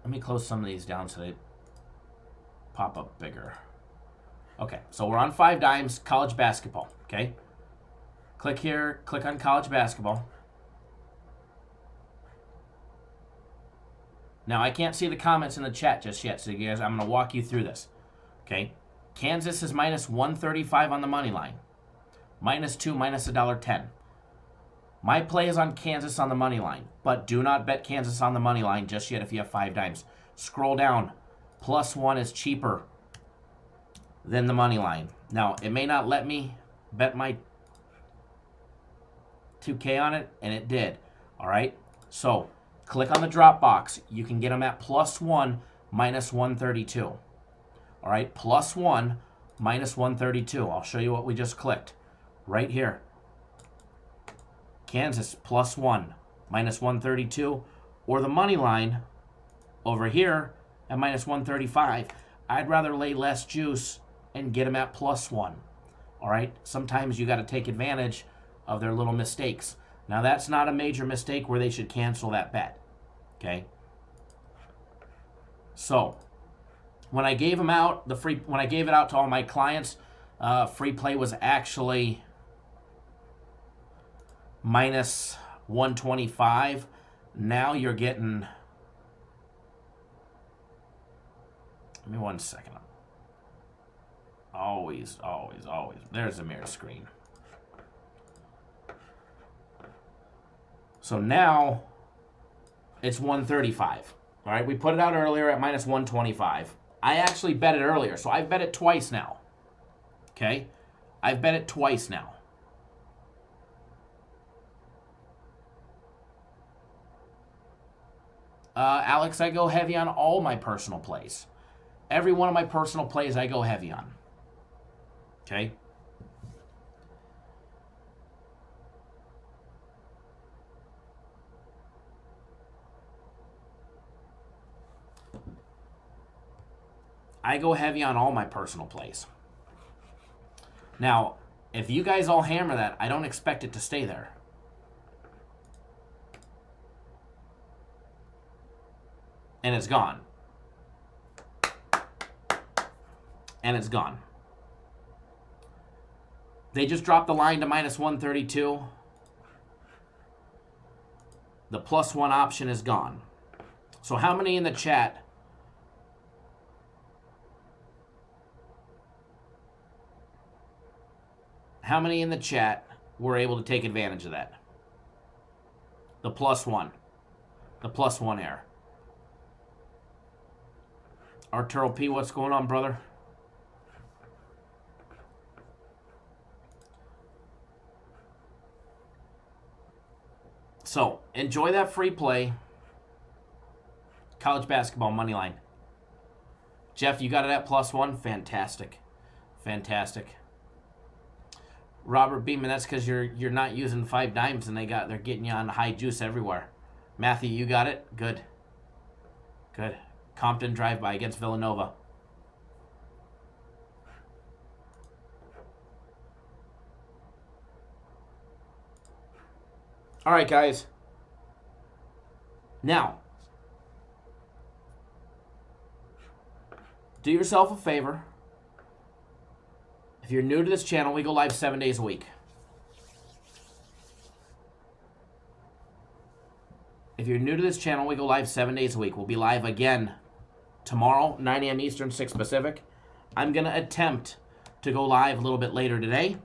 Speaker 1: Let me close some of these down so they pop up bigger. Okay, so we're on 5 dimes, college basketball, okay? Click here, click on college basketball. Now, I can't see the comments in the chat just yet, so you guys, I'm going to walk you through this, okay? Kansas is minus 135 on the money line. -2, minus $1.10. My play is on Kansas on the money line, but do not bet Kansas on the money line just yet if you have 5 dimes. Scroll down. +1 is cheaper than the money line. Now, it may not let me bet my 2K on it, and it did. All right? So, click on the drop box. You can get them at +1, minus 132. All right? +1, minus 132. I'll show you what we just clicked. Right here. Kansas, +1, minus 132. Or the money line over here at minus 135. I'd rather lay less juice and get them at +1. All right? Sometimes you got to take advantage of their little mistakes. Now, that's not a major mistake where they should cancel that bet. Okay? So, when I gave them out, when I gave it out to all my clients, free play was actually minus 125. Now you're getting. Give me one second. Always. There's the mirror screen. So now it's 135. All right, we put it out earlier at minus 125. I actually bet it earlier, so I've bet it twice now. Okay? I've bet it twice now. Alex, I go heavy on all my personal plays. Every one of my personal plays I go heavy on. Okay? I go heavy on all my personal plays. Now, If you guys all hammer that, I don't expect it to stay there. And it's gone. And it's gone. They just dropped the line to minus 132. The +1 option is gone. So how many in the chat? How many in the chat were able to take advantage of that? The +1. The +1 air. Arturo P, what's going on, brother? So, enjoy that free play. College basketball money line. Jeff, you got it at +1? Fantastic. Fantastic. Robert Beeman, that's because you're not using 5 dimes and they're getting you on high juice everywhere. Matthew, you got it? Good. Good. Compton drive-by against Villanova. All right, guys. Now, do yourself a favor. If you're new to this channel, we go live 7 days a week. If you're new to this channel, we go live 7 days a week. We'll be live again tomorrow, 9 a.m. Eastern, 6 Pacific. I'm going to attempt to go live a little bit later today.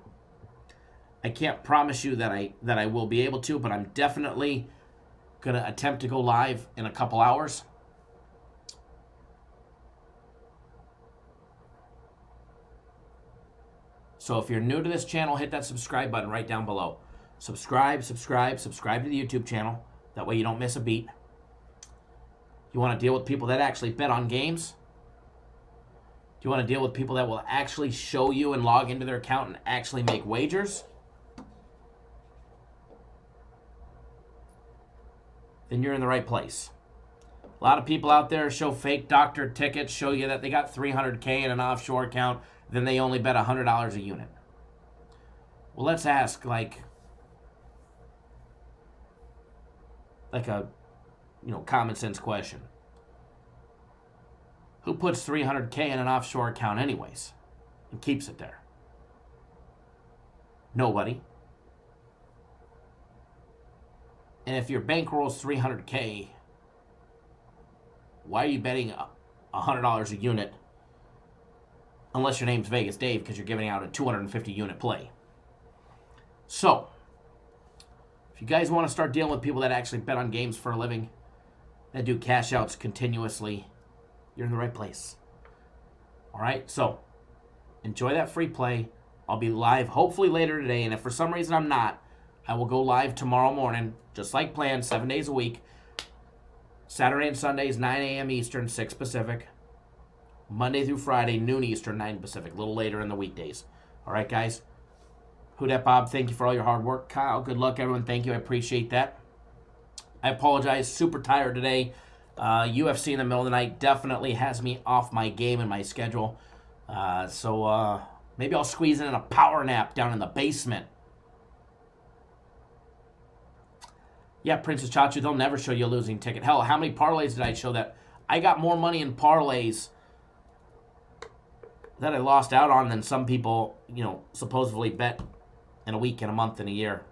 Speaker 1: I can't promise you that I will be able to, but I'm definitely going to attempt to go live in a couple hours. So if you're new to this channel, hit that subscribe button right down below. Subscribe to the YouTube channel. That way you don't miss a beat. You want to deal with people that actually bet on games? Do you want to deal with people that will actually show you and log into their account and actually make wagers? Then you're in the right place. A lot of people out there show fake doctor tickets, show you that they got $300K in an offshore account, then they only bet $100 a unit. Well, let's ask like a common sense question. Who puts $300K in an offshore account anyways and keeps it there? Nobody. And if your bankroll's $300K, why are you betting $100 a unit unless your name's Vegas Dave because you're giving out a 250 unit play? So, if you guys want to start dealing with people that actually bet on games for a living, that do cash outs continuously, you're in the right place. All right, so enjoy that free play. I'll be live hopefully later today, and if for some reason I'm not, I will go live tomorrow morning, just like planned, 7 days a week. Saturday and Sundays, 9 a.m. Eastern, 6 Pacific. Monday through Friday, noon Eastern, 9 Pacific, a little later in the weekdays. All right, guys? Who dat Bob, thank you for all your hard work. Kyle, good luck, everyone. Thank you. I appreciate that. I apologize. Super tired today. UFC in the middle of the night definitely has me off my game and my schedule. So maybe I'll squeeze in a power nap down in the basement. Yeah, Princess Chachu, they'll never show you a losing ticket. Hell, how many parlays did I show that? I got more money in parlays that I lost out on than some people, supposedly bet in a week, in a month, in a year.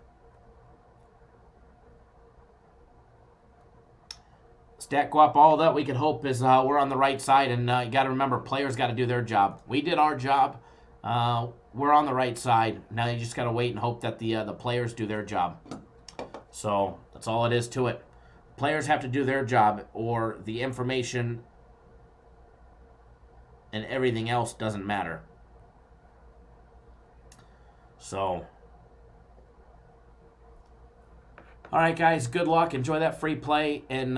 Speaker 1: Stat Guap, all that we can hope is we're on the right side, and you got to remember, players got to do their job. We did our job. We're on the right side. Now you just got to wait and hope that the players do their job. So that's all it is to it. Players have to do their job, or the information and everything else doesn't matter. So, all right, guys, good luck. Enjoy that free play. And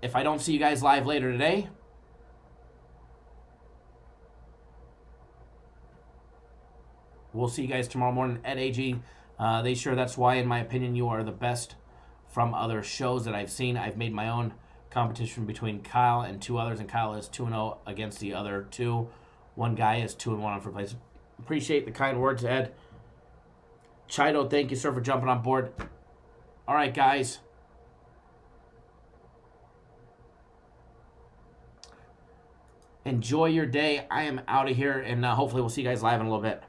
Speaker 1: if I don't see you guys live later today, we'll see you guys tomorrow morning at AG. They sure that's why, in my opinion, you are the best from other shows that I've seen. I've made my own competition between Kyle and 2 others, and Kyle is 2-0 against the other 2. One guy is 2-1 on first place. Appreciate the kind words, Ed. Chido, thank you, sir, for jumping on board. All right, guys. Enjoy your day. I am out of here, and hopefully we'll see you guys live in a little bit.